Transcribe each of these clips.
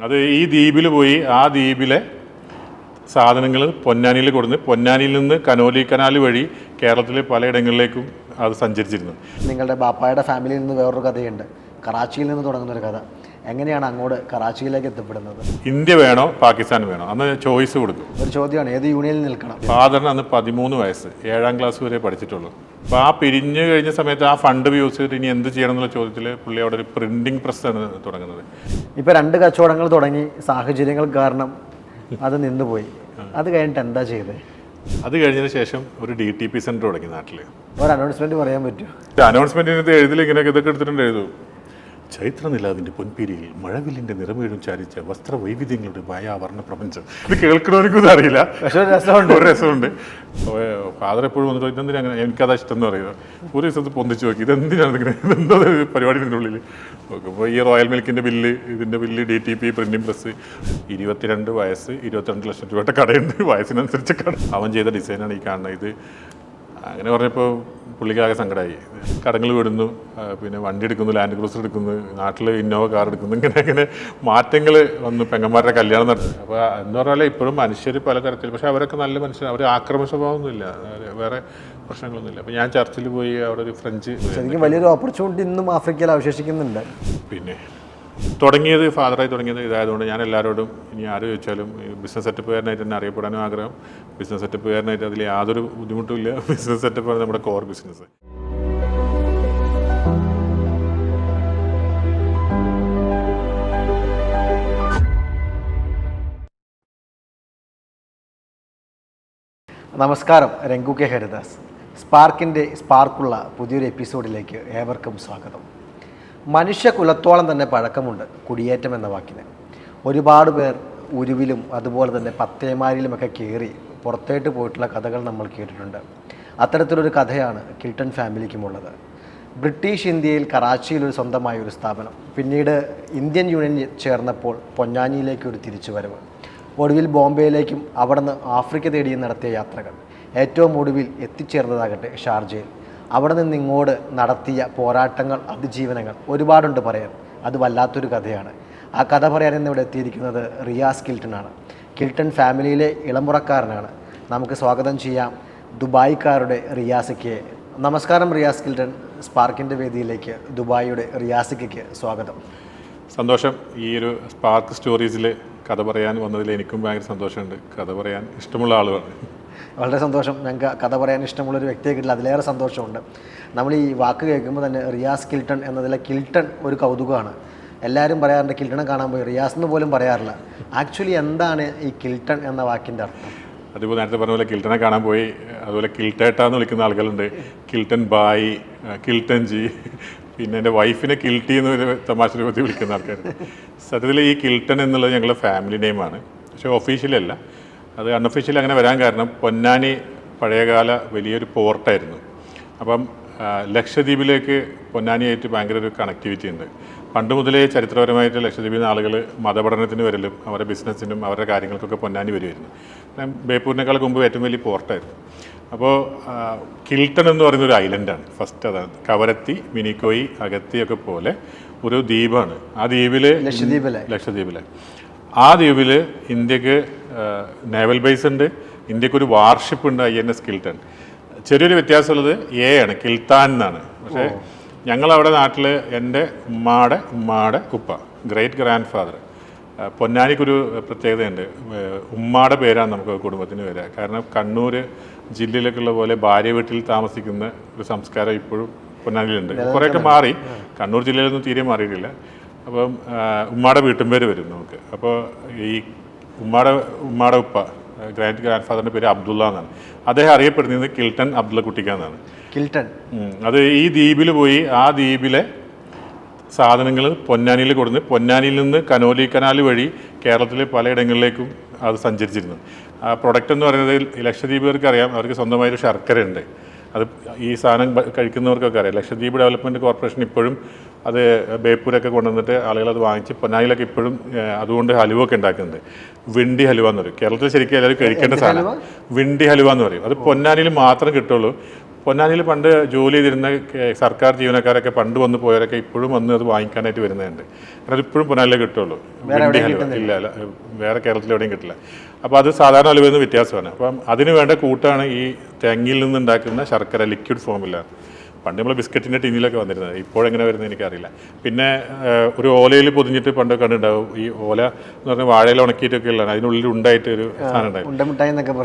അത് ഈ ദ്വീപിൽ പോയി ആ ദ്വീപിലെ സാധനങ്ങൾ പൊന്നാനിയിൽ കൊടുന്ന് പൊന്നാനിയിൽ നിന്ന് കനോലി കനാൽ വഴി കേരളത്തിലെ പലയിടങ്ങളിലേക്കും അത് സഞ്ചരിച്ചിരുന്നു. നിങ്ങളുടെ ബാപ്പായുടെ ഫാമിലിയിൽ നിന്ന് വേറൊരു കഥയുണ്ട്, കറാച്ചിയിൽ നിന്ന് തുടങ്ങുന്നൊരു കഥ. എങ്ങനെയാണ് അങ്ങോട്ട് കറാച്ചിയിലേക്ക് എത്തപ്പെടുന്നത്? ഇന്ത്യ വേണോ പാകിസ്ഥാൻ വേണോ അന്ന് ചോയ്സ് കൊടുക്കും. ഒരു ചോദ്യമാണ്, ഏത് യൂണിയനിൽ നിൽക്കണം? ഫാദറിന് അന്ന് 13 വയസ്സ്, 7ാം ക്ലാസ് വരെ പഠിച്ചിട്ടുള്ളൂ. അപ്പോൾ ആ പിരിഞ്ഞു കഴിഞ്ഞ സമയത്ത് ആ ഫണ്ട് യൂസ് ചെയ്തിട്ട് ഇനി എന്ത് ചെയ്യണം എന്നുള്ള ചോദ്യത്തിൽ പുള്ളി അവിടെ ഒരു പ്രിന്റിംഗ് പ്രസ്സാണ് തുടങ്ങുന്നത്. ഇപ്പോൾ 2 കച്ചവടങ്ങൾ തുടങ്ങി, സാഹചര്യങ്ങൾ കാരണം അത് നിന്നുപോയി. അത് കഴിഞ്ഞിട്ട് എന്താ ചെയ്തത്? അത് കഴിഞ്ഞതിന് ശേഷം ഒരു DTP സെൻറ്റർ തുടങ്ങി നാട്ടിൽ. ഒരു അനൗൺസ്മെൻറ്റ് പറയാൻ പറ്റുമോ? അനൗൺസ്മെൻറ്റിനകത്ത് എഴുതിൽ ഇങ്ങനെയൊക്കെ ഇതൊക്കെ എടുത്തിട്ടുണ്ട്. എഴുതും, ചൈത്രനിലാവിൻ്റെ പൊൻപീരിയിൽ മഴവില്ലിൻ്റെ നിറമേഴും ചാരിച്ച വസ്ത്രവൈവിധ്യങ്ങളുടെ ഭയാവർണ്ണ പ്രപഞ്ചം. ഇത് കേൾക്കണമെനിക്കൊന്നും അറിയില്ല, പക്ഷേ ഒരു രസമുണ്ട്. ഒരു രസമുണ്ട്. ഫാദർ എപ്പോഴും വന്നിട്ട് ഇതെന്തിനാ അങ്ങനെ, എനിക്കതാ ഇഷ്ടം എന്ന് പറയുന്നത്. ഒരു ദിവസത്ത് പൊന്തിച്ച് നോക്കി, ഇതെന്തിനാണ് ഇങ്ങനെ, ഇതെന്തോ പരിപാടി ഇതിൻ്റെ ഉള്ളിൽ. അപ്പോൾ ഈ റോയൽ മിൽക്കിൻ്റെ ബില്ല്, ഇതിൻ്റെ ബില്ല്, DTP പ്രിൻറ്റിംഗ് പ്രസ്. 22 വയസ്സ്, 22 ലക്ഷം രൂപയുടെ കടയുണ്ട്, വയസ്സിനനുസരിച്ച് കട. അവൻ ചെയ്ത ഡിസൈനാണ് ഈ കാണുന്നത്. ഇത് അങ്ങനെ പറഞ്ഞപ്പോൾ പുള്ളിക്കാകെ സങ്കടമായി. കടങ്ങൾ വിടുന്നു, പിന്നെ വണ്ടി എടുക്കുന്നു, ലാൻഡ് ക്രൂസർ എടുക്കുന്നു, നാട്ടിൽ ഇന്നോവ കാർ എടുക്കുന്നു, ഇങ്ങനെ മാറ്റങ്ങൾ വന്നു. പെങ്ങന്മാരുടെ കല്യാണം നടത്തി. അപ്പോൾ എന്ന് പറഞ്ഞാൽ ഇപ്പോഴും മനുഷ്യർ പലതരത്തിൽ, പക്ഷേ അവരൊക്കെ നല്ല മനുഷ്യർ, അവർ ആക്രമണ സ്വഭാവമൊന്നുമില്ല, വേറെ പ്രശ്നങ്ങളൊന്നുമില്ല. അപ്പോൾ ഞാൻ ചർച്ചിൽ പോയി, അവിടെ ഒരു ഫ്രഞ്ച്, ശരിക്കും വലിയൊരു ഓപ്പർച്യൂണിറ്റി ഇന്നും ആഫ്രിക്കയിൽ അവശേഷിക്കുന്നുണ്ട്. പിന്നെ ഫാദറായി തുടങ്ങിയത് ഇതായതുകൊണ്ട് ഞാൻ എല്ലാവരോടും, ഇനി ആര് ചോദിച്ചാലും ബിസിനസ് സെറ്റപ്പുകാരനായിട്ട് തന്നെ അറിയപ്പെടാനും ആഗ്രഹം. ബിസിനസ് സെറ്റപ്പുകാരനായിട്ട് അതിൽ യാതൊരു ബുദ്ധിമുട്ടും ഇല്ല. ബിസിനസ് സെറ്റപ്പാണ് നമ്മുടെ കോർ ബിസിനസ്. നമസ്കാരം, രംഗു കെ ഹരിദാസ്. സ്പാർക്കിൻ്റെ സ്പാർക്കുള്ള പുതിയൊരു എപ്പിസോഡിലേക്ക് ഏവർക്കും സ്വാഗതം. മനുഷ്യകുലത്തോളം തന്നെ പഴക്കമുണ്ട് കുടിയേറ്റം എന്ന വാക്കിന്. ഒരുപാട് പേർ ഉരുവിലും അതുപോലെ തന്നെ പത്തേമാരിലുമൊക്കെ കയറി പുറത്തേട്ട് പോയിട്ടുള്ള കഥകൾ നമ്മൾ കേട്ടിട്ടുണ്ട്. അത്തരത്തിലൊരു കഥയാണ് കിൽട്ടൺ ഫാമിലിക്കുമുള്ളത്. ബ്രിട്ടീഷ് ഇന്ത്യയിൽ കറാച്ചിയിലൊരു സ്വന്തമായ ഒരു സ്ഥാപനം, പിന്നീട് ഇന്ത്യൻ യൂണിയൻ ചേർന്നപ്പോൾ പൊന്നാനിയിലേക്കൊരു തിരിച്ചുവരവ്, ഒടുവിൽ ബോംബെയിലേക്കും അവിടുന്ന് ആഫ്രിക്ക തേടിയും നടത്തിയ യാത്രകൾ, ഏറ്റവും ഒടുവിൽ എത്തിച്ചേർന്നതാകട്ടെ ഷാർജയിൽ. അവിടെ നിന്ന് ഇങ്ങോട്ട് നടത്തിയ പോരാട്ടങ്ങൾ, അതിജീവനങ്ങൾ ഒരുപാടുണ്ട് പറയാൻ. അത് വല്ലാത്തൊരു കഥയാണ്. ആ കഥ പറയാൻ ഇന്ന് ഇവിടെ എത്തിയിരിക്കുന്നത് റിയാസ് കിൽട്ടനാണ്. കിൽട്ടൺ ഫാമിലിയിലെ ഇളമുറക്കാരനാണ്. നമുക്ക് സ്വാഗതം ചെയ്യാം ദുബായിക്കാരുടെ റിയാസിക്കയെ. നമസ്കാരം റിയാസ് കിൽട്ടൺ. സ്പാർക്കിൻ്റെ വേദിയിലേക്ക് ദുബായിയുടെ റിയാസിക്കയ്ക്ക് സ്വാഗതം. സന്തോഷം. ഈ ഒരു സ്പാർക്ക് സ്റ്റോറീസിൽ കഥ പറയാൻ വന്നതിൽ എനിക്കും ഭയങ്കര സന്തോഷമുണ്ട്. കഥ പറയാൻ ഇഷ്ടമുള്ള ആളുകളാണ്. വളരെ സന്തോഷം. ഞങ്ങൾക്ക് കഥ പറയാൻ ഇഷ്ടമുള്ളൊരു വ്യക്തിയെ കിട്ടില്ല, അതിലേറെ സന്തോഷമുണ്ട്. നമ്മൾ ഈ വാക്ക് കേൾക്കുമ്പോൾ തന്നെ റിയാസ് കിൽട്ടൺ എന്നതിലെ കിൽട്ടൺ ഒരു കൗതുകമാണ്. എല്ലാവരും പറയാറുണ്ട് കിൽട്ടണെ കാണാൻ പോയി, റിയാസ് എന്ന് പോലും പറയാറില്ല. ആക്ച്വലി എന്താണ് ഈ കിൽട്ടൺ എന്ന വാക്കിൻ്റെ അർത്ഥം? അതിപ്പോൾ നേരത്തെ പറഞ്ഞ പോലെ കിൽട്ടനെ കാണാൻ പോയി, അതുപോലെ കിൽട്ടേട്ടാന്ന് വിളിക്കുന്ന ആളുകളുണ്ട്, കിൽട്ടൺ ബായ്, കിൽട്ടൺ ജി, പിന്നെ എൻ്റെ വൈഫിനെ കിൽട്ടി എന്ന് തമാശ രൂപത്തിൽ വിളിക്കുന്ന ആൾക്കാർ. സത്യത്തിൽ ഈ കിൽട്ടൺ എന്നുള്ളത് ഞങ്ങളുടെ ഫാമിലി നെയിമാണ്, പക്ഷേ ഒഫീഷ്യലി അല്ല. അത് അൺഒഫീഷ്യലി അങ്ങനെ വരാൻ കാരണം പൊന്നാനി പഴയകാല വലിയൊരു പോർട്ടായിരുന്നു. അപ്പം ലക്ഷദ്വീപിലേക്ക് പൊന്നാനിയായിട്ട് ഭയങ്കര ഒരു കണക്ടിവിറ്റി ഉണ്ട്. പണ്ട് മുതലേ ചരിത്രപരമായിട്ട് ലക്ഷദ്വീപിൽ നിന്ന് ആളുകൾ മതപഠനത്തിന് വരലും അവരുടെ ബിസിനസ്സിനും അവരുടെ കാര്യങ്ങൾക്കൊക്കെ പൊന്നാനി വരുമായിരുന്നു. ബേപ്പൂരിനേക്കാൾ മുമ്പ് ഏറ്റവും വലിയ പോർട്ടായിരുന്നു. അപ്പോൾ കിൽട്ടൺ എന്ന് പറയുന്നൊരു ഐലൻഡാണ്. ഫസ്റ്റ് അതാണ്. കവരത്തി, മിനിക്കോയി, അഗത്തിയൊക്കെ പോലെ ഒരു ദ്വീപാണ്. ആ ദ്വീപിൽ ലക്ഷദ്വീപിലെ ആ ദ്വീപിൽ ഇന്ത്യക്ക് നേവൽ ബേസ് ഉണ്ട്. ഇന്ത്യക്കൊരു വാർഷിപ്പ് ഉണ്ട്, INS കിൽട്ടൺ. ചെറിയൊരു വ്യത്യാസമുള്ളത് ആണ്, കിൽത്താൻ എന്നാണ്. പക്ഷേ ഞങ്ങളവിടെ നാട്ടിൽ എൻ്റെ ഉമ്മാടെ ഉപ്പ, ഗ്രേറ്റ് ഗ്രാൻഡ് ഫാദർ, പൊന്നാനിക്കൊരു പ്രത്യേകതയുണ്ട്. ഉമ്മാടെ പേരാണ് നമുക്ക് കുടുംബത്തിന് വരിക. കാരണം കണ്ണൂർ ജില്ലയിലേക്കുള്ള പോലെ ഭാര്യ വീട്ടിൽ താമസിക്കുന്ന ഒരു സംസ്കാരം ഇപ്പോഴും പൊന്നാനിയിലുണ്ട്. കുറേയൊക്കെ മാറി, കണ്ണൂർ ജില്ലയിലൊന്നും തീരെ മാറിയിട്ടില്ല. അപ്പം ഉമ്മാടെ വീട്ടുംപേര് വരും നമുക്ക്. അപ്പോൾ ഈ ഉമ്മാടെ ഉപ്പ, ഗ്രാൻഡ് ഫാദറിൻ്റെ പേര് അബ്ദുള്ള എന്നാണ്. അദ്ദേഹം അറിയപ്പെടുന്നത് കിൽട്ടൺ അബ്ദുള്ള കുട്ടിക്കാന്നാണ്. കിൽട്ടൺ അത് ഈ ദ്വീപിൽ പോയി ആ ദ്വീപിലെ സാധനങ്ങൾ പൊന്നാനിയിൽ കൊടുന്ന് പൊന്നാനിയിൽ നിന്ന് കനോലി കനാൽ വഴി കേരളത്തിലെ പലയിടങ്ങളിലേക്കും അത് സഞ്ചരിച്ചിരുന്നു. ആ പ്രൊഡക്റ്റ് എന്ന് പറയുന്നത് ലക്ഷദ്വീപുകാർക്ക് അറിയാം, അവർക്ക് സ്വന്തമായൊരു ശർക്കര ഉണ്ട്. അത് ഈ സാധനം കഴിക്കുന്നവർക്കൊക്കെ അറിയാം. ലക്ഷദ്വീപ് ഡെവലപ്മെൻറ്റ് കോർപ്പറേഷൻ ഇപ്പോഴും അത് ബേപ്പൂരൊക്കെ കൊണ്ടുവന്നിട്ട് ആളുകളത് വാങ്ങിച്ച് പൊന്നാനിയിലൊക്കെ ഇപ്പോഴും അതുകൊണ്ട് ഹലുവ ഒക്കെ ഉണ്ടാക്കുന്നുണ്ട്. വിണ്ടി ഹലുവ എന്ന് പറയും. കേരളത്തിൽ ശരിക്കും എല്ലാവരും കഴിക്കേണ്ട സാധനം വിണ്ടി ഹലുവ എന്ന് പറയും. അത് പൊന്നാനിയിൽ മാത്രം കിട്ടുള്ളൂ. പൊന്നാനിയിൽ പണ്ട് ജോലി ചെയ്തിരുന്ന സർക്കാർ ജീവനക്കാരൊക്കെ പണ്ട് വന്ന് പോയവരൊക്കെ ഇപ്പോഴും വന്ന് അത് വാങ്ങിക്കാനായിട്ട് വരുന്നുണ്ട്. കാരണം അതിപ്പോഴും പൊന്നാനിലേ കിട്ടുള്ളൂ. വെണ്ടി ഹലുവ ഇല്ല, വേറെ കേരളത്തിൽ എവിടെയും കിട്ടില്ല. അപ്പോൾ അത് സാധാരണ ഹലുവയിൽ നിന്ന് വ്യത്യാസമാണ്. അപ്പം അതിന് വേണ്ട കൂട്ടാണ് ഈ തേങ്ങയിൽ നിന്നുണ്ടാക്കുന്ന ശർക്കര ലിക്വിഡ് ഫോമില്ല. പണ്ട് നമ്മൾ ബിസ്ക്കറ്റിൻ്റെ ടിന്നിലൊക്കെ വന്നിരുന്നത്, ഇപ്പോഴെങ്ങനെ വരുന്നത് എനിക്കറിയില്ല. പിന്നെ ഒരു ഓലയിൽ പൊതിഞ്ഞിട്ട് പണ്ട് കണ്ടുണ്ടാവും. ഈ ഓല എന്ന് പറഞ്ഞാൽ വാഴയിൽ ഉണക്കിയിട്ടൊക്കെ ഉള്ളതാണ്, അതിനുള്ളിൽ ഉണ്ടായിട്ട് ഒരു സാധനം ഉണ്ടായിരുന്നു,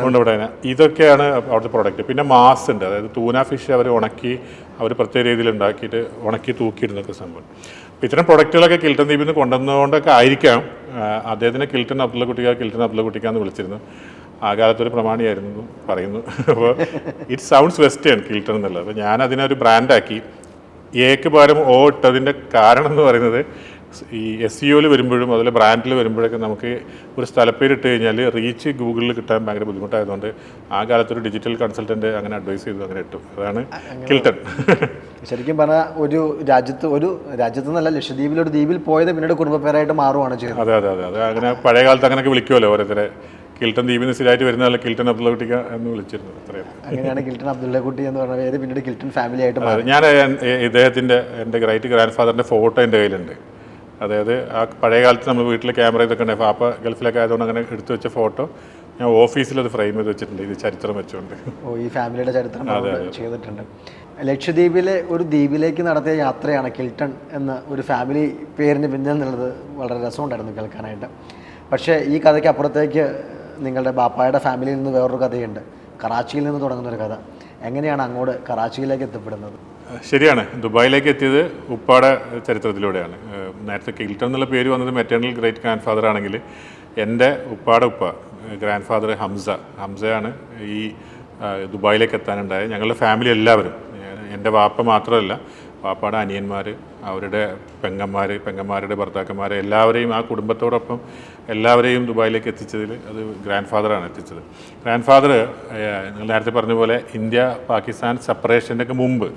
ഉണ്ടമിട്ടായി. ഇതൊക്കെയാണ് അവിടുത്തെ പ്രോഡക്റ്റ്. പിന്നെ മാസ് ഉണ്ട്, അതായത് തൂന ഫിഷ് അവർ ഉണക്കി അവർ പ്രത്യേക രീതിയിൽ ഉണ്ടാക്കിയിട്ട് ഉണക്കി തൂക്കിയിടുന്നൊക്കെ സംഭവം. അപ്പോൾ ഇത്തരം പ്രൊഡക്റ്റുകളൊക്കെ കിൽട്ടൺ ദ്വീപിൽ നിന്ന് കൊണ്ടുവന്നുകൊണ്ടൊക്കെ ആയിരിക്കാം അദ്ദേഹത്തിനെ കിൽട്ടൺ അബ്ദുള്ള കുട്ടിക്കാന്ന് വിളിച്ചിരുന്നു. ആ കാലത്തൊരു പ്രമാണിയായിരുന്നു പറയുന്നു. അപ്പോൾ ഇറ്റ് സൗണ്ട്സ് വെസ്റ്റേൺ കിൽട്ടൺ എന്നുള്ളത്. അപ്പോൾ ഞാൻ അതിനൊരു ബ്രാൻഡാക്കി. എക്ക് പകരം ഓ ഇട്ടതിൻ്റെ കാരണം എന്ന് പറയുന്നത് ഈ SEOയിൽ വരുമ്പോഴും അതുപോലെ ബ്രാൻഡിൽ വരുമ്പോഴൊക്കെ നമുക്ക് ഒരു സ്ഥലപ്പേര് ഇട്ട് കഴിഞ്ഞാൽ റീച്ച് ഗൂഗിളിൽ കിട്ടാൻ ഭയങ്കര ബുദ്ധിമുട്ടായതുകൊണ്ട് ആ കാലത്തൊരു ഡിജിറ്റൽ കൺസൾട്ടൻറ്റ് അങ്ങനെ അഡ്വൈസ് ചെയ്തു, അങ്ങനെ ഇട്ടു. അതാണ് കിൽട്ടൺ. ശരിക്കും പറഞ്ഞാൽ ഒരു രാജ്യത്ത് നിന്നല്ല, ലക്ഷദ്വീപിലൊരു ദ്വീപിൽ പോയത് പിന്നീട് കുടുംബപ്പേരായിട്ട് മാറുകയാണ് ചെയ്യുന്നത്. അതെ അതെ അതെ അതെ. അങ്ങനെ പഴയ കാലത്ത് അങ്ങനെയൊക്കെ വിളിക്കുമല്ലോ ഓരോരുത്തരെ. കിൽട്ടൺ ദ്വീപിൽ നിന്ന് സ്ഥിരമായിട്ട് വരുന്നതല്ല കിൽട്ടൺ അബ്ദുള്ള കുട്ടിക്ക എന്ന് വിളിച്ചിരുന്നു. അത്രയും അങ്ങനെയാണ് കിൽട്ടൺ അബ്ദുള്ള കുട്ടി എന്ന് പറഞ്ഞ പേര് പിന്നീട് കിൽട്ടൺ ഫാമിലി ആയിട്ട് മാറി. ഞാൻ ഇദ്ദേഹത്തിൻ്റെ എൻ്റെ ഗ്രേറ്റ് ഗ്രാൻഡ് ഫാദറിൻ്റെ ഫോട്ടോ എൻ്റെ കയ്യിലുണ്ട്. അതായത് ആ പഴയ കാലത്ത് നമ്മൾ വീട്ടിൽ ക്യാമറ ഇതൊക്കെ ഉണ്ടായി. പാപ്പ ഗൾഫിലൊക്കെ ആയതുകൊണ്ട് അങ്ങനെ എടുത്തു വെച്ച ഫോട്ടോ ഞാൻ ഓഫീസിൽ അത് ഫ്രെയിം ചെയ്ത് വെച്ചിട്ടുണ്ട്, ഇത് ചരിത്രം വെച്ചുകൊണ്ട്. ഈ ഫാമിലിയുടെ ചരിത്രം ചെയ്തിട്ടുണ്ട്. ലക്ഷദ്വീപിലെ ഒരു ദ്വീപിലേക്ക് നടത്തിയ യാത്രയാണ് കിൽട്ടൺ എന്ന ഒരു ഫാമിലി പേരിന് പിന്നിൽ എന്നുള്ളത് വളരെ രസമുണ്ടായിരുന്നു കേൾക്കാനായിട്ട്. പക്ഷേ ഈ കഥയ്ക്ക് അപ്പുറത്തേക്ക് നിങ്ങളുടെ ബാപ്പായുടെ ഫാമിലിയിൽ നിന്ന് വേറൊരു കഥയുണ്ട്, കറാച്ചിയിൽ നിന്ന് തുടങ്ങുന്നൊരു കഥ. എങ്ങനെയാണ് അങ്ങോട്ട് കറാച്ചിയിലേക്ക് എത്തപ്പെടുന്നത്? ശരിയാണ്, ദുബായിലേക്ക് എത്തിയത് ഉപ്പാടെ ചരിത്രത്തിലൂടെയാണ്. നേരത്തെ കിൽട്ടൺ എന്നുള്ള പേര് വന്നത് മെറ്റേണൽ ഗ്രേറ്റ് ഗ്രാൻഡ് ഫാദർ ആണെങ്കിൽ എൻ്റെ ഉപ്പാടെ ഉപ്പ ഗ്രാൻഡ് ഫാദർ ഹംസയാണ് ഈ ദുബായിലേക്ക് എത്താനുണ്ടായത്. ഞങ്ങളുടെ ഫാമിലി എല്ലാവരും, എൻ്റെ വാപ്പ മാത്രമല്ല, വാപ്പാടെ അനിയന്മാർ, അവരുടെ പെങ്ങന്മാരുടെ ഭർത്താക്കന്മാർ, എല്ലാവരെയും ആ കുടുംബത്തോടൊപ്പം എല്ലാവരെയും ദുബായിലേക്ക് എത്തിച്ചതിൽ അത് ഗ്രാൻഡ് ഫാദറാണ് എത്തിച്ചത്. ഗ്രാൻഡ് ഫാദർ നിങ്ങൾ നേരത്തെ പറഞ്ഞ പോലെ ഇന്ത്യ പാകിസ്ഥാൻ സെപ്പറേഷൻ്റെ ഒക്കെ മുമ്പ്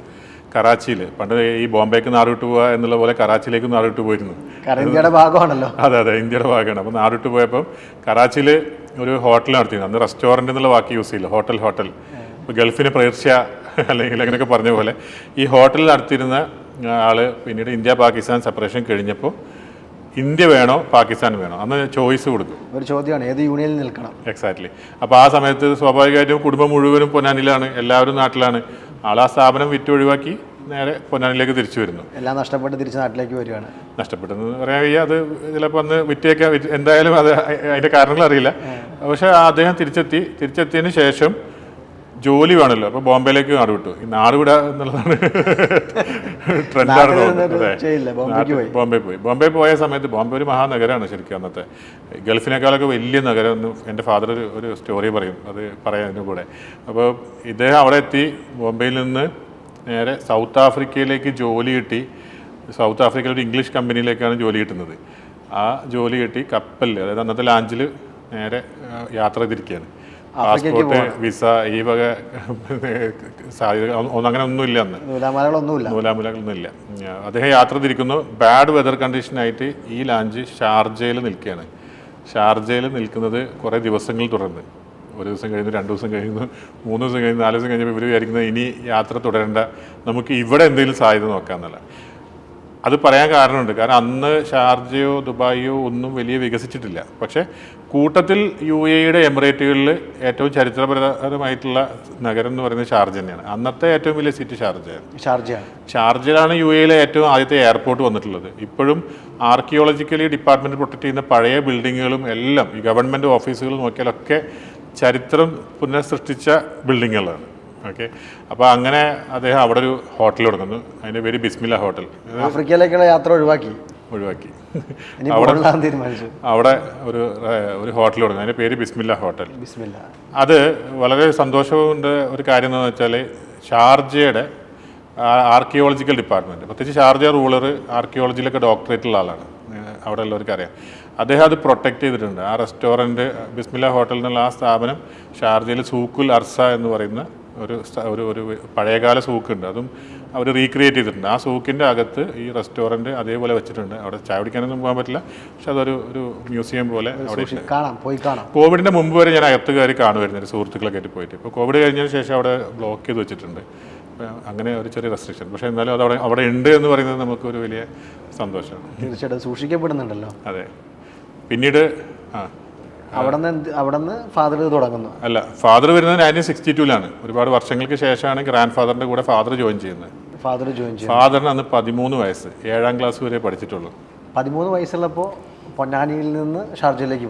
കറാച്ചിയിൽ, പണ്ട് ഈ ബോംബേക്ക് നാടുവിട്ട് പോവുക എന്നുള്ള പോലെ കറാച്ചിയിലേക്ക് നാടുവിട്ട് പോയിരുന്നു. ഇന്ത്യയുടെ ഭാഗമാണല്ലോ. അതെ, ഇന്ത്യയുടെ ഭാഗമാണ്. അപ്പോൾ നാടുവിട്ട് പോയപ്പം കറാച്ചിയിൽ ഒരു ഹോട്ടൽ നടത്തിയിരുന്നു. അന്ന് റെസ്റ്റോറൻറ്റ് എന്നുള്ള വാക്ക് യൂസ് ചെയ്യില്ല, ഹോട്ടൽ. ഇപ്പോൾ ഗൾഫിന് പ്രേർഷ്യ അല്ലെങ്കിൽ അങ്ങനെയൊക്കെ പറഞ്ഞ പോലെ ഈ ഹോട്ടൽ നടത്തിയിരുന്ന ആൾ പിന്നീട് ഇന്ത്യ പാകിസ്ഥാൻ സെപ്പറേഷൻ കഴിഞ്ഞപ്പോൾ ഇന്ത്യ വേണോ പാകിസ്ഥാൻ വേണോ അന്ന് ചോയ്സ് കൊടുത്തു. ഒരു ചോദ്യമാണ്, ഏത് യൂണിയനിൽ നിൽക്കണം. എക്സാക്ട്ലി. അപ്പോൾ ആ സമയത്ത് സ്വാഭാവികമായിട്ടും കുടുംബം മുഴുവനും പൊന്നാനിയിലാണ്, എല്ലാവരും നാട്ടിലാണ്. ആ സ്ഥാപനം വിറ്റൊഴിവാക്കി നേരെ പൊന്നാനിലേക്ക് തിരിച്ചു വരുന്നു. എല്ലാം നഷ്ടപ്പെട്ട് തിരിച്ച് നാട്ടിലേക്ക് വരികയാണ്. നഷ്ടപ്പെട്ടെന്ന് പറയാൻ വയ്യ, അത് ചിലപ്പോൾ അന്ന് എന്തായാലും അത് അതിൻ്റെ കാരണങ്ങൾ അറിയില്ല. പക്ഷേ അദ്ദേഹം തിരിച്ചെത്തിയതിന് ശേഷം ജോലി വേണമല്ലോ, അപ്പോൾ ബോംബെയിലേക്ക് നാട് വിട്ടു. ഈ നാട് വിടുക എന്നുള്ളതാണ് ട്രെൻഡാണ്. ബോംബെ പോയ സമയത്ത് ബോംബെ ഒരു മഹാനഗരമാണ് ശരിക്കും അന്നത്തെ. ഗൾഫിനേക്കാളൊക്കെ വലിയ നഗരം എന്ന് എൻ്റെ ഫാദർ ഒരു സ്റ്റോറി പറയും, അത് പറയാം അതിൻ്റെ കൂടെ. അപ്പോൾ ഇദ്ദേഹം അവിടെ എത്തി. ബോംബെയിൽ നിന്ന് നേരെ സൗത്ത് ആഫ്രിക്കയിലേക്ക് ജോലി കിട്ടി. സൗത്ത് ആഫ്രിക്കയിൽ ഒരു ഇംഗ്ലീഷ് കമ്പനിയിലേക്കാണ് ജോലി കിട്ടുന്നത്. ആ ജോലി കിട്ടി കപ്പലിൽ, അതായത് അന്നത്തെ ലാഞ്ചിൽ നേരെ യാത്ര ചെയ്തിരിക്കുകയാണ്. പാസ്പോർട്ട്, വിസ, ഈ വക സാധ്യത അങ്ങനെ ഒന്നുമില്ല അന്ന്, നൂലാമലകളൊന്നുമില്ല. അദ്ദേഹം യാത്ര തിരിക്കുന്നു. ബാഡ് വെതർ കണ്ടീഷനായിട്ട് ഈ ലാഞ്ച് ഷാർജയിൽ നിൽക്കുകയാണ്. ഷാർജയിൽ നിൽക്കുന്നത് കുറേ ദിവസങ്ങൾ തുടർന്ന്, ഒരു ദിവസം കഴിഞ്ഞു, 2 ദിവസം കഴിഞ്ഞു, 3 ദിവസം കഴിഞ്ഞു, 4 ദിവസം കഴിഞ്ഞപ്പോൾ ഇവർ വിചാരിക്കുന്നത് ഇനി യാത്ര തുടരേണ്ട, നമുക്ക് ഇവിടെ എന്തെങ്കിലും സാധ്യത നോക്കാമെന്നല്ല. അത് പറയാൻ കാരണമുണ്ട്. കാരണം അന്ന് ഷാർജയോ ദുബായിയോ ഒന്നും വലിയ വികസിച്ചിട്ടില്ല. പക്ഷേ കൂട്ടത്തിൽ UAEയുടെ എമിറേറ്റുകളിൽ ഏറ്റവും ചരിത്രപരമായിട്ടുള്ള നഗരം എന്ന് പറയുന്നത് ഷാർജ തന്നെയാണ്. അന്നത്തെ ഏറ്റവും വലിയ സിറ്റി ഷാർജയിലാണ് UAEയിലെ ഏറ്റവും ആദ്യത്തെ എയർപോർട്ട് വന്നിട്ടുള്ളത്. ഇപ്പോഴും ആർക്കിയോളജിക്കലി ഡിപ്പാർട്ട്മെൻറ്റ് പ്രൊട്ടക്ട് ചെയ്യുന്ന പഴയ ബിൽഡിങ്ങുകളും എല്ലാം ഈ ഗവൺമെൻറ് ഓഫീസുകൾ നോക്കിയാലൊക്കെ ചരിത്രം പുനഃസൃഷ്ടിച്ച ബിൽഡിങ്ങുകളാണ്. ഓക്കെ. അപ്പോൾ അങ്ങനെ അദ്ദേഹം അവിടെ ഒരു ഹോട്ടൽ തുടങ്ങുന്നു. അതിൻ്റെ പേര് ബിസ്മില്ല ഹോട്ടൽ. ആഫ്രിക്കയിലേക്കുള്ള യാത്ര ഒഴിവാക്കി അവിടെ ഒരു ഹോട്ടൽ തുടങ്ങും. അതിൻ്റെ പേര് ബിസ്മില്ല ഹോട്ടൽ. അത് വളരെ സന്തോഷമുണ്ട്. ഒരു കാര്യം എന്താണെന്ന് വെച്ചാൽ ഷാർജയുടെ ആർക്കിയോളജിക്കൽ ഡിപ്പാർട്ട്മെൻറ്റ്, പ്രത്യേകിച്ച് ഷാർജ റൂളർ ആർക്കിയോളജിയിലൊക്കെ ഡോക്ടറേറ്റുള്ള ആളാണ്, അവിടെ ഉള്ളവർക്ക് അറിയാം. അദ്ദേഹം അത് പ്രൊട്ടക്റ്റ് ചെയ്തിട്ടുണ്ട്. ആ റെസ്റ്റോറൻറ്റ് ബിസ്മില്ല ഹോട്ടൽ എന്നുള്ള ആ സ്ഥാപനം ഷാർജയിൽ സൂക്കുൽ അർസ എന്ന് പറയുന്ന ഒരു പഴയകാല സൂക്കുണ്ട്, അതും അവർ റീക്രിയേറ്റ് ചെയ്തിട്ടുണ്ട്. ആ സൂക്കിൻ്റെ അകത്ത് ഈ റെസ്റ്റോറൻറ്റ് അതേപോലെ വെച്ചിട്ടുണ്ട്. അവിടെ ചായ കുടിക്കാനൊന്നും പോകാൻ പറ്റില്ല, പക്ഷെ അതൊരു മ്യൂസിയം പോലെ അവിടെ പോയി കാണാം. കോവിഡിൻ്റെ മുമ്പ് വരെ ഞാൻ അകത്ത് കയറി കാണുമായിരുന്നു, സുഹൃത്തുക്കളൊക്കെ ആയിട്ട് പോയിട്ട്. ഇപ്പോൾ കോവിഡ് കഴിഞ്ഞതിന് ശേഷം അവിടെ ബ്ലോക്ക് ചെയ്ത് വെച്ചിട്ടുണ്ട്. അങ്ങനെ ഒരു ചെറിയ റെസ്ട്രിക്ഷൻ. പക്ഷേ എന്നാലും അത് അവിടെ ഉണ്ട് എന്ന് പറയുന്നത് നമുക്കൊരു വലിയ സന്തോഷമാണ്. തീർച്ചയായിട്ടും സൂക്ഷിക്കപ്പെടുന്നുണ്ടല്ലോ. അതെ. പിന്നീട് അവിടുന്ന് ഫാദർ തുടങ്ങുന്നു. അല്ല, ഫാദർ വരുന്നത് 1962-ലാണ്. ഒരുപാട് വർഷങ്ങൾക്ക് ശേഷമാണ് ഗ്രാൻഡ് ഫാദറിൻ്റെ കൂടെ ഫാദർ ജോയിൻ ചെയ്യുന്നത്. ഫാദറിന് അന്ന് 13 വയസ്സ്, 7ാം ക്ലാസ് വരെ പഠിച്ചിട്ടുള്ളൂ. 13 വയസ്സുള്ളപ്പോൾ പൊന്നാനിയിൽ നിന്ന് ഷാർജയിലേക്ക്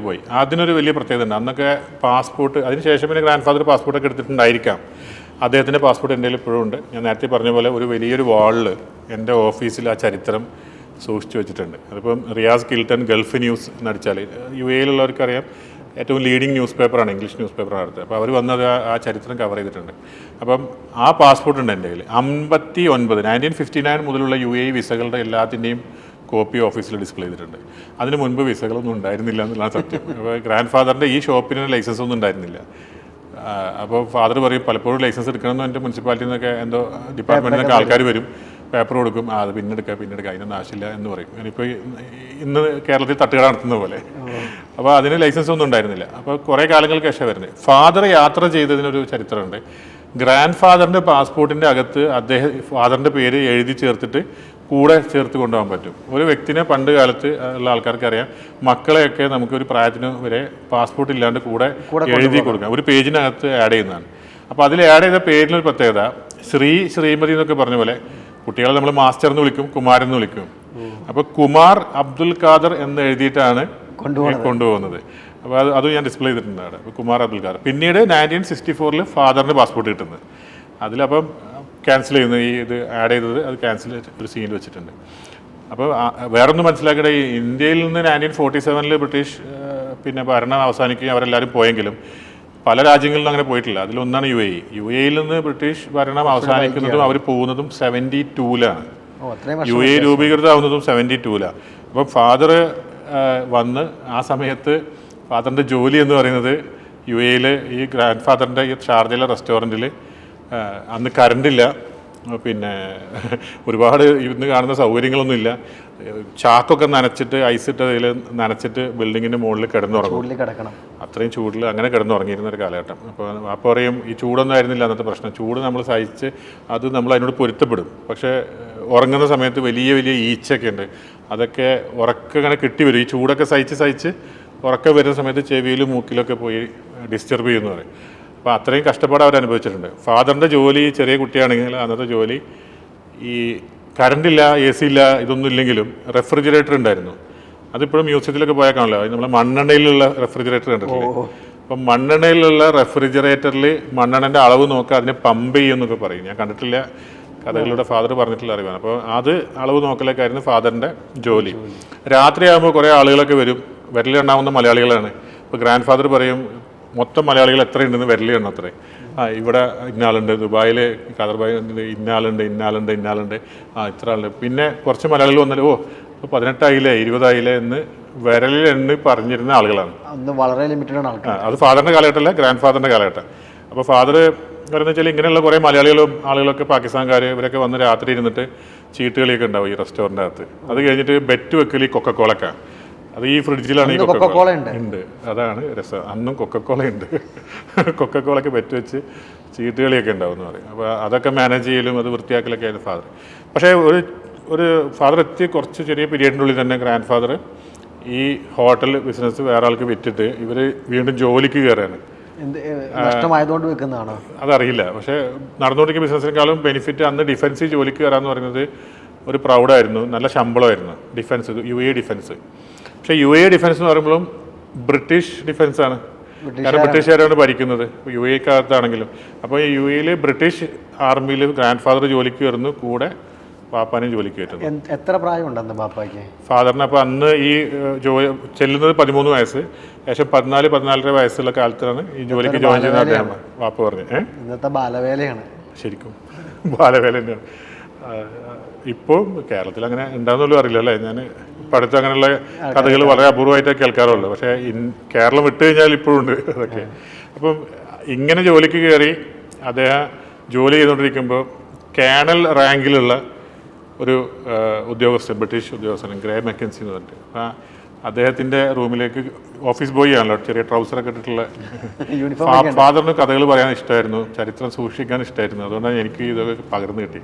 പോയി. അതിനൊരു വലിയ പ്രത്യേകത ഉണ്ട്. അന്നൊക്കെ പാസ്പോർട്ട്, അതിനുശേഷം പിന്നെ ഗ്രാൻഡ് ഫാദർ പാസ്പോർട്ടൊക്കെ എടുത്തിട്ടുണ്ടായിരിക്കാം. അദ്ദേഹത്തിൻ്റെ പാസ്പോർട്ട് എൻ്റെ കയ്യിൽ ഇപ്പോഴും ഉണ്ട്. ഞാൻ നേരത്തെ പറഞ്ഞ പോലെ ഒരു വലിയൊരു വാളിൽ എൻ്റെ ഓഫീസിൽ ആ ചരിത്രം സൂക്ഷിച്ചു വെച്ചിട്ടുണ്ട്. അതിപ്പം റിയാസ് കിൽട്ടൺ ഗൾഫ് ന്യൂസ് എന്നടിച്ചാൽ UAE-ലുള്ളവർക്കറിയാം, ഏറ്റവും ലീഡിങ് ന്യൂസ് പേപ്പറാണ്, ഇംഗ്ലീഷ് ന്യൂസ് പേപ്പറാണ് അടുത്ത്. അപ്പോൾ അവർ വന്നത് ആ ചരിത്രം കവർ ചെയ്തിട്ടുണ്ട്. അപ്പം ആ പാസ്പോർട്ട് ഉണ്ട് എൻ്റെ കയ്യിൽ. 1959 മുതലുള്ള UAE വിസകളുടെ എല്ലാത്തിൻ്റെയും കോപ്പി ഓഫീസിൽ ഡിസ്പ്ലേ ചെയ്തിട്ടുണ്ട്. അതിന് മുൻപ് വിസകളൊന്നും ഉണ്ടായിരുന്നില്ല എന്നുള്ളതാണ് സത്യം. അപ്പോൾ ഗ്രാൻഡ് ഫാദറിൻ്റെ ഈ ഷോപ്പിന് ലൈസൻസ് ഒന്നും ഉണ്ടായിരുന്നില്ല. അപ്പോൾ ഫാദർ പറയും പലപ്പോഴും ലൈസൻസ് എടുക്കണമെന്ന് എൻ്റെ മുനിസിപ്പാലിറ്റിയിൽ നിന്നൊക്കെ എന്തോ ഡിപ്പാർട്ട്മെൻറ്റിൽ നിന്നൊക്കെ ആൾക്കാർ വരും, പേപ്പർ കൊടുക്കും, അത് പിന്നെടുക്കുക അതിനൊന്നും ആവശ്യമില്ല എന്ന് പറയും. ഇപ്പോൾ ഇന്ന് കേരളത്തിൽ തട്ടുകട നടത്തുന്ന പോലെ. അപ്പോൾ അതിന് ലൈസൻസ് ഒന്നും ഉണ്ടായിരുന്നില്ല. അപ്പോൾ കുറേ കാലങ്ങൾക്ക് ശേഷം വരുന്നത്. ഫാദർ യാത്ര ചെയ്തതിനൊരു ചരിത്രമുണ്ട്. ഗ്രാൻഡ് ഫാദറിൻ്റെ പാസ്പോർട്ടിൻ്റെ അകത്ത് ഫാദറിൻ്റെ പേര് എഴുതി ചേർത്തിട്ട് കൂടെ ചേർത്ത് കൊണ്ടുപോകാൻ പറ്റും. ഒരു വ്യക്തിനെ പണ്ട് കാലത്ത് ഉള്ള ആൾക്കാർക്കറിയാം, മക്കളെയൊക്കെ നമുക്കൊരു പ്രായത്തിന് വരെ പാസ്പോർട്ട് ഇല്ലാണ്ട് കൂടെ എഴുതി കൊടുക്കാം, ഒരു പേജിനകത്ത് ആഡ് ചെയ്യുന്നതാണ്. അപ്പോൾ അതിൽ ആഡ് ചെയ്ത പേരിനൊരു പ്രത്യേകത, ശ്രീമതി എന്നൊക്കെ പറഞ്ഞ പോലെ കുട്ടികളെ നമ്മൾ മാസ്റ്റർ എന്ന് വിളിക്കും, കുമാരൻ എന്ന് വിളിക്കും. അപ്പോൾ കുമാർ അബ്ദുൽ ഖാദർ എന്ന് എഴുതിയിട്ടാണ് കൊണ്ടുപോകുന്നത്. അപ്പോൾ അത് ഞാൻ ഡിസ്പ്ലേ ചെയ്തിട്ടുണ്ട് അവിടെ. അപ്പോൾ കുമാർ അബ്ദുൽ ഖാദർ. പിന്നീട് 1964 ഫാദറിന് പാസ്പോർട്ട് കിട്ടുന്നത്. അതിലപ്പം ക്യാൻസൽ ചെയ്യുന്നത്, ഇത് ആഡ് ചെയ്തത് അത് ക്യാൻസൽ ഒരു സീനിൽ വെച്ചിട്ടുണ്ട്. അപ്പോൾ വേറൊന്നും മനസ്സിലാക്കട്ടെ, ഇന്ത്യയിൽ നിന്ന് 1947 ബ്രിട്ടീഷ് പിന്നെ ഭരണം അവസാനിക്കുകയും അവരെല്ലാവരും പോയെങ്കിലും പല രാജ്യങ്ങളിലും അങ്ങനെ പോയിട്ടില്ല. അതിലൊന്നാണ് UAE-യിൽ നിന്ന് ബ്രിട്ടീഷ് ഭരണം അവസാനിക്കുന്നതും അവർ പോകുന്നതും 72-ലാണ്. UAE രൂപീകൃതമാവുന്നതും 72-ലാണ്. അപ്പം ഫാദർ വന്ന് ആ സമയത്ത് ഫാദറിൻ്റെ ജോലി എന്ന് പറയുന്നത് UAE-യിൽ ഈ ഗ്രാൻഡ് ഫാദറിൻ്റെ ഈ ഷാർജയിലെ റെസ്റ്റോറൻറ്റിൽ അന്ന് കറണ്ടില്ല, പിന്നെ ഒരുപാട് ഇന്ന് കാണുന്ന സൗകര്യങ്ങളൊന്നുമില്ല. ചാക്കൊക്കെ നനച്ചിട്ട് ഐസിട്ടതിൽ നനച്ചിട്ട് ബിൽഡിങ്ങിൻ്റെ മുകളിൽ കിടന്നുറങ്ങും. അത്രയും ചൂടിൽ അങ്ങനെ കിടന്നുറങ്ങിയിരുന്ന ഒരു കാലഘട്ടം. അപ്പോൾ പറയും ഈ ചൂടൊന്നും ആയിരുന്നില്ല അന്നത്തെ പ്രശ്നം. ചൂട് നമ്മൾ സഹിച്ച് അത് നമ്മൾ അതിനോട് പൊരുത്തപ്പെടും. പക്ഷേ ഉറങ്ങുന്ന സമയത്ത് വലിയ വലിയ ഈച്ചയൊക്കെ ഉണ്ട്. അതൊക്കെ ഉറക്കം ഇങ്ങനെ കിട്ടി വരും. ഈ ചൂടൊക്കെ സഹിച്ച് ഉറക്കം വരുന്ന സമയത്ത് ചെവിയിലും മൂക്കിലൊക്കെ പോയി ഡിസ്റ്റർബ് ചെയ്യുമെന്ന് പറയും. അപ്പോൾ അത്രയും കഷ്ടപ്പാട് അവർ അനുഭവിച്ചിട്ടുണ്ട്. ഫാദറിൻ്റെ ജോലി ചെറിയ കുട്ടിയാണെങ്കിൽ അന്നത്തെ ജോലി ഈ കറണ്ടില്ല, AC ഇല്ല, ഇതൊന്നും ഇല്ലെങ്കിലും റെഫ്രിജറേറ്റർ ഉണ്ടായിരുന്നു. അതിപ്പോഴും മ്യൂസിയത്തിലൊക്കെ പോയാൽ കാണില്ല. നമ്മൾ മണ്ണെണ്ണയിലുള്ള റെഫ്രിജറേറ്റർ കണ്ടിട്ടില്ലേ? അപ്പം മണ്ണെണ്ണയിലുള്ള റെഫ്രിജറേറ്ററിൽ മണ്ണെണ്ണൻ്റെ അളവ് നോക്കുക, അതിനെ പമ്പ് ചെയ്യുമെന്നൊക്കെ പറയും. ഞാൻ കണ്ടിട്ടില്ല, കഥകളിലൂടെ ഫാദർ പറഞ്ഞിട്ടുള്ള അറിവാണ്. അപ്പോൾ അത് അളവ് നോക്കലൊക്കെ ആയിരുന്നു ഫാദറിൻ്റെ ജോലി. രാത്രിയാകുമ്പോൾ കുറേ ആളുകളൊക്കെ വരും, വിരലിലുണ്ടാവുന്ന മലയാളികളാണ്. ഇപ്പോൾ ഗ്രാൻഡ് ഫാദർ പറയും മൊത്തം മലയാളികൾ എത്രയുണ്ടെന്ന് വിരലിലെണ്ണ അത്രേ. ഇവിടെ ഇന്നാളുണ്ട്, ദുബായിൽ ഖദർബായി ഇന്നാളുണ്ട്, ഇത്ര ആളുണ്ട്. പിന്നെ കുറച്ച് മലയാളികൾ വന്നാൽ 18 20 എന്ന് വിരലിൽ എണ്ണി പറഞ്ഞിരുന്ന ആളുകളാണ്. വളരെ ലിമിറ്റഡ് ആണ് ആൾക്കാർ. അത് ഫാദറിൻ്റെ കാലഘട്ടമല്ല, ഗ്രാൻഡ് ഫാദറിൻ്റെ കാലഘട്ടം. അപ്പോൾ ഫാദർ പറയുന്നത് വെച്ചാൽ ഇങ്ങനെയുള്ള കുറേ മലയാളികളും ആളുകളൊക്കെ പാകിസ്ഥാൻകാർ ഇവരൊക്കെ വന്ന് രാത്രി ഇരുന്നിട്ട് ചീട്ടുകളിയൊക്കെ ഉണ്ടാവും ഈ റെസ്റ്റോറൻ്റ് അകത്ത്. അത് കഴിഞ്ഞിട്ട് ബെറ്റ് വെക്കൽ ഈ കൊക്കക്കോളൊക്കെ. അത് ഈ ഫ്രിഡ്ജിലാണ് ഈ കൊക്കക്കോള ഉണ്ട്. അതാണ് രസം. അന്നും കൊക്കക്കോള ഉണ്ട്. കൊക്കക്കോളൊക്കെ ബെറ്റ് വെച്ച് ചീട്ടുകളിയൊക്കെ ഉണ്ടാവും എന്ന് പറയും. അപ്പോൾ അതൊക്കെ മാനേജ് ചെയ്യലും അത് വൃത്തിയാക്കലൊക്കെ ആയിരുന്നു ഫാദർ. പക്ഷേ ഒരു ഫാദർ എത്തി കുറച്ച് ചെറിയ പീരീഡിനുള്ളിൽ തന്നെ ഗ്രാൻഡ് ഫാദർ ഈ ഹോട്ടൽ ബിസിനസ് വേറെ ആൾക്ക് വിറ്റിട്ട് ഇവർ വീണ്ടും ജോലിക്ക് കയറാണ്. നഷ്ടമായതുകൊണ്ട് വെക്കുന്നതാണോ അതറിയില്ല. പക്ഷേ നടന്നുകൊണ്ടിരിക്കുന്ന ബിസിനസ്സിനേക്കാളും ബെനിഫിറ്റ് അന്ന് ഡിഫൻസിൽ ജോലിക്ക് കയറാമെന്ന് പറയുന്നത് ഒരു പ്രൗഡായിരുന്നു, നല്ല ശമ്പളമായിരുന്നു. Defence, UAE defence. പക്ഷേ UAE ഡിഫൻസ് എന്ന് പറയുമ്പോഴും ബ്രിട്ടീഷ് ഡിഫൻസാണ്. കാരണം ബ്രിട്ടീഷുകാരാണ് ഭരിക്കുന്നത് UAE-ക്കകത്താണെങ്കിലും. അപ്പോൾ ഈ UAE-ൽ ബ്രിട്ടീഷ് ആർമിയിൽ ഗ്രാൻഡ് ഫാദർ ജോലിക്ക് കയറുന്നു, കൂടെ പാപ്പാനും ജോലിക്ക് കയറ്റുന്നു. എത്ര പ്രായമുണ്ടെന്ന് പാപ്പായ്ക്ക്? ഫാദറിന് അപ്പോൾ അന്ന് ഈ ചെല്ലുന്നത് 13 വയസ്സ്, ഏകദേശം 14-14.5 വയസ്സുള്ള കാലത്താണ് ഈ ജോലിക്ക് ജോയിൻ ചെയ്യുന്ന അദ്ദേഹം പാപ്പ പറഞ്ഞു. ഇന്നത്തെ ബാലവേലയാണ് ശരിക്കും, ബാലവേല തന്നെയാണ്. ഇപ്പോൾ കേരളത്തിൽ അങ്ങനെ ഉണ്ടാകുന്നുള്ളൂ അറിയില്ല അല്ലേ. ഞാൻ ഇപ്പം അടുത്ത് അങ്ങനെയുള്ള കഥകൾ വളരെ അപൂർവമായിട്ടേ കേൾക്കാറുള്ളൂ. പക്ഷേ കേരളം വിട്ട് കഴിഞ്ഞാൽ ഇപ്പോഴും ഉണ്ട് അതൊക്കെ. അപ്പം ഇങ്ങനെ ജോലിക്ക് കയറി അദ്ദേഹം ജോലി ചെയ്തുകൊണ്ടിരിക്കുമ്പോൾ കേണൽ റാങ്കിലുള്ള ഒരു ഉദ്യോഗസ്ഥൻ, ബ്രിട്ടീഷ് ഉദ്യോഗസ്ഥൻ, ഗ്രേ മെക്കൻസി എന്ന് പറഞ്ഞിട്ട്. അപ്പം അദ്ദേഹത്തിൻ്റെ റൂമിലേക്ക് ഓഫീസ് ബോയ് ആണല്ലോ, ചെറിയ ട്രൗസറൊക്കെ ഇട്ടിട്ടുള്ള യൂണിഫോം ഫാദറിന് കഥകൾ പറയാൻ ഇഷ്ടമായിരുന്നു, ചരിത്രം സൂക്ഷിക്കാൻ ഇഷ്ടമായിരുന്നു. അതുകൊണ്ടാണ് എനിക്ക് ഇതൊക്കെ പകർന്നു കിട്ടി.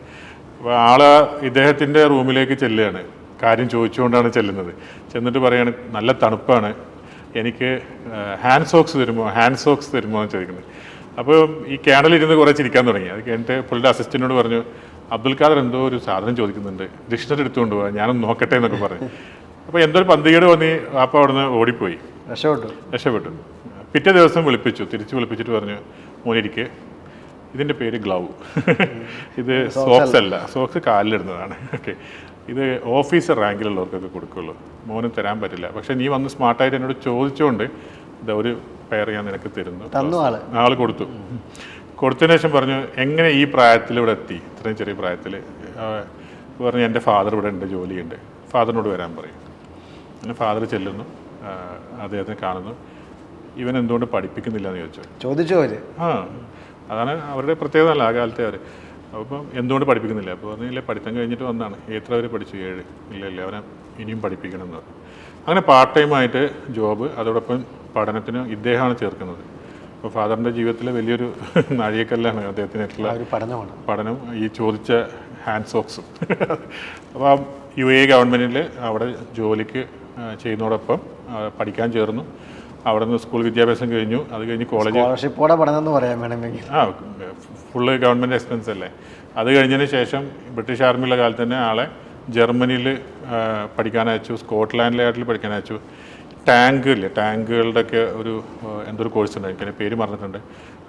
അപ്പോൾ ആള് ഇദ്ദേഹത്തിൻ്റെ റൂമിലേക്ക് ചെല്ലുകയാണ്, കാര്യം ചോദിച്ചുകൊണ്ടാണ് ചെല്ലുന്നത്. ചെന്നിട്ട് പറയാണ് നല്ല തണുപ്പാണ്, എനിക്ക് ഹാൻഡ് സോക്സ് തരുമോ എന്ന് ചോദിക്കുന്നത്. അപ്പോൾ ഈ ക്യാനലിരുന്ന് കുറേ ചിരിക്കാൻ തുടങ്ങി. അത് കഴിഞ്ഞിട്ട് പുള്ളിയുടെ അസിസ്റ്റൻറ്റിനോട് പറഞ്ഞു, അബ്ദുൽ ഖാദർ എന്തോ ഒരു സാധനം ചോദിക്കുന്നുണ്ട്, ഡിക്ഷണറി എടുത്തുകൊണ്ട് പോകാം, ഞാനൊന്ന് നോക്കട്ടെ എന്നൊക്കെ പറഞ്ഞു. അപ്പോൾ എന്തോ ഒരു പന്തികേട് വന്നി അപ്പോൾ അവിടുന്ന് ഓടിപ്പോയി, രക്ഷപ്പെട്ടു. പിറ്റേ ദിവസം തിരിച്ച് വിളിപ്പിച്ചിട്ട് പറഞ്ഞു, മോനിരിക്ക്, ഇതിൻ്റെ പേര് ഗ്ലൗ, ഇത് സോക്സ് അല്ല, സോക്സ് കാലിലിടുന്നതാണ്. ഓക്കെ, ഇത് ഓഫീസർ റാങ്കിലുള്ളവർക്കൊക്കെ കൊടുക്കുള്ളൂ, മോന് തരാൻ പറ്റില്ല. പക്ഷേ നീ വന്ന് സ്മാർട്ടായിട്ട് എന്നോട് ചോദിച്ചുകൊണ്ട് ഇതാ ഒരു പെയർ ഞാൻ നിനക്ക് തരുന്നു. ആൾ കൊടുത്തതിന് ശേഷം പറഞ്ഞു, എങ്ങനെ ഈ പ്രായത്തിൽ ഇവിടെ എത്തി, ഇത്രയും ചെറിയ പ്രായത്തിൽ? പറഞ്ഞു, എൻ്റെ ഫാദർ ഇവിടെ ഉണ്ട്, ജോലിയുണ്ട്, ഫാദറിനോട് വരാൻ പറയും. അങ്ങനെ ഫാദർ ചെല്ലുന്നു, അദ്ദേഹത്തെ കാണുന്നു. ഇവൻ എന്തുകൊണ്ട് പഠിപ്പിക്കുന്നില്ല എന്ന് ചോദിച്ചു. അതാണ് അവരുടെ പ്രത്യേകത അല്ല ആ കാലത്തെ അവർ. അപ്പം എന്തുകൊണ്ട് പഠിപ്പിക്കുന്നില്ല? അപ്പോൾ പറഞ്ഞില്ല, പഠിത്തം കഴിഞ്ഞിട്ട് വന്നാണ്. എത്ര അവർ പഠിച്ചു? 7. ഇല്ല അവനെ ഇനിയും പഠിപ്പിക്കണം എന്ന് പറഞ്ഞു. അങ്ങനെ പാർട്ട് ടൈമായിട്ട് ജോബ്, അതോടൊപ്പം പഠനത്തിന് ഇദ്ദേഹമാണ് ചേർക്കുന്നത്. അപ്പോൾ ഫാദറിൻ്റെ ജീവിതത്തിലെ വലിയൊരു നാഴികക്കല്ലാണ് അദ്ദേഹത്തിനായിട്ടുള്ള പഠനം, ഈ ചോദിച്ച ഹാൻഡ് സോക്സും. അപ്പോൾ UAE ഗവൺമെൻറ്റിൽ അവിടെ ജോലിക്ക് ചെയ്യുന്നതോടൊപ്പം പഠിക്കാൻ ചേർന്നു. അവിടെ നിന്ന് സ്കൂൾ വിദ്യാഭ്യാസം കഴിഞ്ഞു. അത് കഴിഞ്ഞ് കോളേജ് ഫുള്ള് ഗവൺമെൻറ് എക്സ്പെൻസ് അല്ലേ. അത് കഴിഞ്ഞതിന് ശേഷം ബ്രിട്ടീഷ് ആർമിയുള്ള കാലത്ത് തന്നെ ആളെ ജർമ്മനിയിൽ പഠിക്കാൻ അയച്ചു, സ്കോട്ട്ലാൻഡിലായിട്ട് പഠിക്കാൻ അയച്ചു. ടാങ്കുകളുടെയൊക്കെ എന്തൊരു കോഴ്സ് ഉണ്ട്, എനിക്ക് പേര് മറന്നിട്ടുണ്ട്.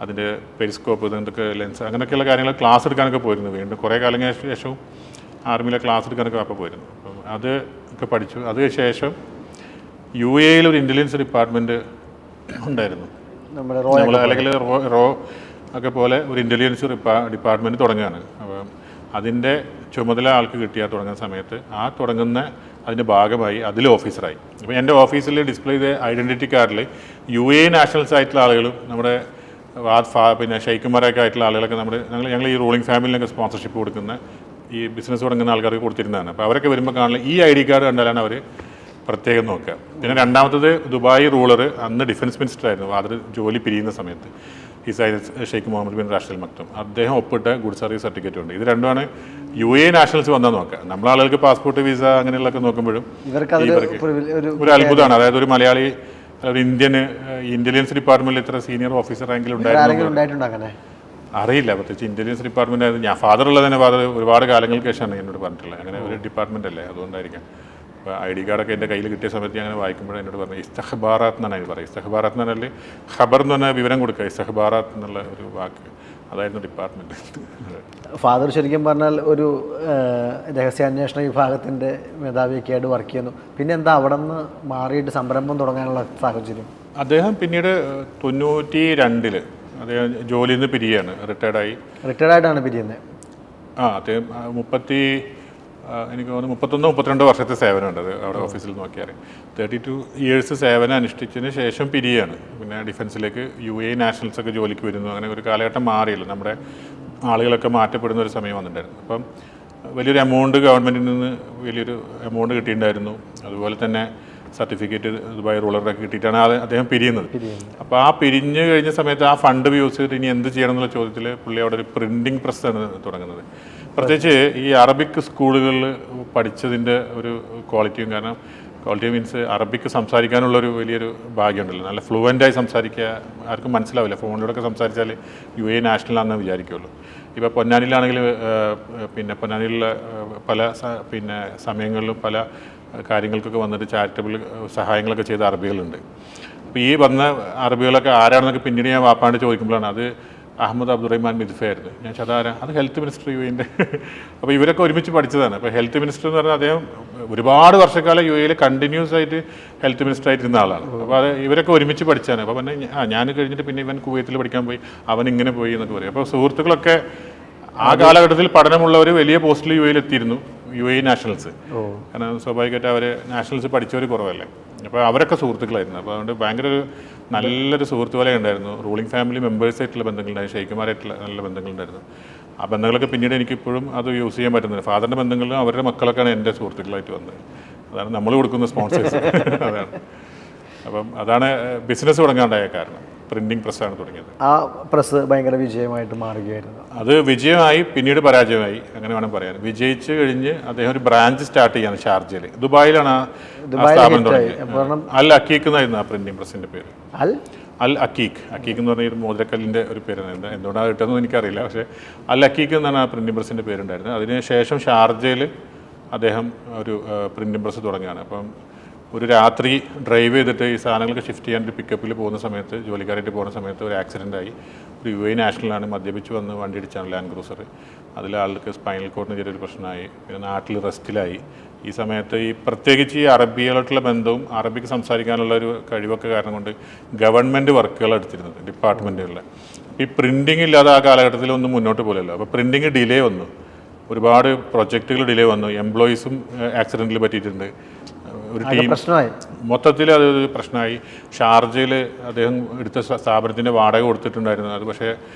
അതിൻ്റെ പെരിസ്കോപ്പ്, എന്തൊക്കെ ലെൻസ്, അങ്ങനെയൊക്കെയുള്ള കാര്യങ്ങൾ ക്ലാസ് എടുക്കാനൊക്കെ പോയിരുന്നു. വീണ്ടും കുറേ കാലങ്ങൾക്ക് ശേഷവും ആർമിയിലെ ക്ലാസ് എടുക്കാനൊക്കെ അപ്പോൾ പോയിരുന്നു. അപ്പം അത് ഒക്കെ പഠിച്ചു. അതിന് ശേഷം UAE ഒരു ഇൻ്റലിജൻസ് ഡിപ്പാർട്ട്മെൻറ്റ് ഉണ്ടായിരുന്നു, അല്ലെങ്കിൽ റോ ഒക്കെ പോലെ ഒരു ഇൻ്റലിജൻസ് ഡിപ്പാർട്ട്മെൻറ്റ് തുടങ്ങുകയാണ്. അപ്പം അതിൻ്റെ ചുമതല ആൾക്ക് കിട്ടിയാൽ തുടങ്ങുന്ന സമയത്ത് അതിൻ്റെ ഭാഗമായി അതിൽ ഓഫീസറായി. അപ്പോൾ എൻ്റെ ഓഫീസിൽ ഡിസ്പ്ലേ ചെയ്ത ഐഡൻറ്റിറ്റി കാർഡിൽ UAE നാഷണൽസ് ആയിട്ടുള്ള ആളുകളും നമ്മുടെ പിന്നെ ഷെയ്ഖുമാരൊക്കെ ആയിട്ടുള്ള ആളുകളൊക്കെ ഞങ്ങൾ ഈ റൂളിംഗ് ഫാമിലിനൊക്കെ സ്പോൺസർഷിപ്പ് കൊടുക്കുന്ന ഈ ബിസിനസ് തുടങ്ങുന്ന ആൾക്കാർക്ക് കൊടുത്തിരുന്നതാണ്. അപ്പോൾ അവരൊക്കെ വരുമ്പോൾ കാണില്ല ഈ ID കാർഡ് കണ്ടാലാണ് അവർ പ്രത്യേകം നോക്കുക. പിന്നെ രണ്ടാമത്തത് ദുബായ് റൂളർ, അന്ന് ഡിഫൻസ് മിനിസ്റ്റർ ആയിരുന്നു, അത് ജോലി പിരിയുന്ന സമയത്ത് ഷെയ്ഖ് മുഹമ്മദ് ബിൻ റാഷിദ് അൽ മക്തും, അദ്ദേഹം ഒപ്പിട്ട ഗുഡ് സർവീസ് സർട്ടിഫിക്കറ്റ് ഉണ്ട്. ഇത് രണ്ടുമാണ് UAE നാഷണൽസ് വന്നാൽ നോക്കുക. നമ്മളെ ആളുകൾക്ക് പാസ്പോർട്ട്, വിസ അങ്ങനെയുള്ളതൊക്കെ നോക്കുമ്പോഴും ഒരു അത്ഭുതമാണ്. അതായത് ഒരു മലയാളി, ഒരു ഇന്റലിജൻസ് ഡിപ്പാർട്ട്മെന്റിൽ ഇത്ര സീനിയർ ഓഫീസർ റാങ്കിൽ ഉണ്ടായിരുന്നു അറിയില്ല. പ്രത്യേകിച്ച് ഇന്റലിജൻസ് ഡിപ്പാർട്ട്മെന്റ് ആയിരുന്നു. ഞാൻ ഫാദർ ഉള്ളതിനെ ഒരുപാട് കാലങ്ങൾക്ക് ശേഷമാണ് എന്നോട് പറഞ്ഞിട്ടുള്ളത്. അങ്ങനെ ഒരു ഡിപ്പാർട്ട്മെന്റ് അല്ലേ, അതുകൊണ്ടായിരിക്കാം. അപ്പോൾ ID കാർഡൊക്കെ എൻ്റെ കയ്യിൽ കിട്ടിയ സമയത്ത് ഞാൻ അങ്ങനെ വായിക്കുമ്പോൾ എന്നോട് പറഞ്ഞു, ഇസ്തഖ്ബാറാത്ത് എന്നാണ് അതിന് പറയുക. ഇസ്തഖ്ബാറാത്ത് എന്ന് പറഞ്ഞാൽ ഖബർ എന്ന് പറഞ്ഞാൽ വിവരം കൊടുക്കുക, ഇസ്തഖ്ബാറാത്ത് എന്നുള്ള ഒരു വാക്ക്, അതായിരുന്നു ഡിപ്പാർട്ട്മെൻറ്റ്. ഫാദർ ശരിക്കും പറഞ്ഞാൽ ഒരു രഹസ്യാന്വേഷണ വിഭാഗത്തിൻ്റെ മേധാവിയൊക്കെ ആയിട്ട് വർക്ക് ചെയ്യുന്നു. പിന്നെ എന്താ അവിടെ നിന്ന് മാറിയിട്ട് സംരംഭം തുടങ്ങാനുള്ള സാഹചര്യം? അദ്ദേഹം പിന്നീട് 92 അദ്ദേഹം ജോലിയിൽ നിന്ന് പിരിയാണ്, റിട്ടയർഡായിട്ടാണ് പിരിയുന്നത്. അദ്ദേഹം എനിക്ക് തോന്നുന്നു 31-32 വർഷത്തെ സേവനമുണ്ട് അത് അവിടെ ഓഫീസിൽ നോക്കിയാൽ. 32 years സേവനം അനുഷ്ഠിച്ചതിന് ശേഷം പിരിയാണ്. പിന്നെ ഡിഫൻസിലേക്ക് UAE നാഷണൽസൊക്കെ ജോലിക്ക് വരുന്നു. അങ്ങനെ ഒരു കാലഘട്ടം മാറിയില്ല, നമ്മുടെ ആളുകളൊക്കെ മാറ്റപ്പെടുന്ന ഒരു സമയം വന്നിട്ടുണ്ടായിരുന്നു. അപ്പം വലിയൊരു എമൗണ്ട് ഗവൺമെൻറ്റിൽ നിന്ന് വലിയൊരു എമൗണ്ട് കിട്ടിയിട്ടുണ്ടായിരുന്നു. അതുപോലെ തന്നെ സർട്ടിഫിക്കറ്റ് ദുബായ് റൂളറൊക്കെ കിട്ടിയിട്ടാണ് അദ്ദേഹം പിരിയുന്നത്. അപ്പോൾ ആ പിരിഞ്ഞ് കഴിഞ്ഞ സമയത്ത് ആ ഫണ്ട് യൂസ് ചെയ്തിട്ട് ഇനി എന്ത് ചെയ്യണം എന്നുള്ള ചോദ്യത്തിൽ പുള്ളി അവിടെ ഒരു പ്രിൻറ്റിങ് പ്രസ്സാണ് തുടങ്ങുന്നത്. പ്രത്യേകിച്ച് ഈ അറബിക് സ്കൂളുകളിൽ പഠിച്ചതിൻ്റെ ഒരു ക്വാളിറ്റിയും, കാരണം ക്വാളിറ്റി മീൻസ് അറബിക്ക് സംസാരിക്കാനുള്ളൊരു വലിയൊരു ഭാഗ്യമുണ്ടല്ലോ. നല്ല ഫ്ലുവൻ്റായി സംസാരിക്കുക, ആർക്കും മനസ്സിലാവില്ല. ഫോണിലൂടെയൊക്കെ സംസാരിച്ചാൽ UAE നാഷണലാണെന്ന് വിചാരിക്കുള്ളൂ. ഇപ്പോൾ പൊന്നാനിയിലാണെങ്കിൽ പിന്നെ പൊന്നാനിയിലുള്ള പല സമയങ്ങളിലും പല കാര്യങ്ങൾക്കൊക്കെ വന്നിട്ട് ചാരിറ്റബിൾ സഹായങ്ങളൊക്കെ ചെയ്ത അറബികളുണ്ട്. അപ്പോൾ ഈ വന്ന അറബികളൊക്കെ ആരാണെന്നൊക്കെ പിന്നീട് ഞാൻ വാപ്പാണ്ട് ചോദിക്കുമ്പോഴാണ് അത് അഹമ്മദ് അബ്ദുറഹ്മാൻ മിദ്ഫയായിരുന്നു. ഞാൻ അതാരാ? അത് ഹെൽത്ത് മിനിസ്റ്റർ UAE. അപ്പോൾ ഇവരൊക്കെ ഒരുമിച്ച് പഠിച്ചതാണ്. അപ്പോൾ ഹെൽത്ത് മിനിസ്റ്റർ എന്ന് പറഞ്ഞാൽ അദ്ദേഹം ഒരുപാട് വർഷക്കാലം UAE കണ്ടിന്യൂസ് ആയിട്ട് ഹെൽത്ത് മിനിസ്റ്റർ ആയിരുന്ന ആളാണ്. അപ്പോൾ അത് ഇവരൊക്കെ ഒരുമിച്ച് പഠിച്ചാണ്. അപ്പോൾ പിന്നെ ഞാൻ കഴിഞ്ഞിട്ട് പിന്നെ ഇവൻ കുവൈത്തിൽ പഠിക്കാൻ പോയി, അവൻ ഇങ്ങനെ പോയി എന്നൊക്കെ പറയും. അപ്പോൾ സുഹൃത്തുക്കളൊക്കെ ആ കാലഘട്ടത്തിൽ പഠനമുള്ളവർ വലിയ പോസ്റ്റിൽ UAE എത്തിയിരുന്നു, UAE നാഷണൽസ്. കാരണം സ്വാഭാവികമായിട്ട് അവർ നാഷണൽസ് പഠിച്ചവർ കുറവല്ലേ. അപ്പോൾ അവരൊക്കെ സുഹൃത്തുക്കളായിരുന്നു. അപ്പോൾ അതുകൊണ്ട് ഭയങ്കര ഒരു നല്ലൊരു സുഹൃത്ത് പോലെ ഉണ്ടായിരുന്നു. റൂളിംഗ് ഫാമിലി മെമ്പേഴ്സായിട്ടുള്ള ബന്ധങ്ങളുണ്ടായിരുന്നു, ഷെയ്ഖുമാരായിട്ടുള്ള നല്ല ബന്ധങ്ങളുണ്ടായിരുന്നു. ആ ബന്ധങ്ങളൊക്കെ പിന്നീട് എനിക്കിപ്പോഴും അത് യൂസ് ചെയ്യാൻ പറ്റുന്നുണ്ട്. ഫാദറിൻ്റെ ബന്ധങ്ങളിലും അവരുടെ മക്കളൊക്കെയാണ് എൻ്റെ സുഹൃത്തുക്കളായിട്ട് വന്നത്. അതാണ് നമ്മൾ കൊടുക്കുന്ന സ്പോൺസേഴ്സ്. അതാണ്. അപ്പം അതാണ് ബിസിനസ് തുടങ്ങാണ്ടായ കാരണം. പ്രിൻറ്റിങ് പ്രസ്സാണ് തുടങ്ങിയത്. ആ പ്രസ് ഭയങ്കര വിജയമായിട്ട് മാറുകയായിരുന്നു. അത് വിജയമായി, പിന്നീട് പരാജയമായി, അങ്ങനെ വേണം പറയാൻ. വിജയിച്ച് കഴിഞ്ഞ് അദ്ദേഹം ഒരു ബ്രാഞ്ച് സ്റ്റാർട്ട് ചെയ്യാണ് ഷാർജയിൽ. ദുബായിലാണ് ആ സ്ഥാപനം തുടങ്ങിയത്. അൽ അക്കീഖ് എന്നായിരുന്നു ആ പ്രിൻറ്റിങ് പ്രസ്സിൻ്റെ പേര്. അൽ അക്കീഖ് എന്ന് പറഞ്ഞ ഒരു മോതിരക്കല്ലിൻ്റെ ഒരു പേരാണ്. എന്തുകൊണ്ടാണ് കിട്ടുന്നതെന്ന് എനിക്കറിയില്ല. പക്ഷേ അൽ അക്കീഖ് എന്നാണ് ആ പ്രിൻറ്റിംഗ് പ്രസ്സിൻ്റെ പേരുണ്ടായിരുന്നത്. അതിനുശേഷം ഷാർജയിൽ അദ്ദേഹം ഒരു പ്രിൻറ്റിംഗ് പ്രസ് തുടങ്ങുകയാണ്. അപ്പം ഒരു രാത്രി ഡ്രൈവ് ചെയ്തിട്ട് ഈ സാധനങ്ങൾക്ക് ഷിഫ്റ്റ് ചെയ്യാൻ ഒരു പിക്കപ്പിൽ പോകുന്ന സമയത്ത്, ജോലിക്കാരായിട്ട് പോകുന്ന സമയത്ത് ഒരു ആക്സിഡൻ്റായി. ഒരു UAE നാഷണലാണ്, മദ്യപിച്ച് വന്ന് വണ്ടി ഇടിച്ചാണ് ലാൻഡ് ക്രൂസർ. അതിൽ ആൾക്ക് സ്പൈനൽ കോഡിന് ചെറിയൊരു പ്രശ്നമായി. പിന്നെ നാട്ടിൽ റെസ്റ്റിലായി. ഈ സമയത്ത് ഈ പ്രത്യേകിച്ച് ഈ അറബിയായിട്ടുള്ള ബന്ധവും അറബിക്ക് സംസാരിക്കാനുള്ള ഒരു കഴിവൊക്കെ കാരണം കൊണ്ട് ഗവൺമെൻറ് വർക്കുകൾ എടുത്തിരുന്നത് ഡിപ്പാർട്ട്മെൻറ്റുകളിൽ. ഈ പ്രിൻറ്റിംഗ് ഇല്ലാതെ ആ കാലഘട്ടത്തിൽ ഒന്നും മുന്നോട്ട് പോലല്ലോ. അപ്പോൾ പ്രിൻറ്റിംഗ് ഡിലേ വന്നു, ഒരുപാട് പ്രൊജക്റ്റുകൾ ഡിലേ വന്നു, എംപ്ലോയീസും ആക്സിഡൻറ്റിൽ പറ്റിയിട്ടുണ്ട്. ഒരു ടീം മൊത്തത്തിൽ അതൊരു പ്രശ്നമായി. ഷാർജയിൽ അദ്ദേഹം എടുത്ത സ്ഥാപനത്തിൻ്റെ വാടക കൊടുത്തിട്ടുണ്ടായിരുന്നു. അത് പക്ഷേ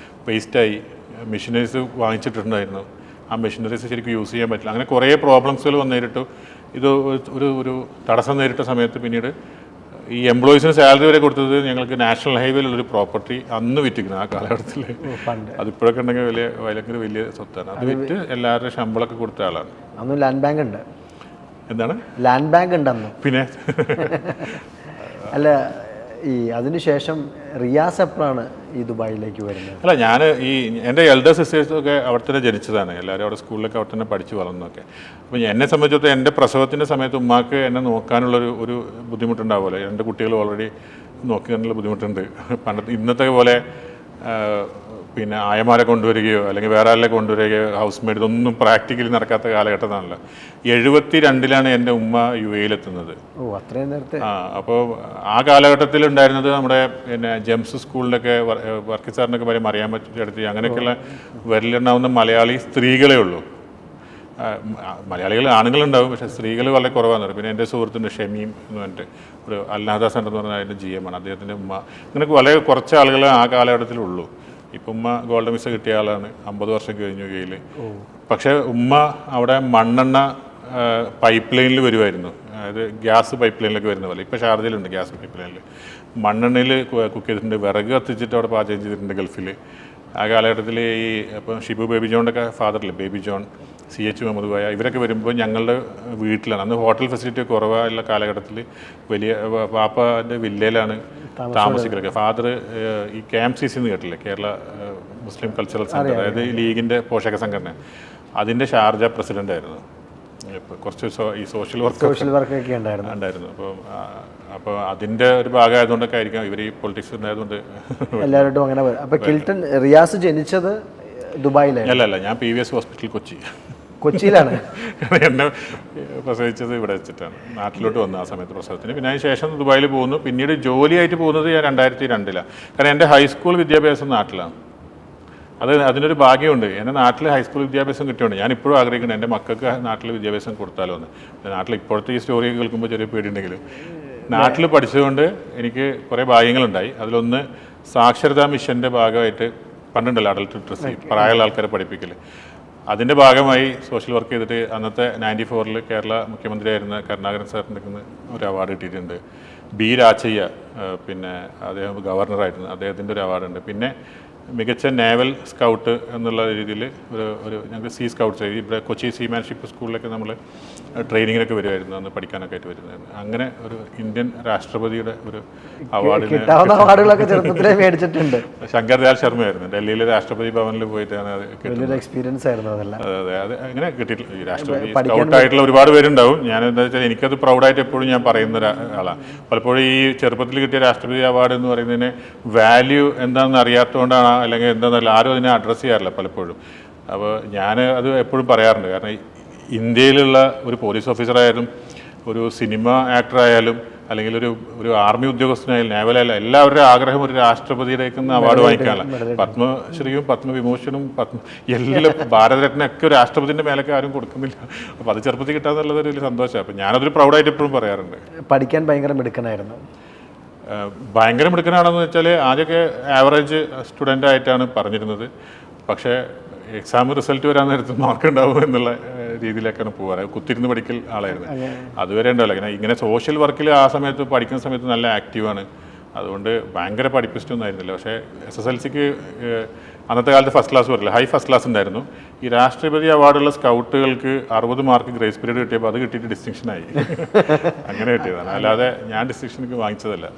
വേസ്റ്റായി. മെഷീനറീസ് വാങ്ങിച്ചിട്ടുണ്ടായിരുന്നു. ആ മെഷീനറീസ് ശരിക്കും യൂസ് ചെയ്യാൻ പറ്റില്ല. അങ്ങനെ കുറേ പ്രോബ്ലംസുകൾ വന്ന് നേരിട്ടു. ഇത് ഒരു തടസ്സം നേരിട്ട സമയത്ത് പിന്നീട് ഈ എംപ്ലോയീസിന് സാലറി വരെ കൊടുത്തത് ഞങ്ങൾക്ക് നാഷണൽ ഹൈവേയിലുള്ളൊരു പ്രോപ്പർട്ടി അന്ന് വിറ്റിരിക്കുന്നത് ആ കാലഘട്ടത്തിൽ. അതിപ്പോഴൊക്കെ ഉണ്ടെങ്കിൽ വലിയ സ്വത്താണ്. അത് വിറ്റ് എല്ലാവരുടെയും ശമ്പളമൊക്കെ കൊടുത്ത ആളാണ്. അന്ന് ലാൻഡ് ബാങ്ക് ഉണ്ട്. എന്താണ്? ലാൻഡ് ബാങ്ക് ഉണ്ടെന്ന്. പിന്നെ അല്ല, ഈ അതിനുശേഷം റിയാസ് എപ്പോഴാണ് ഈ ദുബായിലേക്ക് വരുന്നത്? അല്ല, ഞാൻ എൻ്റെ എൽഡർ സിസ്റ്റേഴ്സൊക്കെ അവിടെ തന്നെ ജനിച്ചതാണ്. എല്ലാവരും അവിടെ സ്കൂളിലൊക്കെ അവിടെ തന്നെ പഠിച്ച് വളർന്നൊക്കെ. അപ്പോൾ എന്നെ സംബന്ധിച്ചിടത്തോളം എൻ്റെ പ്രസവത്തിൻ്റെ സമയത്ത് ഉമ്മാക്ക് എന്നെ നോക്കാനുള്ളൊരു ബുദ്ധിമുട്ടുണ്ടാവുമല്ലോ. എൻ്റെ കുട്ടികൾ ഓൾറെഡി നോക്കാനുള്ള ബുദ്ധിമുട്ടുണ്ട്. ഇന്നത്തെ പോലെ പിന്നെ ആയമാരെ കൊണ്ടുവരികയോ അല്ലെങ്കിൽ വേറെ ആളെ കൊണ്ടുവരികയോ ഹൗസ് മെയ്ഡ് ഇതൊന്നും പ്രാക്ടിക്കലി നടക്കാത്ത കാലഘട്ടമാണല്ലോ. 72 എൻ്റെ ഉമ്മ UAE-ലെത്തുന്നത്. അത്രയും നേരത്തെ. അപ്പോൾ ആ കാലഘട്ടത്തിൽ ഉണ്ടായിരുന്നത് നമ്മുടെ പിന്നെ ജെംസ് സ്കൂളിലൊക്കെ വർക്കി സാറിനൊക്കെ വരെ അറിയാൻ പറ്റിയെടുത്ത് അങ്ങനെയൊക്കെയുള്ള വരലുണ്ടാവുന്ന മലയാളി സ്ത്രീകളേ ഉള്ളൂ. മലയാളികൾ ആണുങ്ങളുണ്ടാവും, പക്ഷേ സ്ത്രീകൾ വളരെ കുറവാണ്. പിന്നെ എൻ്റെ സുഹൃത്തുണ്ട് ഷമീം എന്ന് പറഞ്ഞിട്ട്, ഒരു അൽനാദ സെൻ്റർ എന്ന് പറഞ്ഞാൽ അതിൻ്റെ GM ആണ്. അദ്ദേഹത്തിൻ്റെ ഉമ്മ. ഇങ്ങനെയൊക്കെ വളരെ കുറച്ച് ആളുകൾ ആ കാലഘട്ടത്തിലുള്ളൂ. ഇപ്പം ഉമ്മ ഗോൾഡൻ വിസ കിട്ടിയ ആളാണ്. 50 വർഷം കഴിഞ്ഞു UAE-ൽ. പക്ഷേ ഉമ്മ അവിടെ മണ്ണെണ്ണ പൈപ്പ് ലൈനിൽ വരുമായിരുന്നു. അതായത് ഗ്യാസ് പൈപ്പ് ലൈനിലൊക്കെ വരുന്ന പോലെ. ഇപ്പോൾ ഷാർജയിലുണ്ട് ഗ്യാസ് പൈപ്പ് ലൈനിൽ. മണ്ണെണ്ണയിൽ കുക്ക് ചെയ്തിട്ടുണ്ട്, വിറക് കത്തിച്ചിട്ട് അവിടെ പാചകം ചെയ്തിട്ടുണ്ട് ഗൾഫിൽ. ആ കാലഘട്ടത്തിൽ ഈ ഇപ്പം ഷിബു ബേബി ജോണിൻ്റെ ഒക്കെ ഫാദറില്ലേ, ബേബി ജോൺ, CH മുഹമ്മദ് കോയ, ഇവരൊക്കെ വരുമ്പോൾ ഞങ്ങളുടെ വീട്ടിലാണ്. അന്ന് ഹോട്ടൽ ഫെസിലിറ്റി കുറവായുള്ള കാലഘട്ടത്തിൽ വലിയ പാപ്പാൻ്റെ വില്ലയിലാണ് താമസിക്കലൊക്കെ. ഫാദർ ഈ KMCC എന്ന് കേട്ടില്ലേ, കേരള മുസ്ലിം കൾച്ചറൽ സെൻറ്റർ, അതായത് ലീഗിൻ്റെ പോഷക സംഘടന, അതിൻ്റെ ഷാർജ പ്രസിഡൻ്റായിരുന്നു. കുറച്ച് ഈ സോഷ്യൽ വർക്കൊക്കെ ഉണ്ടായിരുന്നു. അപ്പോൾ അതിൻ്റെ ഒരു ഭാഗമായതുകൊണ്ടൊക്കെ ആയിരിക്കാം ഇവർ ഈ പൊളിറ്റിക്സ് ഉണ്ടായതുകൊണ്ട് എല്ലാവരോടും അങ്ങനെ. അപ്പോൾ കിൽട്ടൺ റിയാസ് ജനിച്ചത് ദുബായിലാണ്? അല്ല, ഞാൻ PVS ഹോസ്പിറ്റൽ കൊച്ചിയിലാണ്. എന്നെ പ്രസവിച്ചത് ഇവിടെ വെച്ചിട്ടാണ്. നാട്ടിലോട്ട് വന്നു ആ സമയത്ത് പ്രസവത്തിന്. പിന്നെ അതിന് ശേഷം ദുബായിൽ പോകുന്നു. പിന്നീട് ജോലിയായിട്ട് പോകുന്നത് ഞാൻ 2002-ലാണ്. കാരണം എൻ്റെ ഹൈസ്കൂൾ വിദ്യാഭ്യാസം നാട്ടിലാണ്. അതിനൊരു ഭാഗ്യമുണ്ട്. എൻ്റെ നാട്ടിൽ ഹൈസ്കൂൾ വിദ്യാഭ്യാസം കിട്ടിയുണ്ട്. ഞാൻ ഇപ്പോഴും ആഗ്രഹിക്കുന്നത് എൻ്റെ മക്കൾക്ക് നാട്ടിൽ വിദ്യാഭ്യാസം കൊടുത്താലോ എന്ന്. നാട്ടിൽ ഇപ്പോഴത്തെ ഈ സ്റ്റോറി കേൾക്കുമ്പോൾ ചെറിയ പേടിയുണ്ടെങ്കിലും നാട്ടിൽ പഠിച്ചതുകൊണ്ട് എനിക്ക് കുറേ ഭാഗ്യങ്ങളുണ്ടായി. അതിലൊന്ന് സാക്ഷരതാ മിഷൻ്റെ ഭാഗമായിട്ട് പണ്ടുണ്ടല്ലോ അഡൽട്ട് ലിറ്ററസി, പ്രായമുള്ള ആൾക്കാരെ പഠിപ്പിക്കൽ. അതിൻ്റെ ഭാഗമായി സോഷ്യൽ വർക്ക് ചെയ്തിട്ട് അന്നത്തെ 94-ൽ കേരള മുഖ്യമന്ത്രിയായിരുന്ന കരുണാകരൻ സാറിൻ്റെ ഒരു അവാർഡ് കിട്ടിയിട്ടുണ്ട്. B. രാച്ചയ്യ, പിന്നെ അദ്ദേഹം ഗവർണറായിരുന്നു, അദ്ദേഹത്തിൻ്റെ ഒരു അവാർഡുണ്ട്. പിന്നെ മികച്ച നേവൽ സ്കൗട്ട് എന്നുള്ള രീതിയിൽ ഞങ്ങൾക്ക് സീ സ്കൗട്ട്സ് ഇവിടെ കൊച്ചി സീമാൻഷിപ്പ് സ്കൂളിലൊക്കെ നമ്മൾ ട്രെയിനിങ്ങിനൊക്കെ വരുമായിരുന്നു അന്ന് പഠിക്കാനൊക്കെ ആയിട്ട് വരുന്നതായിരുന്നു. അങ്ങനെ ഒരു ഇന്ത്യൻ രാഷ്ട്രപതിയുടെ ഒരു അവാർഡുകളൊക്കെ ചെറുപ്പത്തിലേ മേടിച്ചിട്ടുണ്ട്. ശങ്കർ ദയാൽ ശർമ്മയായിരുന്നു. ഡൽഹിയിലെ രാഷ്ട്രപതി ഭവനിൽ പോയിട്ടാണ് അത് കിട്ടുന്നത്. എക്സ്പീരിയൻസ് ആയിരുന്നു അതെല്ലാം. അതെ, അത് അങ്ങനെ കിട്ടിയിട്ടില്ല. ഈ രാഷ്ട്രപതി സ്കൗട്ടായിട്ടുള്ള ഒരുപാട് പേരുണ്ടാവും. ഞാൻ എന്താ വെച്ചാൽ എനിക്കത് പ്രൗഡായിട്ട് എപ്പോഴും ഞാൻ പറയുന്ന ഒരാളാണ്. പലപ്പോഴും ഈ ചെറുപ്പത്തിൽ കിട്ടിയ രാഷ്ട്രപതി അവാർഡ് എന്ന് പറയുന്നതിന് വാല്യൂ എന്താണെന്ന് അറിയാത്തതുകൊണ്ടാണ്, അല്ലെങ്കിൽ എന്താണെന്നല്ല, ആരും അതിനെ അഡ്രസ്സ് ചെയ്യാറില്ല പലപ്പോഴും. അപ്പോൾ ഞാൻ അത് എപ്പോഴും പറയാറുണ്ട്. കാരണം ഇന്ത്യയിലുള്ള ഒരു പോലീസ് ഓഫീസറായാലും ഒരു സിനിമ ആക്ടറായാലും അല്ലെങ്കിൽ ഒരു ആർമി ഉദ്യോഗസ്ഥനായാലും നേവലായാലും എല്ലാവരുടെയും ആഗ്രഹം ഒരു രാഷ്ട്രപതിയിലേക്ക് അവാർഡ് വാങ്ങിക്കാനുള്ള. പത്മശ്രീയും പത്മവിഭൂഷണും എല്ലാം ഭാരതരത്നൊക്കെ ഒരു രാഷ്ട്രപതിൻ്റെ മേലൊക്കെ ആരും കൊടുക്കുന്നില്ല. അപ്പോൾ അത് ചെറുപ്പത്തിൽ കിട്ടാന്നുള്ളത് ഒരു സന്തോഷമാണ്. അപ്പോൾ ഞാനതൊരു പ്രൗഡായിട്ട് എപ്പോഴും പറയാറുണ്ട്. പഠിക്കാൻ ഭയങ്കര മിടുക്കനായിരുന്നു. ഭയങ്കര മിടുക്കനാണെന്ന് വെച്ചാൽ ആദ്യമൊക്കെ ആവറേജ് സ്റ്റുഡൻ്റ് ആയിട്ടാണ് പറഞ്ഞിരുന്നത്. പക്ഷേ എക്സാം റിസൾട്ട് വരാൻ നേരത്ത് മാർക്ക് ഉണ്ടാവും എന്നുള്ള രീതിയിലേക്കാണ് പോകാറ്. കുത്തിരുന്ന് പഠിക്കൽ ആളായിരുന്നു. അതുവരെ ഉണ്ടല്ലോ ഇങ്ങനെ സോഷ്യൽ വർക്കിൽ ആ സമയത്ത് പഠിക്കുന്ന സമയത്ത് നല്ല ആക്റ്റീവാണ്. അതുകൊണ്ട് ഭയങ്കര പഠിപ്പിച്ചിട്ടൊന്നും ആയിരുന്നില്ല. പക്ഷേ SSLCക്ക് അന്നത്തെ കാലത്ത് ഫസ്റ്റ് ക്ലാസ് വരില്ല, ഹൈ ഫസ്റ്റ് ക്ലാസ് ഉണ്ടായിരുന്നു. ഈ രാഷ്ട്രപതി അവാർഡുള്ള സ്കൗട്ടുകൾക്ക് 60 മാർക്ക് ഗ്രേസ് പീരീഡ് കിട്ടിയപ്പോൾ അത് കിട്ടിയിട്ട് ഡിസ്റ്റിങ്ഷനായി. അങ്ങനെ കിട്ടിയതാണ്, അല്ലാതെ ഞാൻ ഡിസ്റ്റിങ്ഷനൊക്കെ വാങ്ങിച്ചതല്ല.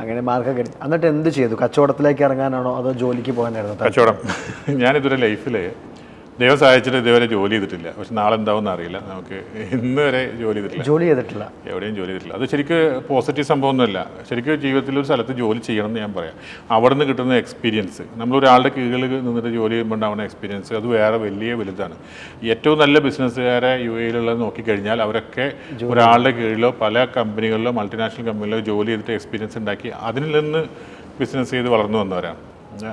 അങ്ങനെ മാർക്ക് കിട്ടി. എന്നിട്ട് എന്ത് ചെയ്തു? കച്ചവടത്തിലേക്ക് ഇറങ്ങാനാണോ അതോ ജോലിക്ക് പോകാനായിരുന്നോ? കച്ചവടം. ഞാനിതുവരെ ലൈഫിൽ ദൈവം സഹായിച്ചിട്ട് ഇതുവരെ ജോലി ചെയ്തിട്ടില്ല. പക്ഷെ നാളെ എന്താവുമെന്ന് അറിയില്ല. നമുക്ക് ഇന്ന് വരെ ജോലി ചെയ്തിട്ടില്ല, എവിടെയും ജോലി ചെയ്തിട്ടില്ല. അത് ശരിക്കും പോസിറ്റീവ് സംഭവമൊന്നുമല്ല. ശരിക്കും ജീവിതത്തിൽ ഒരു സ്ഥലത്ത് ജോലി ചെയ്യണം എന്ന് ഞാൻ പറയാം. അവിടെ നിന്ന് കിട്ടുന്ന എക്സ്പീരിയൻസ്, നമ്മളൊരാളുടെ കീഴിൽ നിന്നിട്ട് ജോലി ചെയ്യുമ്പോൾ ഉണ്ടാവുന്ന എക്സ്പീരിയൻസ് അത് വേറെ വലുതാണ്. ഏറ്റവും നല്ല ബിസിനസ്സുകാരെ UAE നോക്കിക്കഴിഞ്ഞാൽ അവരൊക്കെ ഒരാളുടെ കീഴിലോ പല കമ്പനികളിലോ മൾട്ടിനാഷണൽ കമ്പനികളിലോ ജോലി ചെയ്തിട്ട് എക്സ്പീരിയൻസ് ഉണ്ടാക്കി അതിൽ നിന്ന് ബിസിനസ് ചെയ്ത് വളർന്നു വന്നവരാണ്.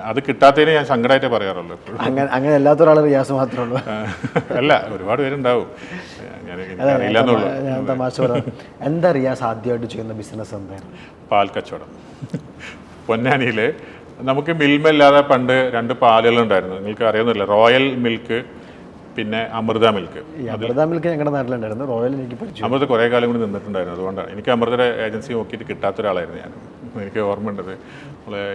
അത് കിട്ടാത്തതിന് ഞാൻ സങ്കടമായിട്ടേ പറയാറുള്ളൂ. അങ്ങനെ അല്ലാത്ത ഒരാൾ റിയാസ് മാത്രമേ ഉള്ളൂ. അല്ല, ഒരുപാട് പേരുണ്ടാവും. അറിയില്ലെന്നുള്ളൂ. ഞാൻ തമാശ പറയാം. എന്താ റിയാസ് ആദ്യമായിട്ട് ചെയ്യുന്ന ബിസിനസ് എന്തായിരുന്നു? പാൽ കച്ചവടം. പൊന്നാനിയിൽ നമുക്ക് മിൽമല്ലാതെ പണ്ട് 2 പാലുകളുണ്ടായിരുന്നു. നിങ്ങൾക്ക് അറിയുന്നില്ല, റോയൽ മിൽക്ക് പിന്നെ അമൃത മിൽക്ക്. അമൃത മിൽക്ക് ഞങ്ങളുടെ നാട്ടിലുണ്ടായിരുന്നു. റോയൽ എനിക്ക് പഠിച്ചു. അമൃത കുറേ കാലം കൂടി നിന്നിട്ടുണ്ടായിരുന്നു. അതുകൊണ്ടാണ് എനിക്ക് അമൃതയുടെ ഏജൻസി നോക്കിയിട്ട് കിട്ടാത്ത ഒരാളായിരുന്നു ഞാൻ. എനിക്ക് ഓർമ്മയുണ്ടത്,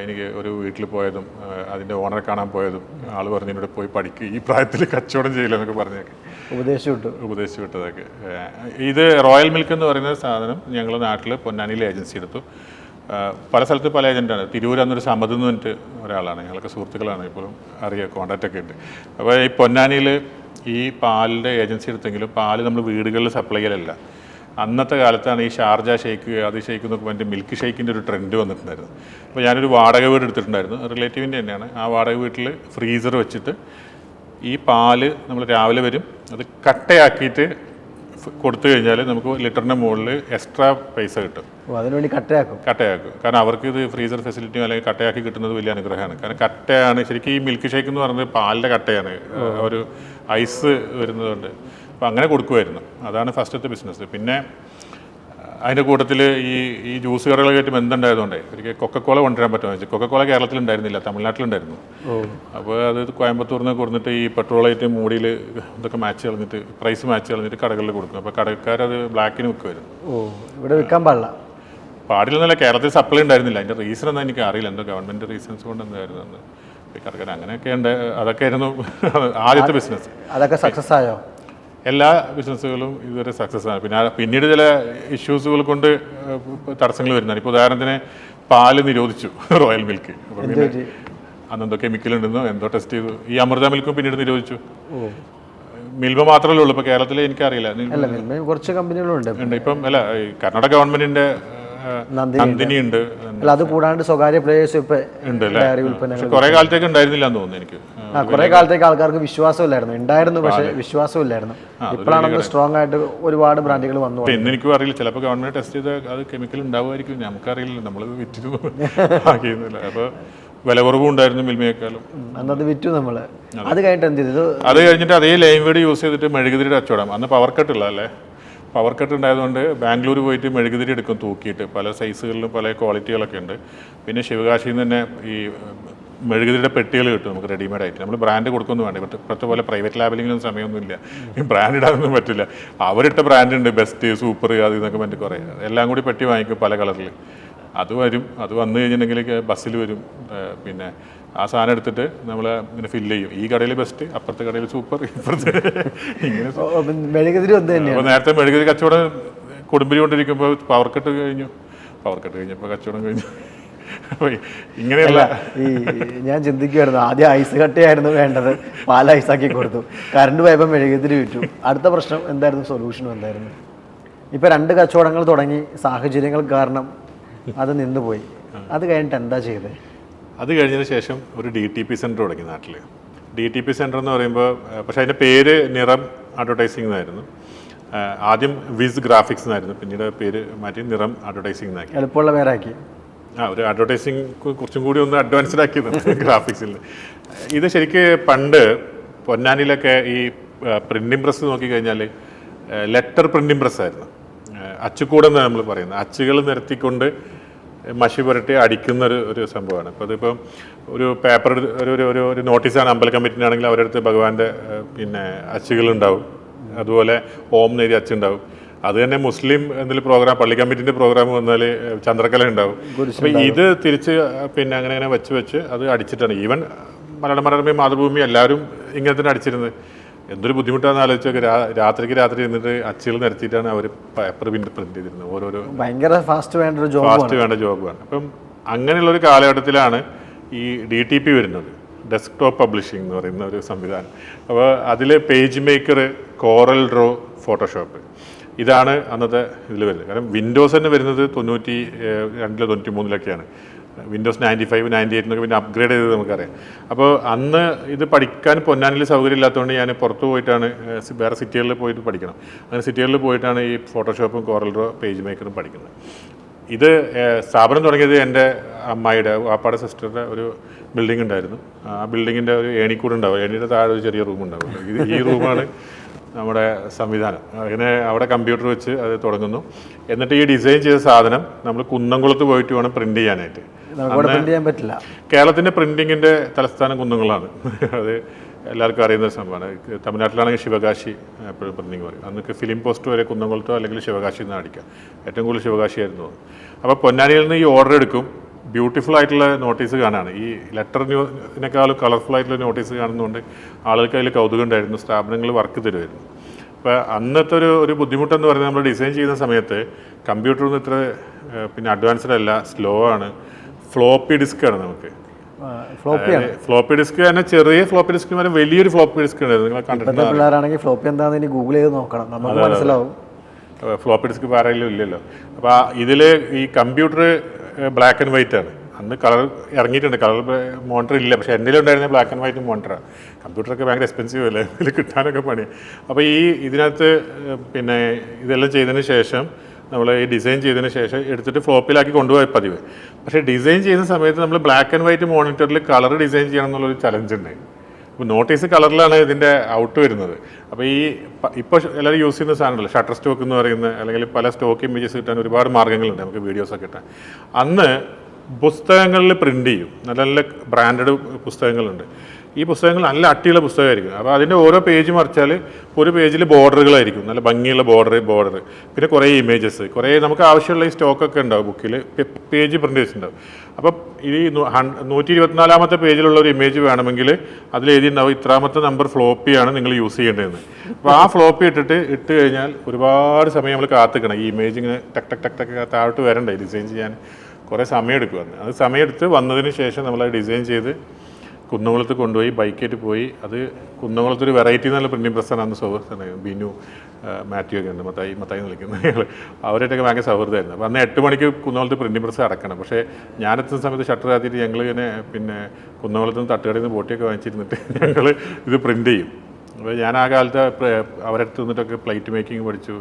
എനിക്ക് ഒരു വീട്ടിൽ പോയതും അതിൻ്റെ ഓണറെ കാണാൻ പോയതും ആൾ പറഞ്ഞു എന്നോട് പോയി പഠിക്കുക, ഈ പ്രായത്തിൽ കച്ചവടം ചെയ്യില്ല എന്നൊക്കെ പറഞ്ഞേക്കെ ഉപദേശിച്ചു വിട്ടതൊക്കെ. ഇത് റോയൽ മിൽക്ക് എന്ന് പറയുന്ന സാധനം ഞങ്ങൾ നാട്ടിൽ പൊന്നാനിയിൽ ഏജൻസി എടുത്തു. പല സ്ഥലത്ത് പല ഏജൻറ്റാണ്. തിരൂർ എന്നൊരു സമത് എന്ന് പറഞ്ഞിട്ട് ഒരാളാണ്, ഞങ്ങൾക്ക് സുഹൃത്തുക്കളാണ്, ഇപ്പോഴും അറിയാം, കോൺടാക്റ്റൊക്കെ ഉണ്ട്. അപ്പോൾ ഈ പൊന്നാനിയിൽ ഈ പാലിൻ്റെ ഏജൻസി എടുത്തെങ്കിലും പാല് നമ്മൾ വീടുകളിൽ സപ്ലൈ ചെയ്യലല്ല. അന്നത്തെ കാലത്താണ് ഈ ഷാർജ ഷേക്ക് അത് ഷേക്ക് എന്നൊക്കെ പറഞ്ഞിട്ട് മിൽക്ക് ഷേക്കിൻ്റെ ഒരു ട്രെൻഡ് വന്നിട്ടുണ്ടായിരുന്നു. അപ്പോൾ ഞാനൊരു വാടക വീട് എടുത്തിട്ടുണ്ടായിരുന്നു, റിലേറ്റീവിൻ്റെ തന്നെയാണ്. ആ വാടക വീട്ടിൽ ഫ്രീസർ വെച്ചിട്ട് ഈ പാല് നമ്മൾ രാവിലെ വരും, അത് കട്ടയാക്കിയിട്ട് കൊടുത്തു കഴിഞ്ഞാൽ നമുക്ക് ലിറ്ററിൻ്റെ മുകളിൽ എക്സ്ട്രാ പൈസ കിട്ടും. അതിനുവേണ്ടി കട്ടയാക്കും. കാരണം അവർക്ക് ഇത് ഫ്രീസർ ഫെസിലിറ്റിയോ അല്ലെങ്കിൽ കട്ടയാക്കി കിട്ടുന്നത് വലിയ അനുഗ്രഹമാണ്. കാരണം കട്ടയാണ് ശരിക്കും ഈ മിൽക്ക് ഷേക്ക് എന്ന് പറയുന്നത് പാലിൻ്റെ കട്ടയാണ്, ഒരു ഐസ് വരുന്നതുകൊണ്ട്. അപ്പോൾ അങ്ങനെ കൊടുക്കുമായിരുന്നു. അതാണ് ഫസ്റ്റത്തെ ബിസിനസ്. പിന്നെ അതിൻ്റെ കൂട്ടത്തിൽ ഈ ജ്യൂസ് കടകളായിട്ട് ബന്ധമുണ്ടായതുകൊണ്ട് ഒരിക്കൽ കൊക്കക്കോള കൊണ്ടുവരാൻ പറ്റുമെന്ന് വെച്ചാൽ, കൊക്കക്കോള കേരളത്തിലുണ്ടായിരുന്നില്ല, തമിഴ്നാട്ടിലുണ്ടായിരുന്നു. അപ്പോൾ അത് കോയമ്പത്തൂരിൽ നിന്ന് കൊടുത്തിട്ട് ഈ പെട്രോളായിട്ട് മൂടിയിൽ ഇതൊക്കെ മാച്ച് കളഞ്ഞിട്ട് പ്രൈസ് മാച്ച് കളഞ്ഞിട്ട് കടകളിൽ കൊടുക്കും. അപ്പോൾ കടക്കാരത് ബ്ലാക്കിന് വിൽക്കുമായിരുന്നു. ഇവിടെ വിൽക്കാൻ പാടില്ലെന്നല്ല, കേരളത്തിൽ സപ്ലൈ ഉണ്ടായിരുന്നില്ല. അതിൻ്റെ റീസൺ എന്താ എനിക്ക് അറിയില്ല, എന്തോ ഗവൺമെൻറ് റീസൺസ് കൊണ്ട് എന്തായിരുന്നു അന്ന് കടക്കാർ അങ്ങനെയൊക്കെ ഉണ്ട്. അതൊക്കെ ആയിരുന്നു ആദ്യത്തെ ബിസിനസ്. അതൊക്കെ സക്സസ് ആയോ? എല്ലാ ബിസിനസ്സുകളും ഇതുവരെ സക്സസ് ആണ്. പിന്നീട് ചില ഇഷ്യൂസുകൾ കൊണ്ട് തടസ്സങ്ങൾ വരുന്നതാണ്. ഇപ്പോൾ ഉദാഹരണത്തിന് പാല് നിരോധിച്ചു റോയൽ മിൽക്ക്. അപ്പോൾ പിന്നെ അന്നെന്തോ കെമിക്കലുണ്ടെന്നോ എന്തോ ടെസ്റ്റ് ചെയ്തു. ഈ അമൃത മിൽക്കും പിന്നീട് നിരോധിച്ചു. മിൽമ മാത്രമല്ലേ ഉള്ളൂ ഇപ്പോൾ കേരളത്തിൽ, എനിക്കറിയില്ല. കുറച്ച് കമ്പനികളുണ്ട് ഇപ്പം. അല്ല, കർണാടക ഗവൺമെന്റിന്റെ നന്ദിനി ഉണ്ട്. അത് കൂടാണ്ട് സ്വകാര്യ പ്ലേയേഴ്സ് ഇപ്പൊ ഉണ്ട് അല്ലേ? കുറെ കാലത്തേക്ക് ഉണ്ടായിരുന്നില്ല എന്ന് തോന്നുന്നു എനിക്ക്. കുറെ കാലത്തേക്ക് ആൾക്കാർക്ക് വിശ്വാസമില്ലായിരുന്നു, ഉണ്ടായിരുന്നു പക്ഷേ വിശ്വാസമില്ലായിരുന്നു. ഇപ്പോഴാണ് സ്ട്രോങ് ആയിട്ട് ഒരുപാട് ബ്രാൻഡുകൾ വന്നു. എന്ന് എനിക്കും അറിയില്ല, ചിലപ്പോൾ ഗവൺമെന്റ് ടെസ്റ്റ് ചെയ്ത് അത് കെമിക്കൽ ഉണ്ടാവുമായിരിക്കും, നമുക്കറിയില്ല, നമ്മൾ വിറ്റിരുന്നു ആക്കിയിരുന്നില്ല. അപ്പോൾ വില കുറവും ഉണ്ടായിരുന്നു മിൽമയേക്കാളും. അന്നത് വിറ്റു നമ്മൾ. അത് കഴിഞ്ഞിട്ട് എന്ത് ചെയ്തു? അത് കഴിഞ്ഞിട്ട് അതേ ലൈൻ വീട് യൂസ് ചെയ്തിട്ട് മെഴുകുതിരിയുടെ കച്ചവടം. അന്ന് പവർ കട്ട് ഉള്ള അല്ലേ, പവർ കട്ട് ഉണ്ടായതുകൊണ്ട് ബാംഗ്ലൂർ പോയിട്ട് മെഴുകുതിരി എടുക്കും തൂക്കിയിട്ട്. പല സൈസുകളിലും പല ക്വാളിറ്റികളൊക്കെ ഉണ്ട്. പിന്നെ ശിവകാശിയിൽ നിന്ന് തന്നെ ഈ മെഴുകുതിരിയുടെ പെട്ടികൾ കിട്ടും നമുക്ക് റെഡിമെയ്ഡ് ആയിട്ട്. നമ്മൾ ബ്രാൻഡ് കൊടുക്കൊന്നും വേണ്ട. ഇപ്പോഴത്തെ പോലെ പ്രൈവറ്റ് ലാബിലിങ്ങിനും സമയമൊന്നുമില്ല, ഈ ബ്രാൻഡ് ഇടാനൊന്നും പറ്റില്ല. അവരിട്ട ബ്രാൻഡ് ഉണ്ട്, ബെസ്റ്റ്, സൂപ്പർ, അത് ഇതൊക്കെ വേണ്ടി കുറേ. എല്ലാം കൂടി പെട്ടി വാങ്ങിക്കും പല കളറിൽ. അത് വരും. അത് വന്നു കഴിഞ്ഞിട്ടുണ്ടെങ്കിൽ ബസ്സിൽ വരും. പിന്നെ ആ സാധനം എടുത്തിട്ട് നമ്മൾ ഇങ്ങനെ ഫില്ല് ചെയ്യും. ഈ കടയിൽ ബെസ്റ്റ്, അപ്പുറത്തെ കടയിൽ സൂപ്പർ, ഇപ്പുറത്തെ ഇങ്ങനെ. അപ്പോൾ നേരത്തെ മെഴുകുതിരി കച്ചവടം കൊടുമ്പിരി കൊണ്ടിരിക്കുമ്പോൾ പവർ കട്ട് കഴിഞ്ഞപ്പോൾ കച്ചവടം കഴിഞ്ഞു. അപ്പോൾ ഇങ്ങനെയല്ല. ഞാൻ ചിന്തിക്കുമായിരുന്നു, ആദ്യം ഐസ് കട്ടയായിരുന്നു വേണ്ടത്, പാൽ ഐസാക്കി കൊടുത്തു, കറണ്ട് പോയപ്പോൾ മെഴുകുതിരി വിറ്റു. അടുത്ത പ്രശ്നം എന്തായിരുന്നു? സൊല്യൂഷനും എന്തായിരുന്നു? ഇപ്പോൾ 2 കച്ചവടങ്ങൾ തുടങ്ങി, സാഹചര്യങ്ങൾ കാരണം അത് നിന്നുപോയി. അത് കഴിഞ്ഞിട്ട് എന്താ ചെയ്തത്? അത് കഴിഞ്ഞതിന് ശേഷം ഒരു DTP സെൻറ്റർ തുടങ്ങി നാട്ടിൽ. DTP സെൻറ്റർ എന്ന് പറയുമ്പോൾ, പക്ഷേ അതിൻ്റെ പേര് നിറം അഡ്വർടൈസിംഗ് എന്നായിരുന്നു. ആദ്യം വിസ് ഗ്രാഫിക്സ് എന്നായിരുന്നു, പിന്നീട് പേര് മാറ്റി നിറം അഡ്വർടൈസിംഗ് എന്നാക്കി. എളുപ്പമുള്ള പേരാക്കി. ഒരു അഡ്വർടൈസിംഗ് കുറച്ചും കൂടി ഒന്ന് അഡ്വാൻസ്ഡ് ആക്കിയതാണ് ഗ്രാഫിക്സിൽ. ഇത് ശരിക്ക് പണ്ട് പൊന്നാനിയിലൊക്കെ ഈ പ്രിൻറ്റിംഗ് പ്രസ് നോക്കിക്കഴിഞ്ഞാൽ ലെറ്റർ പ്രിൻറ്റിംഗ് പ്രസ്സായിരുന്നു. അച്ചുകൂടെന്ന് നമ്മൾ പറയുന്നത്, അച്ചുകൾ നിരത്തിക്കൊണ്ട് മഷി പുരട്ടി അടിക്കുന്ന ഒരു സംഭവമാണ്. ഇപ്പോൾ അതിപ്പം ഒരു പേപ്പർ ഒരു നോട്ടീസാണ് അമ്പല കമ്മിറ്റിനാണെങ്കിൽ അവരുടെ അടുത്ത് ഭഗവാന്റെ പിന്നെ അച്ചുകളുണ്ടാവും, അതുപോലെ ഓം നേരി അച്ചുണ്ടാവും. അത് തന്നെ മുസ്ലിം എന്തെങ്കിലും പ്രോഗ്രാം, പള്ളി കമ്മിറ്റിൻ്റെ പ്രോഗ്രാം വന്നാൽ ചന്ദ്രക്കല ഉണ്ടാവും. അപ്പോൾ ഇത് തിരിച്ച് പിന്നെ അങ്ങനെ വെച്ച് അത് അടിച്ചിട്ടാണ്. ഈവൻ മനോരമ, മാതൃഭൂമി എല്ലാവരും ഇങ്ങനെ തന്നെ അടിച്ചിരുന്നത്. എന്തൊരു ബുദ്ധിമുട്ടാണെന്ന് ആലോചിച്ചൊക്കെ രാത്രി ഇരുന്നിട്ട് അച്ചുകൾ നിരത്തിയിട്ടാണ് അവർ പേപ്പർ പ്രിന്റ് ചെയ്തിരുന്നത്. ഓരോരോ ഭയങ്കര ഫാസ്റ്റ് വേണ്ട ജോബാണ്. അപ്പം അങ്ങനെയുള്ളൊരു കാലഘട്ടത്തിലാണ് ഈ DTP വരുന്നത്, ഡെസ്ക്ടോപ്പ് പബ്ലിഷിംഗ് എന്ന് പറയുന്ന ഒരു സംവിധാനം. അപ്പോൾ അതിൽ PageMaker, CorelDRAW, Photoshop, ഇതാണ് അന്നത്തെ ഇതിൽ വരുന്നത്. കാരണം വിൻഡോസ് തന്നെ വരുന്നത് 92 93 വിൻഡോസ് 95 98 പിന്നെ അപ്ഗ്രേഡ് ചെയ്തത് നമുക്കറിയാം. അപ്പോൾ അന്ന് ഇത് പഠിക്കാൻ പൊന്നാനിൽ സൗകര്യം ഇല്ലാത്തതുകൊണ്ട് ഞാൻ പുറത്ത് പോയിട്ടാണ്, വേറെ സിറ്റികളിൽ പോയിട്ട് പഠിക്കണം. അങ്ങനെ സിറ്റികളിൽ പോയിട്ടാണ് ഈ ഫോട്ടോഷോപ്പും കോറൽ ഡ്രോ പേജ് മേക്കറും പഠിക്കുന്നത്. ഇത് സ്ഥാപനം തുടങ്ങിയത് എൻ്റെ അമ്മായിയുടെ വാപ്പാടെ സിസ്റ്ററുടെ ഒരു ബിൽഡിംഗ് ഉണ്ടായിരുന്നു. ആ ബിൽഡിങ്ങിൻ്റെ ഒരു ഏണിക്കൂട് ഉണ്ടാവും, ഏണിയുടെ താഴെ ഒരു ചെറിയ റൂം ഉണ്ടാവും. ഈ റൂമാണ് നമ്മുടെ സംവിധാനം. അങ്ങനെ അവിടെ കമ്പ്യൂട്ടർ വെച്ച് അത് തുടങ്ങുന്നു. എന്നിട്ട് ഈ ഡിസൈൻ ചെയ്ത സാധനം നമ്മൾ കുന്നംകുളത്ത് പോയിട്ട് വേണം പ്രിന്റ് ചെയ്യാനായിട്ട്. പറ്റില്ല. കേരളത്തിൻ്റെ പ്രിന്റിങ്ങിൻ്റെ തലസ്ഥാനം കുന്നംകുളമാണ്. അത് എല്ലാവർക്കും അറിയുന്ന ഒരു സംഭവമാണ്. തമിഴ്നാട്ടിലാണെങ്കിൽ ശിവകാശി എപ്പോഴും പ്രിന്റിങ് പറയും. അന്നൊക്കെ ഫിലിം പോസ്റ്റ് വരെ കുന്നംകുളത്തോ അല്ലെങ്കിൽ ശിവകാശി എന്ന് അടിക്കാം. ഏറ്റവും കൂടുതൽ ശിവകാശി ആയിരുന്നു. അപ്പോൾ പൊന്നാനിയിൽ നിന്ന് ഈ ഓർഡർ എടുക്കും. ബ്യൂട്ടിഫുൾ ആയിട്ടുള്ള നോട്ടീസ് കാണാണ്. ഈ ലെറ്റർ ന്യൂസിനേക്കാളും കളർഫുൾ ആയിട്ടുള്ള നോട്ടീസ് കാണുന്നതുകൊണ്ട് ആളുകൾക്ക് അതിൽ കൗതുകം ഉണ്ടായിരുന്നു. സ്ഥാപനങ്ങൾ വർക്ക് തരുമായിരുന്നു. അപ്പോൾ അന്നത്തെ ഒരു ബുദ്ധിമുട്ടെന്ന് പറയുന്നത്, നമ്മൾ ഡിസൈൻ ചെയ്യുന്ന സമയത്ത് കമ്പ്യൂട്ടറൊന്നും ഇത്ര പിന്നെ അഡ്വാൻസ്ഡ് അല്ല, സ്ലോ ആണ്. ഫ്ലോപ്പി ഡിസ്ക്കാണ് നമുക്ക്. ഫ്ലോപ്പി ഡിസ്ക് തന്നെ ചെറിയ ഫ്ലോപ്പി ഡിസ്ക് വരെ വലിയൊരു ഫ്ലോപ്പി ഡിസ്ക് ഉണ്ടായിരുന്നു. നിങ്ങൾ കണ്ടിട്ടുണ്ടെങ്കിൽ ഫ്ലോപ്പി എന്താണെന്ന് ഗൂഗിൾ ചെയ്ത് നോക്കണം, നമുക്ക് മനസ്സിലാവും. ഫ്ലോപ്പി ഡിസ്ക് വേറെയിലും ഇല്ലല്ലോ. അപ്പോൾ ഇതിൽ ഈ കമ്പ്യൂട്ടർ ബ്ലാക്ക് ആൻഡ് വൈറ്റ് ആണ്. അന്ന് കളർ ഇറങ്ങിയിട്ടുണ്ട്, കളർ മോണിറ്റർ ഇല്ല. പക്ഷേ എൻ്റെ ഉണ്ടായിരുന്ന ബ്ലാക്ക് ആൻഡ് വൈറ്റ് മോണിറ്ററാണ്. കമ്പ്യൂട്ടറൊക്കെ ഭയങ്കര എക്സ്പെൻസീവ് അല്ലേ, ഇതിൽ കിട്ടാനൊക്കെ പണി. അപ്പോൾ ഇതിനകത്ത് പിന്നെ ഇതെല്ലാം ചെയ്തതിന് ശേഷം നമ്മൾ ഈ ഡിസൈൻ ചെയ്തതിന് ശേഷം എടുത്തിട്ട് ഫ്ലോപ്പിലാക്കി കൊണ്ടുപോയ പതിവ്. പക്ഷേ ഡിസൈൻ ചെയ്യുന്ന സമയത്ത് നമ്മൾ ബ്ലാക്ക് ആൻഡ് വൈറ്റ് മോണിറ്ററിൽ കളർ ഡിസൈൻ ചെയ്യണം എന്നുള്ളൊരു ചലഞ്ച് ഉണ്ട്. അപ്പോൾ നോട്ടീസ് കളറിലാണ് ഇതിൻ്റെ ഔട്ട് വരുന്നത്. അപ്പോൾ ഇപ്പോൾ എല്ലാവരും യൂസ് ചെയ്യുന്ന സാധനമല്ല ഷട്ടർ സ്റ്റോക്ക് എന്ന് പറയുന്നത്, അല്ലെങ്കിൽ പല സ്റ്റോക്ക് ഇമേജസ് കിട്ടാൻ ഒരുപാട് മാർഗ്ഗങ്ങളുണ്ട് നമുക്ക് വീഡിയോസൊക്കെ കിട്ടാൻ. അന്ന് പുസ്തകങ്ങളിൽ പ്രിൻ്റ് ചെയ്യും. നല്ല നല്ല ബ്രാൻഡഡ് പുസ്തകങ്ങളുണ്ട്. ഈ പുസ്തകങ്ങൾ നല്ല അട്ടിയുള്ള പുസ്തകമായിരിക്കും. അപ്പോൾ അതിൻ്റെ ഓരോ പേജ് മറിച്ചാൽ ഒരു പേജിൽ ബോർഡറുകളായിരിക്കും, നല്ല ഭംഗിയുള്ള ബോർഡർ, പിന്നെ കുറേ ഇമേജസ്, കുറേ നമുക്ക് ആവശ്യമുള്ള ഈ സ്റ്റോക്കൊക്കെ ഉണ്ടാവും ബുക്കിൽ, പേജ് പ്രിൻ്റ് ചെയ്തിട്ടുണ്ടാവും. അപ്പം ഈ 124ാമത്തെ പേജിലുള്ള ഒരു ഇമേജ് വേണമെങ്കിൽ അതിൽ എഴുതിയിട്ടുണ്ടാവും ഇത്രാമത്തെ നമ്പർ ഫ്ലോപ്പിയാണ് നിങ്ങൾ യൂസ് ചെയ്യേണ്ടതെന്ന്. അപ്പോൾ ആ ഫ്ലോപ്പി ഇട്ട് കഴിഞ്ഞാൽ ഒരുപാട് സമയം നമ്മൾ കാത്തിക്കണം. ഈ ഇമേജ് ഇങ്ങനെ ടക്ക് താഴോട്ട് വരണ്ടേ ഡിസൈൻ ചെയ്യാൻ, കുറേ സമയം എടുക്കുമെന്ന്. അത് സമയമെടുത്ത് വന്നതിന് ശേഷം നമ്മളത് ഡിസൈൻ ചെയ്ത് കുന്നംകുളത്ത് കൊണ്ടുപോയി ബൈക്കായിട്ട് പോയി. അത് കുന്നംകുളത്തൊരു വെറൈറ്റി എന്നുള്ള പ്രിൻറ്റിംഗ് പ്രസ്സാണ് അന്ന് സുഹൃത്താണ് ബിനു, മാത്യു ഒക്കെ ഉണ്ട്, മത്തായി എന്ന് വിളിക്കുന്നത്. ഞങ്ങൾ അവരായിട്ടൊക്കെ ഭയങ്കര സൗഹൃദമായിരുന്നു. അപ്പോൾ അന്ന് 8 മണിക്ക് കുന്നംകുളത്ത് പ്രിൻറ്റിംഗ് പ്രസ് അടക്കണം. പക്ഷേ ഞാനെത്തുന്ന സമയത്ത് ഷട്ടർ ആത്തിയിട്ട് ഞങ്ങൾ ഇങ്ങനെ പിന്നെ കുന്നംകുളത്ത് നിന്ന് തട്ടുകടയിൽ നിന്ന് ബോട്ടിയൊക്കെ വാങ്ങിച്ചിരുന്നിട്ട് ഞങ്ങൾ ഇത് പ്രിൻറ്റ് ചെയ്യും. അപ്പോൾ ഞാൻ ആ കാലത്ത് അവരടുത്ത് നിന്നിട്ടൊക്കെ പ്ലേറ്റ് മേക്കിംഗ് പഠിച്ചു.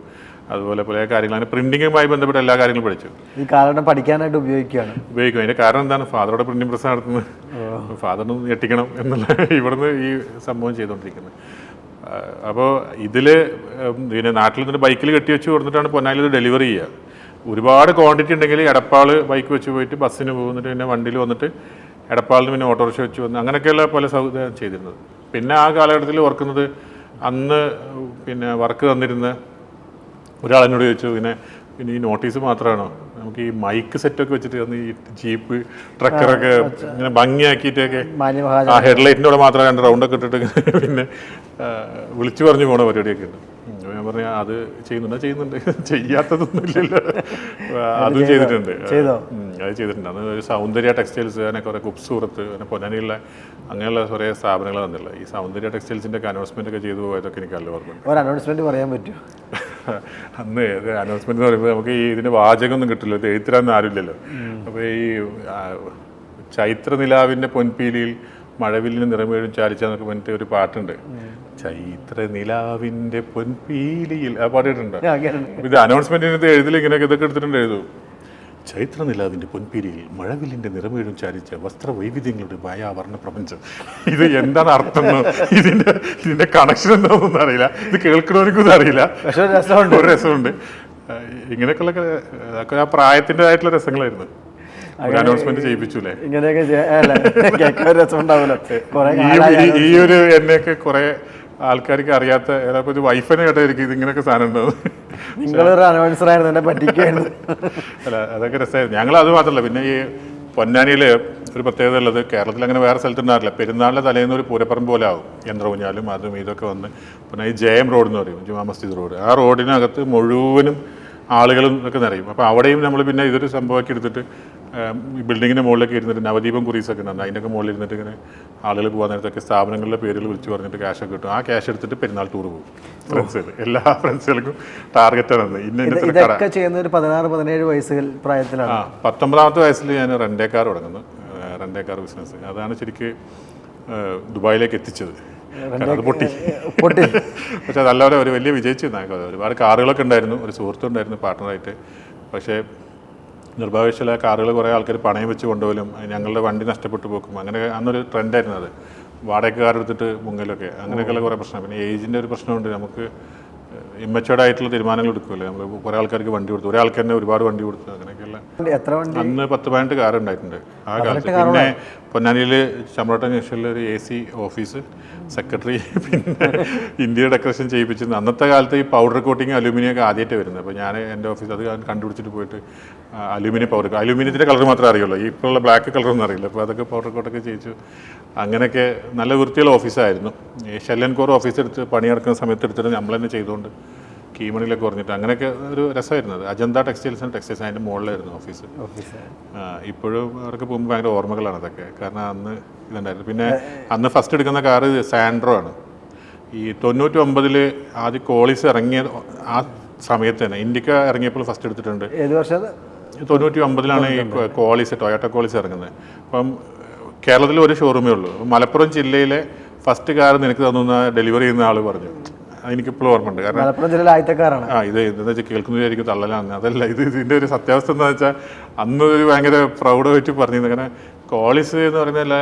അതുപോലെ പല കാര്യങ്ങളാണ് പ്രിന്റിങ്ങുമായി ബന്ധപ്പെട്ട എല്ലാ കാര്യങ്ങളും പഠിച്ചു. ഈ കാലഘട്ടം പഠിക്കാനായിട്ട് ഉപയോഗിക്കും. അതിൻ്റെ കാരണം എന്താണ്, ഫാദറോടെ പ്രിന്റിംഗ് പ്രസ് നടത്തുന്നത്, ഫാദറിന് ഞെട്ടിക്കണം എന്നുള്ള ഇവിടുന്ന് ഈ സംഭവം ചെയ്തുകൊണ്ടിരിക്കുന്നത്. അപ്പോൾ ഇതിൽ പിന്നെ നാട്ടിൽ നിന്ന് ബൈക്കിൽ കെട്ടി വെച്ച് കൊടുത്തിട്ടാണ് പൊന്നാനിൽ ഡെലിവറി ചെയ്യുക. ഒരുപാട് ക്വാണ്ടിറ്റി ഉണ്ടെങ്കിൽ എടപ്പാൾ ബൈക്ക് വെച്ച് പോയിട്ട് ബസ്സിന് പോകുന്നിട്ട് പിന്നെ വണ്ടിയിൽ വന്നിട്ട് എടപ്പാളിന് പിന്നെ ഓട്ടോറിക്ഷ വെച്ച് വന്ന് അങ്ങനെയൊക്കെയുള്ള പല സൗകര്യം ചെയ്തിരുന്നത്. പിന്നെ ആ കാലഘട്ടത്തിൽ ഓർക്കുന്നത്, അന്ന് പിന്നെ വർക്ക് തന്നിരുന്ന ഒരാളെന്നോട് ചോദിച്ചു, പിന്നെ ഈ നോട്ടീസ് മാത്രമാണോ, നമുക്ക് ഈ മൈക്ക് സെറ്റൊക്കെ വെച്ചിട്ട് അന്ന് ഈ ജീപ്പ് ട്രക്കറൊക്കെ ഇങ്ങനെ ഭംഗിയാക്കിയിട്ടൊക്കെ ആ ഹെഡ്ലൈറ്റിൻ്റെ കൂടെ മാത്രം 2 റൗണ്ടൊക്കെ ഇട്ടിട്ട് പിന്നെ വിളിച്ചു പറഞ്ഞു പോണ പരിപാടിയൊക്കെ ഉണ്ട്. ഞാൻ പറഞ്ഞ അത് ചെയ്യുന്നുണ്ട് ചെയ്യാത്തതൊന്നും ഇല്ലല്ലോ. അതും ചെയ്തിട്ടുണ്ട്. അത് ചെയ്തിട്ടുണ്ട്. അന്ന് ഒരു സൗന്ദര്യ ടെക്സ്റ്റൈൽസ്, അങ്ങനെ കുറേ കുപ്സൂറത്ത്, പിന്നെ പൊന്നാനിയുള്ള അങ്ങനെയുള്ള കുറേ സ്ഥാപനങ്ങൾ വന്നില്ല. ഈ സൗന്ദര്യ ടെക്സ്റ്റൈൽസിൻ്റെ ഒക്കെ അനൗൺസ്മെൻ്റ് ഒക്കെ ചെയ്തു പോയതൊക്കെ എനിക്ക് നല്ല ഓർമ്മയുണ്ട്. ഒരു അനൗൺസ്മെൻറ്റ് പറയാൻ പറ്റുമോ? അന്ന് അനൗൺസ്മെന്റ് എന്ന് പറയുമ്പോൾ നമുക്ക് ഈ ഇതിന് വാചകമൊന്നും കിട്ടില്ല, എഴുത്തിരാന്ന് ആരുമില്ലല്ലോ. അപ്പോൾ ഈ ചൈത്ര നിലാവിൻ്റെ പൊൻപീലിയിൽ മഴവില്ലിന് നിറമേഴും ചാലിച്ചെന്നൊക്കെ പറഞ്ഞിട്ട് ഒരു പാട്ടുണ്ട്. ചൈത്ര നിലാവിൻ്റെ പൊൻപീലിയിൽ, ആ പാടിയിട്ടുണ്ട്. ഇത് അനൗൺസ്മെന്റിനകത്ത് എഴുതിൽ ഇങ്ങനെയൊക്കെ ഇതൊക്കെ എടുത്തിട്ടുണ്ട്. എഴുതും ചൈത്ര നിലാവിൻ്റെ പൊൻപീലിയിൽ മഴവില്ലിൻ്റെ നിറമേഴും ചാലിച്ച വസ്ത്രവൈവിധ്യങ്ങളുടെ മായാവർണ്ണ പ്രപഞ്ചം. ഇത് എന്താണ് അർത്ഥം, ഇതിന്റെ കണക്ഷൻ എന്താണെന്നൊന്നും അറിയില്ല. ഇത് കേൾക്കണമെനിക്കൊന്നും അറിയില്ല. ഒരു രസമുണ്ട്. ഇങ്ങനെയൊക്കെയുള്ള ആ പ്രായത്തിൻ്റെതായിട്ടുള്ള രസങ്ങളായിരുന്നു. അനൗൺസ്മെന്റ് ചെയ്യിപ്പിച്ചൂലേ, ഇങ്ങനെയൊക്കെ ഈ ഒരു എന്നെയൊക്കെ കുറെ ആൾക്കാർക്ക് അറിയാത്ത ഏതാപ്പോൾ ഒരു വൈഫിനെ കേട്ടായിരിക്കും ഇതിങ്ങനെയൊക്കെ സാധനം ഉണ്ടാവും. നിങ്ങളൊരു അനൗൺസർ ആയിരുന്നു, എന്നെ പറ്റിക്കായിരുന്നു. അല്ല അതൊക്കെ രസമായിരുന്നു. ഞങ്ങൾ അത് മാത്രമല്ല, പിന്നെ ഈ പൊന്നാനിയിൽ ഒരു പ്രത്യേകത ഉള്ളത്, കേരളത്തിൽ അങ്ങനെ വേറെ സ്ഥലത്തുണ്ടാവില്ല, പെരുന്നാളിൻ്റെ തലേന്ന് ഒരു പൂരപ്പറമ്പ് പോലെ ആവും, യന്ത്രഊഞ്ഞാലും അതും ഇതൊക്കെ വന്ന്. പിന്നെ ഈ ജയം റോഡ് എന്ന് പറയും, ജുമാ മസ്ജിദ് റോഡ്, ആ റോഡിനകത്ത് മുഴുവനും ആളുകളും ഒക്കെ നിറയും. അപ്പോൾ അവിടെയും നമ്മൾ പിന്നെ ഇതൊരു സംഭവമാക്കി എടുത്തിട്ട് ഈ ബിൽഡിങ്ങിൻ്റെ മുകളിലൊക്കെ ഇരുന്നിട്ട് നവദീപം കുരീസൊക്കെ ഉണ്ട്, അതിൻ്റെയൊക്കെ മുകളിൽ ഇരുന്നിട്ട് ഇങ്ങനെ ആളുകൾ പോകാൻ നേരത്തൊക്കെ സ്ഥാപനങ്ങളിലെ പേരുകൾ വിളിച്ച് പറഞ്ഞിട്ട് ക്യാഷൊക്കെ കിട്ടും. ആ ക്യാഷ് എടുത്തിട്ട് പെരുന്നാൾ ടൂർ പോകും ഫ്രണ്ട്സുകൾ, എല്ലാ ഫ്രണ്ട്സുകൾക്കും ടാർഗറ്റാണ്. ഇതൊക്കെ ചെയ്യുന്ന ഒരു 16-17 വയസ്സ് പ്രായത്തിലാണ്. 19ാമത്തെ വയസ്സിൽ ഞാൻ റെൻ്റേ കാർ തുടങ്ങുന്നു, റെൻ്റേ കാർ ബിസിനസ്. അതാണ് ശരിക്ക് ദുബായിലേക്ക് എത്തിച്ചത്. അത് പൊട്ടി. പക്ഷെ നല്ലപോലെ ഒരു വലിയ വിജയിച്ചു. ഒരുപാട് കാറുകളൊക്കെ ഉണ്ടായിരുന്നു, ഒരു സുഹൃത്തുണ്ടായിരുന്നു പാർട്ട്ണറായിട്ട്. പക്ഷേ നിർഭാഗ്യവശാൽ ആ കാറുകൾ കുറേ ആൾക്കാർ പണയം വെച്ച് കൊണ്ടുപോലും ഞങ്ങളുടെ വണ്ടി നഷ്ടപ്പെട്ടു പോക്കും, അങ്ങനെ അന്നൊരു ട്രെൻഡായിരുന്നു അത്. വാടക കാർ എടുത്തിട്ട് മുങ്ങലൊക്കെ, അങ്ങനെയൊക്കെയുള്ള കുറേ പ്രശ്നം. പിന്നെ ഏജിൻ്റെ ഒരു പ്രശ്നമുണ്ട്, നമുക്ക് ഇമ്മച്ചുവേർഡ് ആയിട്ടുള്ള തീരുമാനങ്ങൾ എടുക്കുമല്ലോ നമ്മൾ. കുറേ ആൾക്കാർക്ക് വണ്ടി കൊടുത്തു, ഒരാൾക്ക് തന്നെ ഒരുപാട് വണ്ടി കൊടുത്തു, അങ്ങനെയൊക്കെയുള്ള. എത്ര വണ്ടി? അന്ന് 10-12 കാർ ഉണ്ടായിട്ടുണ്ട് ആ കാലത്ത്. പിന്നെ പൊന്നാനിയിൽ ചമ്രോട്ട ജംഗ്ഷനിൽ ഒരു AC ഓഫീസ്, സെക്രട്ടറി, പിന്നെ ഇന്ത്യയുടെ ഡെക്കറേഷൻ ചെയ്യിപ്പിച്ചിരുന്നു. അന്നത്തെ കാലത്ത് ഈ പൗഡർ കോട്ടിങ് അലൂമിനിയം ഒക്കെ ആദ്യമായിട്ട് വരുന്നത്. അപ്പോൾ ഞാൻ എൻ്റെ ഓഫീസ് അത് കണ്ടുപിടിച്ചിട്ട് പോയിട്ട് അലൂമിനിയം പൗഡർ, അലൂമിനിയത്തിൻ്റെ കളർ മാത്രമേ അറിയുള്ളൂ, ഇപ്പോഴുള്ള ബ്ലാക്ക് കളറൊന്നും അറിയില്ല. അപ്പോൾ അതൊക്കെ പൗഡർ കോട്ടൊക്കെ ചെയ്യിച്ചു. അങ്ങനെയൊക്കെ നല്ല വൃത്തിയുള്ള ഓഫീസായിരുന്നു. ഈ ഷെല്ലൻകോർ ഓഫീസ് എടുത്ത് പണിയെടുക്കുന്ന സമയത്ത് എടുത്തിട്ട് നമ്മൾ തന്നെ ചെയ്തുകൊണ്ട് കീമണിയിലൊക്കെ പറഞ്ഞിട്ട് അങ്ങനെയൊക്കെ ഒരു രസമായിരുന്നു. അത് അജന്ത ടെക്സ്റ്റൈൽസ് അതിൻ്റെ മുകളിലായിരുന്നു ഓഫീസ്. ഇപ്പോഴും അവർക്ക് പോകുമ്പോൾ ഭയങ്കര ഓർമ്മകളാണ് അതൊക്കെ, കാരണം അന്ന് ഇതുണ്ടായിരുന്നു. പിന്നെ അന്ന് ഫസ്റ്റ് എടുക്കുന്ന കാറ് സാൻഡ്രോ ആണ്. ഈ 99 ആദ്യം കോളീസ് ഇറങ്ങിയ ആ സമയത്ത് തന്നെ ഇൻഡിക്ക ഇറങ്ങിയപ്പോൾ ഫസ്റ്റ് എടുത്തിട്ടുണ്ട്. ഏത് വർഷം? 99 ഈ കോളീസ്, ടൊയോട്ട കോളീസ് ഇറങ്ങുന്നത്. അപ്പം കേരളത്തിൽ ഒരു ഷോറൂമേ ഉള്ളൂ. മലപ്പുറം ജില്ലയിലെ ഫസ്റ്റ് കാർ നിനക്ക് തന്നുന്ന ഡെലിവറി ചെയ്യുന്ന ആൾ പറഞ്ഞു. എനിക്കിപ്പോഴും ഓർമ്മയുണ്ട്. കാരണം മലപ്പുറം ജില്ലയിലെ ആദ്യത്തെക്കാരാണ്. ഇത് എന്താ വെച്ചാൽ കേൾക്കുന്നതായിരിക്കും തള്ളലാണ്, അതല്ല. ഇതിൻ്റെ ഒരു സത്യാവസ്ഥ എന്താണെന്ന് വെച്ചാൽ അന്ന് ഒരു ഭയങ്കര പ്രൗഡായിട്ട് പറഞ്ഞിരുന്നു. അങ്ങനെ കോളീസ് എന്ന് പറയുന്നതല്ല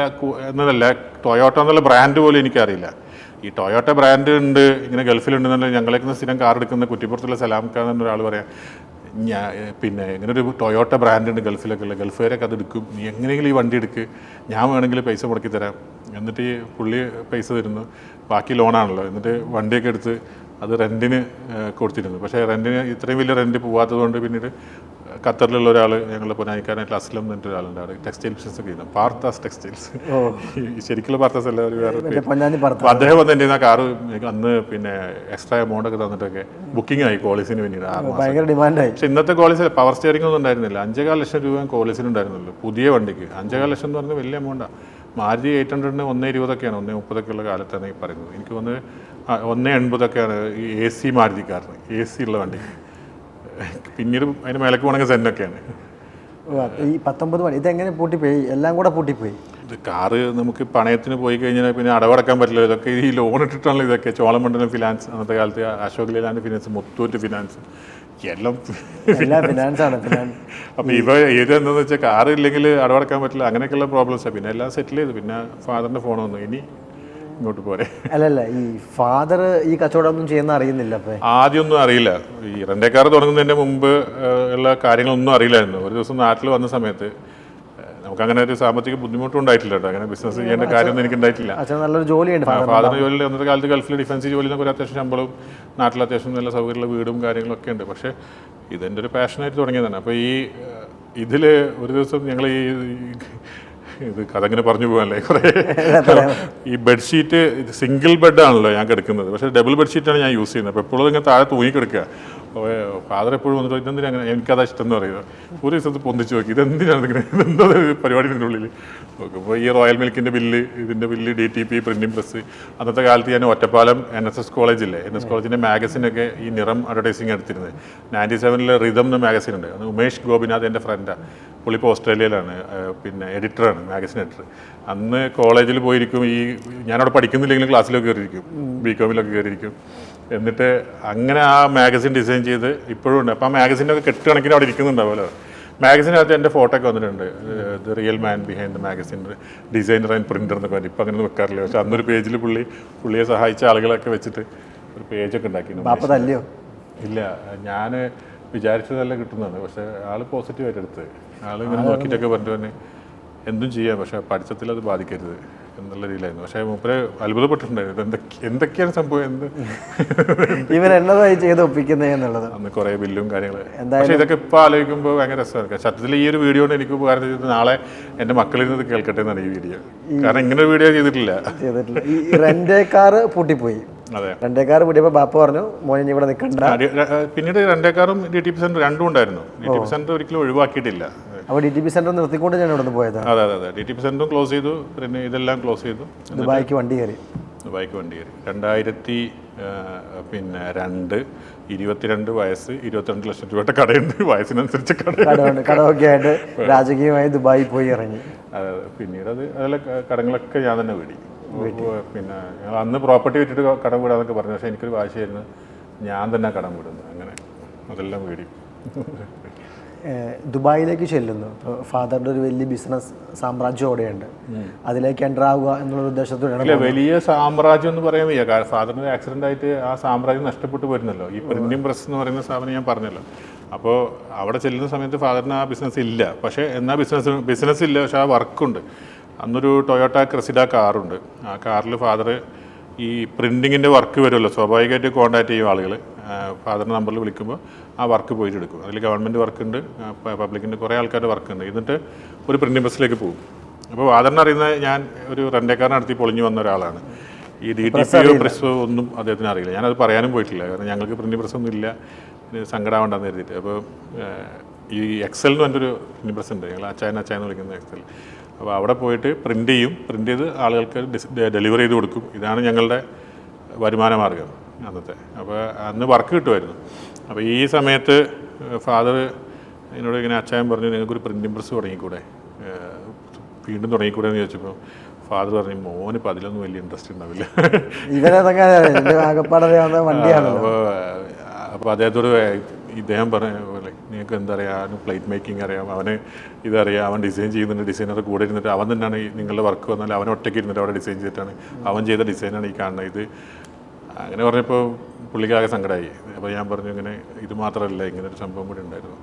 എന്നതല്ല, ടൊയോട്ട എന്നുള്ള ബ്രാൻഡ് പോലും എനിക്കറിയില്ല. ഈ ടൊയോട്ട ബ്രാൻഡ് ഉണ്ട്, ഇങ്ങനെ ഗൾഫിലുണ്ടെന്നുണ്ടെങ്കിൽ ഞങ്ങളേക്കുന്ന സ്ഥിരം കാർ എടുക്കുന്ന കുറ്റിപ്പുറത്തുള്ള സലാം ഖാൻ എന്നൊരാൾ പറയാം, പിന്നെ ഇങ്ങനെ ഒരു ടൊയോട്ട ബ്രാൻഡ് ഉണ്ട് ഗൾഫിലൊക്കെ ഉള്ള, ഗൾഫുകാരൊക്കെ അത് എടുക്കും, നീ എങ്ങനെയെങ്കിലും ഈ വണ്ടി എടുക്ക്, ഞാൻ വേണമെങ്കിൽ പൈസ മുടക്കി തരാം. എന്നിട്ട് ഈ പുള്ളി പൈസ തരുന്നു, ബാക്കി ലോണാണല്ലോ. എന്നിട്ട് വണ്ടിയൊക്കെ എടുത്ത് അത് റെൻറ്റിന് കൊടുത്തിരുന്നു. പക്ഷേ റെൻറ്റിന് ഇത്രയും വലിയ റെൻറ്റ് പോകാത്തത് കൊണ്ട് പിന്നീട് ഖത്തറിലുള്ള ഒരാൾ, ഞങ്ങളുടെ പൊന്നാനിക്കാരനായിട്ട് അസ്ലം എന്നിട്ട് ഒരാളുണ്ട്, അവിടെ ടെക്സ്റ്റൈൽ ബിസിനസ് ഒക്കെ ചെയ്യുന്നത്, പാർത്താസ് ടെക്സ്റ്റൈൽസ്. ശരിക്കുള്ള പാർത്താസ് അല്ല, ഒരു വേറെ. അദ്ദേഹം വന്ന് എൻ്റെ ആ കാറ് അന്ന് പിന്നെ എക്സ്ട്രാ എമൗണ്ട് ഒക്കെ തന്നിട്ടൊക്കെ ബുക്കിംഗ് ആയി കോളേജിന് വേണ്ടിയിട്ട് 6 മാസം. പക്ഷേ ഇന്നത്തെ കോളേജിൽ പവർ സ്റ്റിയറിംഗ് ഒന്നും ഉണ്ടായിരുന്നില്ല. 5.25 ലക്ഷം രൂപ കോളേജിന് ഉണ്ടായിരുന്നുള്ളൂ പുതിയ വണ്ടിക്ക്. 5.25 ലക്ഷം എന്ന് പറഞ്ഞാൽ വലിയ എമൗണ്ടാണ്. മാരുതി 800-ന് 1.20 1.30 ഉള്ള കാലത്താണ് ഈ പറയുന്നത്. എനിക്ക് വന്ന് 1.80 ഈ AC മാരുതിക്കാരന്, AC ഉള്ള വണ്ടിക്ക്. പിന്നീട് അതിന് മേലേക്ക് പോകണമെങ്കിൽ സെന്നൊക്കെയാണ്. ഈ 19 വണ്ടി ഇതെങ്ങനെ പൂട്ടിപ്പോയി? എല്ലാം കൂടെ പൂട്ടിപ്പോയി. ഇത് കാറ് നമുക്ക് പണയത്തിന് പോയി കഴിഞ്ഞാൽ പിന്നെ അടവടക്കാൻ പറ്റില്ല. ഇതൊക്കെ ഈ ലോൺ ഇട്ടിട്ടാണല്ലോ ഇതൊക്കെ. ചോളമണ്ഡലം ഫിനാൻസ് അന്നത്തെ കാലത്ത്, Ashok Leyland finance, Muthoot finance, എല്ലാം ഫിനാൻസാണ്. അപ്പോൾ ഇവ ഏതെന്താണെന്ന് വെച്ചാൽ കാറ് ഇല്ലെങ്കിൽ അടവടക്കാൻ പറ്റില്ല, അങ്ങനെയൊക്കെയുള്ള പ്രോബ്ലംസാണ്. പിന്നെ എല്ലാം സെറ്റിൽ ചെയ്തു. പിന്നെ ഫാദറിൻ്റെ ഫോൺ വന്നു, ഇനി ഇങ്ങോട്ട് പോരെ. അല്ലല്ല, ഈ ഫാദർ ഈ കച്ചവടമൊന്നും ചെയ്യുന്ന അറിയുന്നില്ല. ആദ്യമൊന്നും അറിയില്ല. ഈ റെൻ്റേ കാർ തുടങ്ങുന്നതിൻ്റെ മുമ്പ് ഉള്ള കാര്യങ്ങളൊന്നും അറിയില്ലായിരുന്നു. ഒരു ദിവസം നാട്ടിൽ വന്ന സമയത്ത് നമുക്കങ്ങനെ ഒരു സാമ്പത്തിക ബുദ്ധിമുട്ടും ഉണ്ടായിട്ടില്ല കേട്ടോ. അങ്ങനെ ബിസിനസ് ചെയ്യേണ്ട കാര്യമൊന്നും എനിക്ക് ഉണ്ടായിട്ടില്ല. നല്ലൊരു ജോലിയുണ്ട്. ഫാദറിന് ജോലി അന്നത്തെ കാലത്ത് ഗൾഫിൽ ഡിഫൻസ് ജോലി എന്നൊക്കെ അത്യാവശ്യം ശമ്പളവും നാട്ടിൽ അത്യാവശ്യം നല്ല സൗകര്യമുള്ള വീടും കാര്യങ്ങളൊക്കെ ഉണ്ട്. പക്ഷേ ഇതെൻ്റെ ഒരു പാഷനായിട്ട് തുടങ്ങിയതാണ്. അപ്പോൾ ഇതിൽ ഒരു ദിവസം ഞങ്ങൾ ഇത് കഥ ഇങ്ങനെ പറഞ്ഞു പോകാനല്ലേ കുറേ. ഈ ബെഡ്ഷീറ്റ് സിംഗിൾ ബെഡാണല്ലോ ഞാൻ കിടക്കുന്നത്, പക്ഷേ ഡബിൾ ബെഡ്ഷീറ്റാണ് ഞാൻ യൂസ് ചെയ്യുന്നത്. അപ്പോൾ എപ്പോഴും ഇങ്ങനെ താഴെ തൂങ്ങിക്കിടക്കുക. ഫാദർ എപ്പോഴും വന്നിട്ട് ഇതെന്തിനാ അങ്ങനെ, എനിക്കതാ ഇഷ്ടം എന്ന് പറയുന്നത്. ഒരു ദിവസത്ത് പൊന്തിച്ച് നോക്കി, ഇതെന്തിനാണ് ഇങ്ങനെ, ഇതെന്തോ പരിപാടി ഇതിൻ്റെ ഉള്ളിൽ നോക്കുമ്പോൾ ഈ റോയൽ മിൽക്കിൻ്റെ ബില്ല്, ഇതിൻ്റെ ബില്ല്, DTP പ്രിൻറ്റിംഗ് പ്രസ്. അന്നത്തെ കാലത്ത് ഞാൻ ഒറ്റപ്പാലം NSS കോളേജില്ലേ, NS കോളേജിൻ്റെ മാഗസിനൊക്കെ ഈ നിറം അഡ്വർടൈസിങ് എടുത്തിരുന്നത്. 97 റിതം എന്ന മാഗസിൻ ഉണ്ട്. അത് ഉമേഷ് ഗോപിനാഥ് എൻ്റെ ഫ്രണ്ടാണ്. പുള്ളിപ്പോൾ ഓസ്ട്രേലിയയിലാണ്, പിന്നെ എഡിറ്ററാണ്, മാഗസിൻ എഡിറ്റർ. അന്ന് കോളേജിൽ പോയിരിക്കും, ഞാനവിടെ പഠിക്കുന്നില്ലെങ്കിലും ക്ലാസ്സിലൊക്കെ കയറിയിരിക്കും, BComലൊക്കെ കയറിയിരിക്കും. എന്നിട്ട് അങ്ങനെ ആ മാഗസിൻ ഡിസൈൻ ചെയ്ത് ഇപ്പോഴും ഉണ്ട്. അപ്പോൾ ആ മാഗസിനൊക്കെ കെട്ടുകണക്കിന് അവിടെ ഇരിക്കുന്നുണ്ടാവുമല്ലോ. മാഗസിനകത്ത് എൻ്റെ ഫോട്ടോ ഒക്കെ വന്നിട്ടുണ്ട്, the real man behind the magazine, designer and printer എന്നൊക്കെ പറഞ്ഞു. ഇപ്പം അങ്ങനെ വെക്കാറില്ല. പക്ഷെ അന്നൊരു പേജിൽ പുള്ളിയെ സഹായിച്ച ആളുകളൊക്കെ വെച്ചിട്ട് ഒരു പേജൊക്കെ ഉണ്ടാക്കി. ഇല്ല, ഞാൻ വിചാരിച്ചതല്ല കിട്ടുന്നതാണ്. പക്ഷേ ആൾ പോസിറ്റീവായിട്ട് എടുത്ത്, ആൾ ഇങ്ങനെ നോക്കിയിട്ടൊക്കെ പറഞ്ഞു തന്നെ എന്തും ചെയ്യാം, പക്ഷേ പഠിത്തത്തിൽ അത് ബാധിക്കരുത്. എന്നുള്ള രീതിയിലായിരുന്നു. പക്ഷേ മൂപ്പര് അത്ഭുതപ്പെട്ടിട്ടുണ്ടായിരുന്നു, എന്തൊക്കെയാണ് സംഭവം, ഇവൻ എന്നതായി ചെയ്ത് ഒപ്പിക്കുന്നത് എന്നുള്ളത്. അന്ന് കുറേ ബില്ലും കാര്യങ്ങളും. പക്ഷേ ഇതൊക്കെ ഇപ്പോൾ ആലോചിക്കുമ്പോൾ ഭയങ്കര രസമാണ്. സത്യത്തിൽ ഈ ഒരു വീഡിയോ കൊണ്ട് എനിക്ക് ഉപകാരം ചെയ്തത് നാളെ എൻ്റെ മക്കളിൽ നിന്ന് കേൾക്കട്ടെ എന്നാണ് ഈ വീഡിയോ. കാരണം ഇങ്ങനെ ഒരു വീഡിയോ ചെയ്തിട്ടില്ല. ഈ റെന്റ് കാർ പൂട്ടിപ്പോയി. അതെ, റെന്റ് കാർ പൂട്ടിയപ്പോൾ ബാപ്പ പറഞ്ഞു മോനെ ഇവിടെ നിൽക്കണ്ട. പിന്നീട് റെന്റേക്കാറും DTP സെന്റർ രണ്ടും ഉണ്ടായിരുന്നു. DTP സെന്റർ ഒരിക്കലും ഒഴിവാക്കിയിട്ടില്ല. അപ്പോൾ DTP സെന്റർ നിർത്തിക്കൊണ്ട് ഞാൻ ഇവിടെ നിന്ന് പോയത്. അതെ, DTP സെന്ററും ക്ലോസ് ചെയ്തു, പിന്നെ ഇതെല്ലാം ക്ലോസ് ചെയ്തു. ദുബായിക്ക് വണ്ടി കയറി. 22 വയസ്സ്, 22 ലക്ഷം രൂപയുടെ കടയുണ്ട്. വയസ്സിനനുസരിച്ച് കടമൊക്കെ ആയിട്ട് രാജകീയമായി ദുബായിൽ പോയി ഇറങ്ങി. അതെ, പിന്നീട് അതിലെ കടങ്ങളൊക്കെ ഞാൻ തന്നെ വീടി. പിന്നെ അന്ന് പ്രോപ്പർട്ടി വിറ്റിട്ട് കടം വിടാന്നൊക്കെ പറഞ്ഞു. പക്ഷേ എനിക്കൊരു വാശിയായിരുന്നു, ഞാൻ തന്നെ കടം വിടുന്നു. അങ്ങനെ അതെല്ലാം വീടി. ദുബായിലേക്ക് ചെല്ലുന്നു. ഫാദറിൻ്റെ ഒരു വലിയ ബിസിനസ് സാമ്രാജ്യം അവിടെയുണ്ട്. അതിലേക്ക് എൻ്റർ ആവുക എന്നുള്ള ഉദ്ദേശത്തോടെയാണ്. വലിയ സാമ്രാജ്യം എന്ന് പറയാൻ വയ്യ. കാരണം ഫാദറിന് ആക്സിഡൻ്റ് ആയിട്ട് ആ സാമ്രാജ്യം നഷ്ടപ്പെട്ടു വരുന്നല്ലോ. ഈ പ്രിന്റിംഗ് പ്രസ് എന്ന് പറയുന്ന സ്ഥാപനം ഞാൻ പറഞ്ഞല്ലോ. അപ്പോൾ അവിടെ ചെല്ലുന്ന സമയത്ത് ഫാദറിന് ആ ബിസിനസ് ഇല്ല. പക്ഷേ എന്നാൽ ബിസിനസ് ഇല്ല, പക്ഷേ ആ വർക്കുണ്ട്. അന്നൊരു ടൊയോട്ട ക്രെസിഡ കാറുണ്ട്. ആ കാറിൽ ഫാദർ ഈ പ്രിൻറ്റിങ്ങിൻ്റെ വർക്ക് വരുമല്ലോ, സ്വാഭാവികമായിട്ട് കോൺടാക്ട് ചെയ്യും ആളുകൾ. ഫാദറിൻ്റെ നമ്പറിൽ വിളിക്കുമ്പോൾ ആ വർക്ക് പോയിട്ട് എടുക്കും. അതിൽ ഗവൺമെൻറ് വർക്കുണ്ട്, പബ്ലിക്കിൻ്റെ കുറേ ആൾക്കാരുടെ വർക്കുണ്ട്. എന്നിട്ട് ഒരു പ്രിൻറ്റിംഗ് പ്രസ്സിലേക്ക് പോകും. അപ്പോൾ ഫാദറിന് അറിയുന്ന ഞാൻ ഒരു റെൻ്റേക്കാരൻ നടത്തി പൊളിഞ്ഞു വന്ന ഒരാളാണ്. ഈ DTPയോ പ്രസ്സോ ഒന്നും അദ്ദേഹത്തിന് അറിയില്ല. ഞാനത് പറയാനും പോയിട്ടില്ല, കാരണം ഞങ്ങൾക്ക് പ്രിൻറ്റിംഗ് പ്രസ്സൊന്നും ഇല്ല, സങ്കടമാവണ്ടെന്ന് കരുതിയിട്ട്. അപ്പോൾ ഈ എക്സൽ എന്ന് പറഞ്ഞൊരു പ്രിൻറ്റിംഗ് പ്രസ് ഉണ്ട്, ഞങ്ങൾ അച്ചായെന്ന് വിളിക്കുന്ന എക്സൽ. അപ്പോൾ അവിടെ പോയിട്ട് പ്രിൻ്റ് ചെയ്ത് ആളുകൾക്ക് ഡെലിവർ ചെയ്ത് കൊടുക്കും. ഇതാണ് ഞങ്ങളുടെ വരുമാന മാർഗം അന്നത്തെ. അപ്പോൾ അന്ന് വർക്ക് കിട്ടുമായിരുന്നു. അപ്പോൾ ഈ സമയത്ത് ഫാദർ എന്നോട് ഇങ്ങനെ അച്ചായൻ പറഞ്ഞു, നിങ്ങൾക്കൊരു പ്രിൻറ്റിംഗ് പ്രസ് തുടങ്ങിക്കൂടെ, വീണ്ടും തുടങ്ങിക്കൂടെ എന്ന് ചോദിച്ചപ്പോൾ ഫാദർ പറഞ്ഞു, മോനിപ്പോൾ അതിലൊന്നും വലിയ ഇൻട്രസ്റ്റ് ഉണ്ടാവില്ല. അപ്പോൾ അദ്ദേഹത്തോട് ഇദ്ദേഹം പറഞ്ഞ പോലെ, നിങ്ങൾക്ക് എന്താ പറയുക, അവന് പ്ലേറ്റ് മേക്കിംഗ് അറിയാം, അവന് ഇതറിയാം, അവൻ ഡിസൈൻ ചെയ്യുന്നുണ്ട്, ഡിസൈനറുടെ കൂടെ ഇരുന്നിട്ട് അവൻ തന്നെയാണ് നിങ്ങളുടെ വർക്ക് വന്നാൽ അവൻ ഒറ്റയ്ക്ക് ഇരുന്നിട്ട് അവിടെ ഡിസൈൻ ചെയ്തിട്ടാണ്, അവൻ ചെയ്ത ഡിസൈനാണ് ഈ കാണുന്നത്. ഇത് അങ്ങനെ പറഞ്ഞപ്പോൾ പുള്ളിക്കാകെ സങ്കടമായി. അപ്പോൾ ഞാൻ പറഞ്ഞു, ഇങ്ങനെ ഇത് മാത്രമല്ല, ഇങ്ങനെ ഒരു സംഭവം കൂടി ഉണ്ടായിരുന്നു.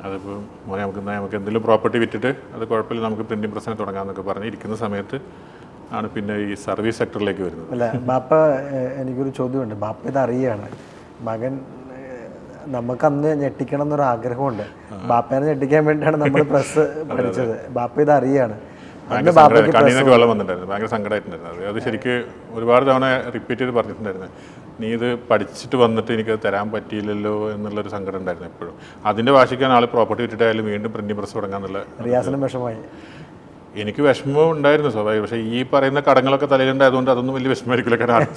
അതിപ്പോൾ മോനെ നമുക്ക് എന്തെങ്കിലും പ്രോപ്പർട്ടി വിറ്റിട്ട് അത് കുഴപ്പമില്ല, നമുക്ക് പ്രിൻറ്റിംഗ് പ്രസ്സിനെ തുടങ്ങാമെന്നൊക്കെ പറഞ്ഞ് ഇരിക്കുന്ന സമയത്ത് ആണ് പിന്നെ ഈ സർവീസ് സെക്ടറിലേക്ക് വരുന്നത്. അല്ല ബാപ്പ, എനിക്കൊരു ചോദ്യമുണ്ട്. ബാപ്പ ഇത് അറിയുകയാണ്, മകൻ നമുക്കന്ന് ഞെട്ടിക്കണം എന്നൊരു ആഗ്രഹമുണ്ട്. ബാപ്പേനെ ഞെട്ടിക്കാൻ വേണ്ടിയാണ് നമ്മൾ പ്രസ് പഠിച്ചത്. ബാപ്പ ഇത് അറിയാണ്. കണ്ണീനൊക്കെ വെള്ളം വന്നിട്ടുണ്ടായിരുന്നു, ഭയങ്കര സങ്കടമായിട്ടുണ്ടായിരുന്നു. അത് ശരിക്ക് ഒരുപാട് തവണ റിപ്പീറ്റ് ചെയ്ത് പറഞ്ഞിട്ടുണ്ടായിരുന്നു, നീ ഇത് പഠിച്ചിട്ട് വന്നിട്ട് എനിക്കത് തരാൻ പറ്റിയില്ലല്ലോ എന്നുള്ളൊരു സങ്കടം ഉണ്ടായിരുന്നു എപ്പോഴും. അതിൻ്റെ വാശിക്കാണ് ആൾ പ്രോപ്പർട്ടി വിറ്റിട്ടായാലും വീണ്ടും പ്രിൻറ്റിംഗ് പ്രസ് തുടങ്ങാന്നുള്ള. റിയാസിനും വിഷമമായി. എനിക്ക് വിഷമം ഉണ്ടായിരുന്നു സ്വാഭാവികം. പക്ഷേ ഈ പറയുന്ന കടങ്ങളൊക്കെ തലയിലുണ്ടായതുകൊണ്ട് അതൊന്നും വലിയ വിഷമമായിരിക്കില്ല. കാരണം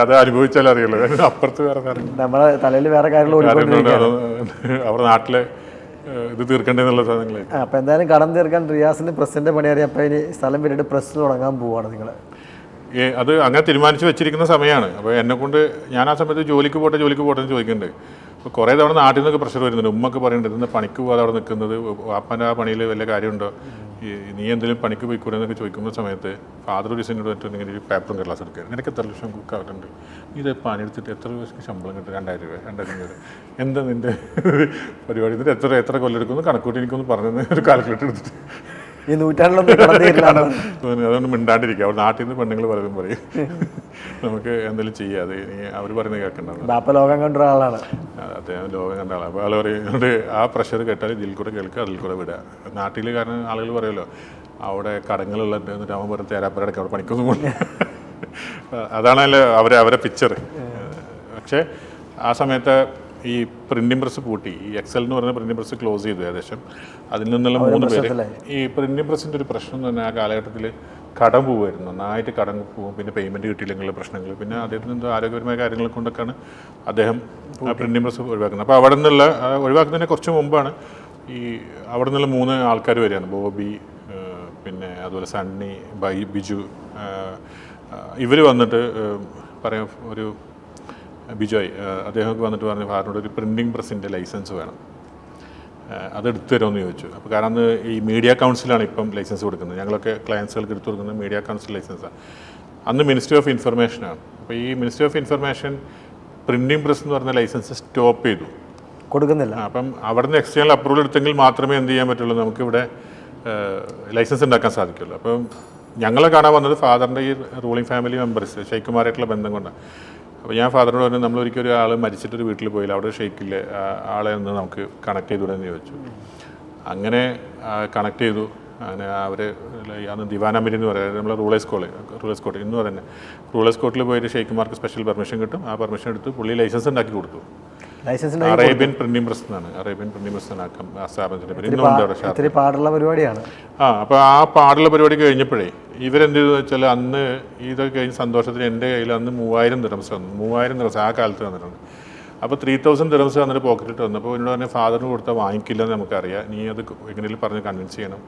അത് അനുഭവിച്ചാലും അറിയുള്ളൂ. അപ്പുറത്ത് വേറെ നമ്മുടെ തലയിൽ വേറെ കാര്യങ്ങളുണ്ട്, അവരുടെ നാട്ടിലെ ഇത് തീർക്കേണ്ടതെന്നുള്ള സാധനങ്ങൾ. അപ്പോൾ എന്തായാലും കടം തീർക്കാൻ റിയാസിന് പ്രസിൻ്റെ പണി അറിയാം. അപ്പോൾ ഇനി സ്ഥലം വിട്ടിട്ട് പ്രസ് തുടങ്ങാൻ പോവുകയാണ് നിങ്ങൾ. അത് അങ്ങനെ തീരുമാനിച്ച് വെച്ചിരിക്കുന്ന സമയമാണ്. അപ്പോൾ എന്നെക്കൊണ്ട് ഞാൻ ആ സമയത്ത് ജോലിക്ക് പോട്ടെ എന്ന് ചോദിക്കുന്നുണ്ട്. അപ്പോൾ കുറേ തവണ നാട്ടിൽ നിന്നൊക്കെ പ്രഷർ വരുന്നുണ്ട്. ഉമ്മക്ക് പറയുന്നുണ്ട്, ഇന്ന് പണിക്ക് പോകാതെ അവിടെ നിൽക്കുന്നത്, അപ്പൻ്റെ ആ പണിയിൽ വല്ല കാര്യമുണ്ടോ, നീ എന്തെങ്കിലും പണിക്ക് പോയിക്കൂടെ എന്നൊക്കെ ചോദിക്കുന്ന സമയത്ത് ഫാദർ ഒരു ദിവസം പറ്റും, ഇങ്ങനെ ഒരു പേപ്പറും കടലാസ് എടുക്കുക, നിനക്ക് എത്ര ലക്ഷം കുക്കാറുണ്ട്, ഇത് പണിയെടുത്തിട്ട് എത്ര രൂപയ്ക്ക് ശമ്പളം കിട്ടും, 2000 രൂപ 2500 എന്താ നിൻ്റെ പരിപാടി, എന്നിട്ട് എത്ര കൊല്ലെടുക്കുന്നു കണക്കൂട്ടി എനിക്കൊന്ന് പറഞ്ഞത് ഒരു കാൽക്കുലേറ്റർ എടുത്തിട്ട് ഈ നൂറ്റാണ്ടിലൊന്നും അതുകൊണ്ട് മിണ്ടാണ്ടിരിക്കുക. അവിടെ നാട്ടിൽ നിന്ന് പെണ്ണുങ്ങൾ പലതും പറയും, നമുക്ക് എന്തെങ്കിലും ചെയ്യാം, അത് അവർ പറയുന്നത് കേൾക്കണ്ടാവും. ലോകം കണ്ട ആളാണ് അദ്ദേഹം, ലോകം കണ്ട ആളാണ്. അപ്പോൾ ആൾ പറയുന്നത് ആ പ്രഷർ കേട്ടാൽ ഇതിൽ കൂടെ കേൾക്കുക, അതിൽ കൂടെ വിടുക. നാട്ടിൽ കാരണം ആളുകൾ പറയുമല്ലോ, അവിടെ കടങ്ങളുള്ളത് എന്നിട്ട് അവൻ വെറുതെ തേരാപ്പരടക്കം അവിടെ പണിക്കൊന്നും പോകണം. അതാണല്ലോ അവരെ പിക്ചർ. പക്ഷേ ആ സമയത്ത് ഈ പ്രിൻറ്റിംഗ് പ്രസ് പൂട്ടി. ഈ എക്സൽ എന്ന് പറയുന്ന പ്രിൻറ്റിംഗ് പ്രസ് ക്ലോസ് ചെയ്തു ഏകദേശം. അതിൽ നിന്നുള്ള 3 പേര്. ഈ പ്രിൻറ്റിംഗ് പ്രസ്സിൻ്റെ ഒരു പ്രശ്നം എന്ന് പറഞ്ഞാൽ ആ കാലഘട്ടത്തിൽ കടം പോകുമായിരുന്നു, നന്നായിട്ട് കടം പോകും. പിന്നെ പേയ്മെൻറ്റ് കിട്ടിയില്ലെങ്കിലുള്ള പ്രശ്നങ്ങൾ, പിന്നെ അദ്ദേഹത്തിന് എന്തോ ആരോഗ്യപരമായ കാര്യങ്ങൾ കൊണ്ടൊക്കെയാണ് അദ്ദേഹം ആ പ്രിൻറ്റിംഗ് പ്രസ് ഒഴിവാക്കുന്നത്. അപ്പോൾ അവിടെ നിന്നുള്ള ഒഴിവാക്കുന്നതിന് കുറച്ച് മുമ്പാണ് ഈ അവിടെ നിന്നുള്ള 3 ആൾക്കാർ വരികയാണ്. ബോബി, പിന്നെ അതുപോലെ സണ്ണി, ബിജു, ഇവർ വന്നിട്ട് പറയാം, ഒരു ബിജോയ് അദ്ദേഹമൊക്കെ വന്നിട്ട് പറഞ്ഞു, ഫാദറിനോട് ഒരു പ്രിൻറ്റിംഗ് പ്രസ്സിൻ്റെ ലൈസൻസ് വേണം, അതെടുത്തു തരുമെന്ന് ചോദിച്ചു. അപ്പോൾ കാരണം അന്ന് ഈ മീഡിയ കൗൺസിലാണ് ഇപ്പം ലൈസൻസ് കൊടുക്കുന്നത്, ഞങ്ങളൊക്കെ ക്ലയൻസുകൾക്ക് എടുത്തു കൊടുക്കുന്നത് മീഡിയ കൗൺസിൽ ലൈസൻസാണ്. അന്ന് മിനിസ്ട്രി ഓഫ് ഇൻഫർമേഷനാണ്. അപ്പോൾ ഈ ministry of information printing press എന്ന് പറഞ്ഞ ലൈസൻസ് സ്റ്റോപ്പ് ചെയ്തു, കൊടുക്കുന്നില്ല. അപ്പം അവിടെ നിന്ന് എക്സ്റ്റേണൽ അപ്രൂവൽ എടുത്തെങ്കിൽ മാത്രമേ എന്ത് ചെയ്യാൻ പറ്റുള്ളൂ, നമുക്കിവിടെ ലൈസൻസ് ഉണ്ടാക്കാൻ സാധിക്കുള്ളൂ. അപ്പം ഞങ്ങളെ കാണാൻ വന്നത് ഫാദറിൻ്റെ ഈ റൂളിംഗ് ഫാമിലി മെമ്പേഴ്സ് ഷെയ്ഖുമാരായിട്ടുള്ള ബന്ധം കൊണ്ടാണ്. അപ്പോൾ ഞാൻ ഫാദറിനോട് പറഞ്ഞു, നമ്മളൊരിക്കലും ഒരാൾ മരിച്ചിട്ടൊരു വീട്ടിൽ പോയില്ല, അവിടെ ഷെയ്ഖില്ലേ, ആളെ ഒന്ന് നമുക്ക് കണക്ട് ചെയ്തുവിടെന്ന് ചോദിച്ചു. അങ്ങനെ കണക്ട് ചെയ്തു. അങ്ങനെ അവർ അന്ന് ദിവാനമിരി എന്ന് പറയുന്നത് നമ്മൾ റൂളേഴ്സ് കോട്ട് ഇന്ന് പറയുന്നത് റൂളേഴ്സ് കോട്ടിൽ പോയിട്ട് ഷെയ്ഖുമാർക്ക് സ്പെഷ്യൽ പെർമിഷൻ കിട്ടും. ആ പെർമിഷൻ എടുത്ത് പുള്ളി ലൈസൻസ് ഉണ്ടാക്കി കൊടുത്തു. അറേബ്യൻ പ്രിന്റിംഗ് പ്രസ് എന്നാണ്, അറേബ്യൻ പ്രിന്റിംഗ് പ്രസ് ആണ് ആ സ്ഥാപനത്തിൻ്റെ പേര്. ഇന്നും പാടുള്ള പരിപാടിയാണ്. അപ്പോൾ ആ പാടുള്ള പരിപാടി കഴിഞ്ഞപ്പോഴേ ഇവരെന്ത് ചെയ്തു വെച്ചാൽ, അന്ന് ഇതൊക്കെ കഴിഞ്ഞ് സന്തോഷത്തിന് എൻ്റെ കയ്യിൽ അന്ന് 3000 ദിർഹംസ് വന്നു. 3000 ദിർഹംസ് ആ കാലത്ത് വന്നിട്ടുണ്ട്. അപ്പോൾ 3000 ദിർഹംസ് വന്നിട്ട് പോക്കറ്റിട്ട് വന്നു. അപ്പോൾ എന്നോട് പറഞ്ഞാൽ ഫാദറിന് കൊടുത്താൽ വാങ്ങിക്കില്ലെന്ന് നമുക്കറിയാം, നീ അത് എങ്ങനെയും പറഞ്ഞ് കൺവിൻസ് ചെയ്യണം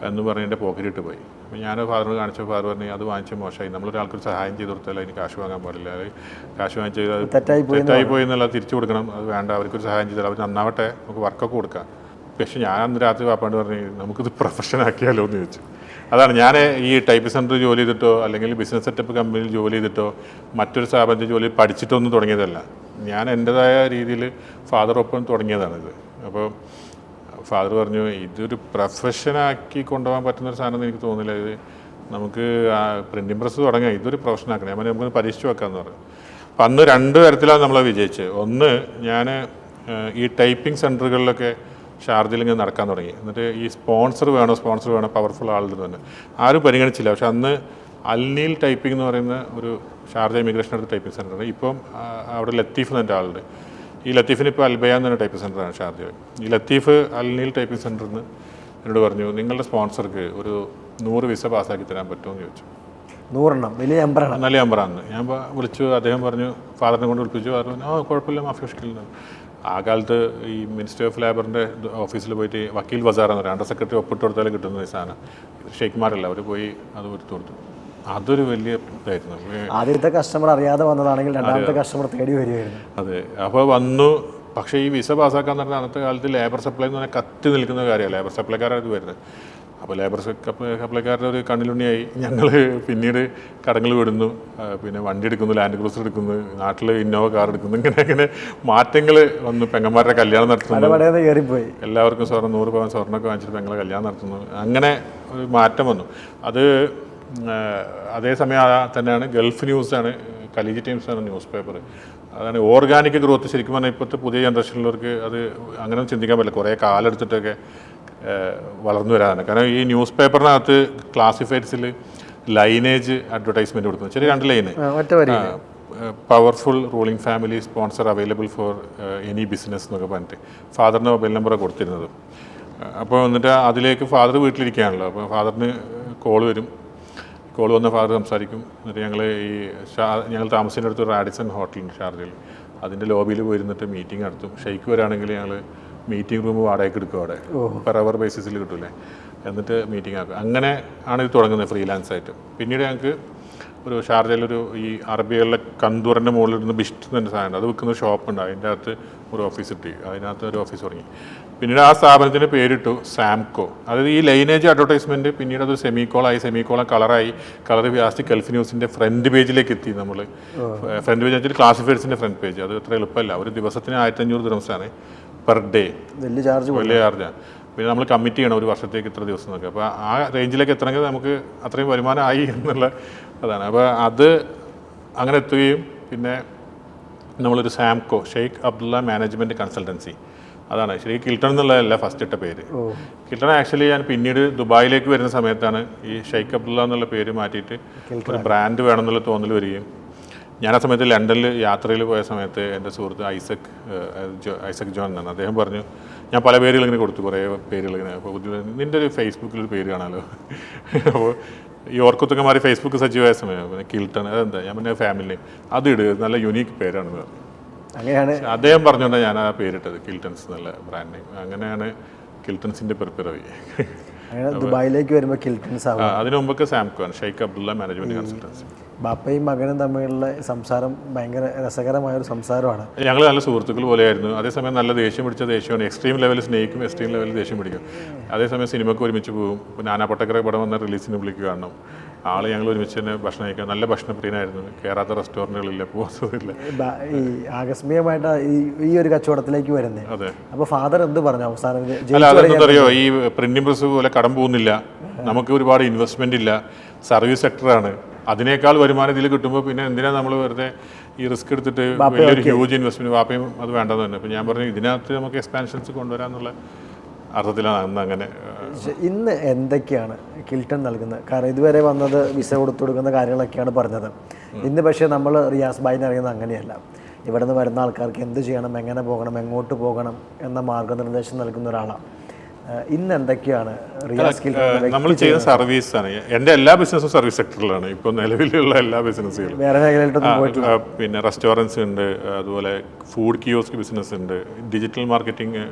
എന്ന് പറഞ്ഞ് എൻ്റെ പോക്കറ്റിട്ട് പോയി. അപ്പോൾ ഞാൻ ഫാദറിന് കാണിച്ചപ്പോൾ ഫാദർ പറഞ്ഞു, അത് വാങ്ങിച്ച മോശമായി, നമ്മളൊരാൾക്കൊരു സഹായം ചെയ്ത് കൊടുത്താൽ അതിന് കാശ് വാങ്ങാൻ പാടില്ല, അത് കാശ് വാങ്ങിച്ച് അത് തെറ്റായി പോയി എന്നല്ല, തിരിച്ചു കൊടുക്കണം, അത് വേണ്ട, അവർക്കൊരു സഹായം ചെയ്താൽ അവർ നന്നാവട്ടെ, നമുക്ക് വർക്കൊക്കെ കൊടുക്കാം. പക്ഷേ ഞാൻ അന്ന് രാത്രി പാപ്പാണ്ട് പറഞ്ഞു, നമുക്കിത് പ്രൊഫഷനാക്കിയാലോ എന്ന് ചോദിച്ചു. അതാണ് ഞാൻ ഈ ടൈപ്പ് സെൻറ്റർ ജോലി ചെയ്തിട്ടോ അല്ലെങ്കിൽ ബിസിനസ് സെറ്റപ്പ് കമ്പനിയിൽ ജോലി ചെയ്തിട്ടോ മറ്റൊരു സ്ഥാപനത്തിൽ ജോലി പഠിച്ചിട്ടൊന്നും തുടങ്ങിയതല്ല. ഞാൻ എൻ്റെതായ രീതിയിൽ ഫാദറൊപ്പം തുടങ്ങിയതാണിത്. അപ്പോൾ ഫാദർ പറഞ്ഞു, ഇതൊരു പ്രൊഫഷനാക്കി കൊണ്ടുപോകാൻ പറ്റുന്നൊരു സാധനം എനിക്ക് തോന്നില്ല, ഇത് നമുക്ക് പ്രിൻറ്റിംഗ് പ്രസ് തുടങ്ങാം, ഇതൊരു പ്രൊഫഷനാക്കണം. ഞാൻ നമുക്ക് പരീക്ഷിച്ച് വെക്കാമെന്ന് പറഞ്ഞു. അപ്പം അന്ന് 2 തരത്തിലാണ് നമ്മൾ വിജയിച്ചത്. ഒന്ന്, ഞാൻ ഈ ടൈപ്പിംഗ് സെൻറ്ററുകളിലൊക്കെ ഷാർജയിൽ ഇങ്ങനെ നടക്കാൻ തുടങ്ങി. എന്നിട്ട് ഈ സ്പോൺസർ വേണോ പവർഫുൾ ആളുടെ തന്നെ ആരും പരിഗണിച്ചില്ല. പക്ഷെ അന്ന് അൽനീൽ ടൈപ്പിംഗ് എന്ന് പറയുന്ന ഒരു ഷാർജ ഇമിഗ്രേഷൻ അടുത്ത് ടൈപ്പിംഗ് സെൻ്ററാണ്. ഇപ്പം അവിടെ ലത്തീഫ് എന്നെ ആളുണ്ട്. ഈ ലത്തീഫിന് ഇപ്പോൾ അൽബയ എന്നൊരു ടൈപ്പിംഗ് സെൻ്ററാണ് ഷാർജയിൽ. ഈ ലത്തീഫ് അൽനീൽ ടൈപ്പിംഗ് സെൻ്ററിൽ നിന്ന് എന്നോട് പറഞ്ഞു, നിങ്ങളുടെ സ്പോൺസർക്ക് ഒരു 100 വിസ പാസ്സാക്കി തരാൻ പറ്റുമോ എന്ന് ചോദിച്ചു. 100 വലിയ നമ്പറാണ്. ഞാൻ വിളിച്ചു, അദ്ദേഹം പറഞ്ഞു, ഫാദറിനെ കൊണ്ട് വിളിപ്പിച്ചു. പറഞ്ഞു, കുഴപ്പമില്ല, മാഫി മുഷ്കിൽ. ആ കാലത്ത് ഈ മിനിസ്റ്റർ ഓഫ് ലേബറിൻ്റെ ഓഫീസിൽ പോയിട്ട് വക്കീൽ ബസാറെന്ന് പറയാം, അണ്ടർ സെക്രട്ടറി ഒപ്പിട്ട് കൊടുത്താൽ കിട്ടുന്ന ഈ സാധനം, ഷെയ്ഖുമാരല്ല, അവർ പോയി അത് എടുത്തു കൊടുത്തു. അതൊരു വലിയ ഇതായിരുന്നു. ആദ്യത്തെ കസ്റ്റമർ അറിയാതെ വന്നതാണെങ്കിൽ രണ്ടാമത്തെ കസ്റ്റമർ തേടി വരികയായിരുന്നു. അതെ, അപ്പോൾ വന്നു. പക്ഷേ ഈ വിസ പാസ്സാക്കാൻ പറഞ്ഞാൽ അന്നത്തെ കാലത്ത് ലേബർ സപ്ലൈ എന്ന് പറഞ്ഞാൽ കത്തി നിൽക്കുന്ന കാര്യമാണ്. ലേബർ സപ്ലൈക്കാരാണ് ഇത് വരുന്നത്. അപ്പോൾ ലേബർ സപ്ലൈക്കാരുടെ ഒരു കണ്ണിലുണ്ണിയായി ഞങ്ങൾ പിന്നീട് കടങ്ങൾ വിടുന്നു, പിന്നെ വണ്ടി എടുക്കുന്നു, ലാൻഡ് ക്രൂസർ എടുക്കുന്നു, നാട്ടിൽ ഇന്നോവ കാർ എടുക്കുന്നു, ഇങ്ങനെ മാറ്റങ്ങൾ വന്നു. പെങ്ങന്മാരുടെ കല്യാണം നടത്തുന്നു, കയറിപ്പോയി, എല്ലാവർക്കും 100 പവൻ സ്വർണ്ണമൊക്കെ വാങ്ങിച്ചിട്ട് പെങ്ങളെ കല്യാണം നടത്തുന്നു. അങ്ങനെ ഒരു മാറ്റം വന്നു. അത് അതേസമയം തന്നെയാണ് ഗൾഫ് ന്യൂസാണ്, ഖലീജ് ടൈംസാണ് ന്യൂസ് പേപ്പർ. അതാണ് ഓർഗാനിക് ഗ്രോത്ത്. ശരിക്കും പറഞ്ഞാൽ ഇപ്പോഴത്തെ പുതിയ ജനറേഷനിലുള്ളവർക്ക് അത് അങ്ങനെ ചിന്തിക്കാൻ പറ്റില്ല, കുറേ കാലം എടുത്തിട്ടൊക്കെ വളർന്നു വരാനാണ്. കാരണം ഈ ന്യൂസ് പേപ്പറിനകത്ത് ക്ലാസിഫൈഡ്സിൽ ലൈനേജ് അഡ്വർടൈസ്മെൻറ്റ് കൊടുക്കുന്നു. ചെറിയ 2 line, powerful ruling family sponsor available for any business എന്നൊക്കെ പറഞ്ഞിട്ട് ഫാദറിൻ്റെ മൊബൈൽ നമ്പറാണ് കൊടുത്തിരുന്നത്. അപ്പോൾ എന്നിട്ട് അതിലേക്ക് ഫാദർ വീട്ടിലിരിക്കുകയാണല്ലോ, അപ്പോൾ ഫാദറിന് കോൾ വന്ന ഫാദർ സംസാരിക്കും. എന്നിട്ട് ഞങ്ങൾ താമസിച്ചിടത്ത് റാഡിസൺ ഹോട്ടലുണ്ട് ഷാർജയിൽ, അതിൻ്റെ ലോബിയിൽ പോയിരുന്നിട്ട് മീറ്റിംഗ് നടത്തും. ഷെയ്ക്ക് വരാണെങ്കിൽ ഞങ്ങൾ മീറ്റിംഗ് റൂം വാടകയ്ക്ക് എടുക്കും, അവിടെ പെർ അവർ ബേസിസിൽ കിട്ടൂലേ, എന്നിട്ട് മീറ്റിംഗ് ആക്കും. അങ്ങനെ ആണ് ഇത് തുടങ്ങുന്നത് ഫ്രീലാൻസ് ആയിട്ട്. പിന്നീട് ഞങ്ങൾക്ക് ഒരു ഷാർജയിലൊരു ഈ അറബികളുടെ കന്തൂറിൻ്റെ മുകളിൽ ഇരുന്ന് ബിഷ്ട് എന്നൊരു സാധനം, അത് വിൽക്കുന്ന ഷോപ്പുണ്ട്, അതിൻ്റെ അകത്ത് ഒരു ഓഫീസ് കിട്ടി, അതിനകത്ത് ഒരു ഓഫീസ് തുടങ്ങി. പിന്നീട് ആ സ്ഥാപനത്തിന് പേരിട്ടു സാംകോ. അതായത് ഈ ലൈനേജ് അഡ്വർടൈസ്മെൻറ്റ് പിന്നീട് അത് സെമിക്കോളം കളറായി, കളർ വ്യാസ്തി ഗൾഫ് ന്യൂസിൻ്റെ ഫ്രണ്ട് പേജിലേക്ക് എത്തി. നമ്മൾ ഫ്രണ്ട് പേജ് വെച്ചിട്ട് ക്ലാസിഫൈഡ്സിൻ്റെ ഫ്രണ്ട് പേജ്, അത് അത്ര എളുപ്പമല്ല. ഒരു ദിവസത്തിന് 1500 ദിർഹംസാണ് പെർ ഡേ, വലിയ ചാർജാണ്. പിന്നെ നമ്മൾ കമ്മിറ്റ് ചെയ്യണം ഒരു വർഷത്തേക്ക് ഇത്ര ദിവസം എന്നൊക്കെ. അപ്പോൾ ആ റേഞ്ചിലേക്ക് എത്തണമെങ്കിൽ നമുക്ക് അത്രയും വരുമാനമായി എന്നുള്ള അതാണ്. അപ്പോൾ അത് അങ്ങനെ എത്തുകയും പിന്നെ നമ്മളൊരു സാംകോ, ഷെയ്ഖ് അബ്ദുള്ള മാനേജ്മെൻറ്റ് കൺസൾട്ടൻസി, അതാണ് ശരി കിൽട്ടൺ എന്നുള്ളതല്ല ഫസ്റ്റ് ഇട്ട പേര്. കിൽട്ടൺ ആക്ച്വലി ഞാൻ പിന്നീട് ദുബായിലേക്ക് വരുന്ന സമയത്താണ് ഈ ഷെയ്ഖ് അബ്ദുള്ള എന്നുള്ള പേര് മാറ്റിയിട്ട് ഒരു ബ്രാൻഡ് വേണമെന്നുള്ള തോന്നൽ വരികയും ഞാൻ ആ സമയത്ത് ലണ്ടനിൽ യാത്രയിൽ പോയ സമയത്ത് എൻ്റെ സുഹൃത്ത് ഐസക് ജോൺ എന്നാണ്, അദ്ദേഹം പറഞ്ഞു, ഞാൻ പല പേരുകൾ ഇങ്ങനെ കൊടുത്തു, കുറേ പേരുകൾ ഇങ്ങനെ. അപ്പോൾ നിൻ്റെ ഒരു ഫേസ്ബുക്കിലൊരു പേര് കാണാമല്ലോ. അപ്പോൾ ഈ ഓർക്കുത്തക്കന്മാർ ഫേസ്ബുക്ക് സജീവമായ സമയം പിന്നെ കിൽട്ടൺ, അതെന്താ, ഞാൻ പിന്നെ ഫാമിലി അത് ഇട്, നല്ല യുണീക്ക് പേരാണെന്ന് പറഞ്ഞു. അങ്ങനെയാണ് അദ്ദേഹം പറഞ്ഞുകൊണ്ടാണ് ഞാൻ ആ പേരിട്ടത്, കിൽട്ടൺസ് എന്നുള്ള ബ്രാൻഡ് നെയിം. അങ്ങനെയാണ് കിൽട്ടൺസിൻ്റെ പിറവി. ദുബായിലേക്ക് വരുമ്പോൾ കിൽട്ടൺസ് ആവും. അതിനു മുമ്പൊക്കെ സാംകോ ആണ്, ഷെയ്ഖ് അബ്ദുള്ള മാനേജ്മെൻറ്റ് കൺസൾട്ടൻസി. ബാപ്പയും മകനും തമ്മിലുള്ള സംസാരം ഭയങ്കര രസകരമായൊരു സംസാരമാണ്. ഞങ്ങൾ നല്ല സുഹൃത്തുക്കൾ പോലെയായിരുന്നു. അതേസമയം നല്ല ദേഷ്യം പിടിച്ച ദേഷ്യമാണ്. എക്സ്ട്രീം ലെവലിൽ സ്നേഹിക്കും, എക്സ്ട്രീം ലെവലിൽ ദേഷ്യം പിടിക്കും. അതേസമയം സിനിമയ്ക്ക് ഒരുമിച്ച് പോകും. ഇപ്പോൾ നാനാ പട്ടക്കര പടം വന്ന റിലീസിന് വിളിക്കുക കാണണം. ആൾ ഞങ്ങൾ ഒരുമിച്ച് തന്നെ ഭക്ഷണം കഴിക്കാൻ നല്ല ഭക്ഷണപ്രിയനായിരുന്നു. കയറാത്ത റെസ്റ്റോറൻറ്റുകളില്ല, പോകുന്നില്ല. ഈ ആകസ്മികമായിട്ട് ഈ ഒരു കച്ചവടത്തിലേക്ക് വരുന്നത്. അതെ. അപ്പോൾ ഫാദർ എന്ത് പറഞ്ഞു അവസാനം? അല്ല, അതെന്തറിയോ, ഈ പ്രിന്റിംഗ് പ്രസ് പോലെ കടം പോകുന്നില്ല, നമുക്ക് ഒരുപാട് ഇൻവെസ്റ്റ്മെന്റ് ഇല്ല, സർവീസ് സെക്ടറാണ്, അതിനേക്കാൾ വരുമാനം ഇതിൽ കിട്ടുമ്പോൾ പിന്നെ എന്തിനാ നമ്മൾ വെറുതെ ഈ റിസ്ക് എടുത്തിട്ട് വലിയൊരു ഹ്യൂജ് ഇൻവെസ്റ്റ്മെന്റ്. വാപ്പയും അത് വേണ്ടെന്ന് തന്നെ. അപ്പോൾ ഞാൻ പറഞ്ഞു ഇതിനകത്ത് നമുക്ക് എക്സ്പാൻഷൻസ് കൊണ്ടുവരാന്നുള്ള അർത്ഥത്തിലാണ് അന്ന് അങ്ങനെ. ഇന്ന് എന്തൊക്കെയാണ് കിൽട്ടൺ നൽകുന്നത്? കാരണം ഇതുവരെ വന്നത് വിസ കൊടുക്കുന്ന കാര്യങ്ങളൊക്കെയാണ് പറഞ്ഞത്. ഇന്ന് പക്ഷേ നമ്മൾ റിയാസ് ഭായിനെ അറിയുന്നത് അങ്ങനെയല്ല. ഇവിടെ നിന്ന് വരുന്ന ആൾക്കാർക്ക് എന്ത് ചെയ്യണം, എങ്ങനെ പോകണം, എങ്ങോട്ട് പോകണം എന്ന മാർഗനിർദ്ദേശം നൽകുന്ന ഒരാളാണ്. ഇന്ന് എന്തൊക്കെയാണ് റിയാസ് കിൽട്ടൺ? നമ്മൾ ചെയ്യുന്ന സർവീസാണ്. എൻ്റെ എല്ലാ ബിസിനസ്സും സർവീസ് സെക്ടറിലാണ് ഇപ്പോൾ നിലവിലുള്ള എല്ലാ ബിസിനസ്സുകളും. വേറെ മേഖലയിലോട്ടൊന്നും പോയിട്ടില്ല. പിന്നെ റെസ്റ്റോറൻറ്റ്സ് ഉണ്ട്, അതുപോലെ ഫുഡ് കിയോസ്ക് ബിസിനസ് ഉണ്ട്, ഡിജിറ്റൽ മാർക്കറ്റിംഗ്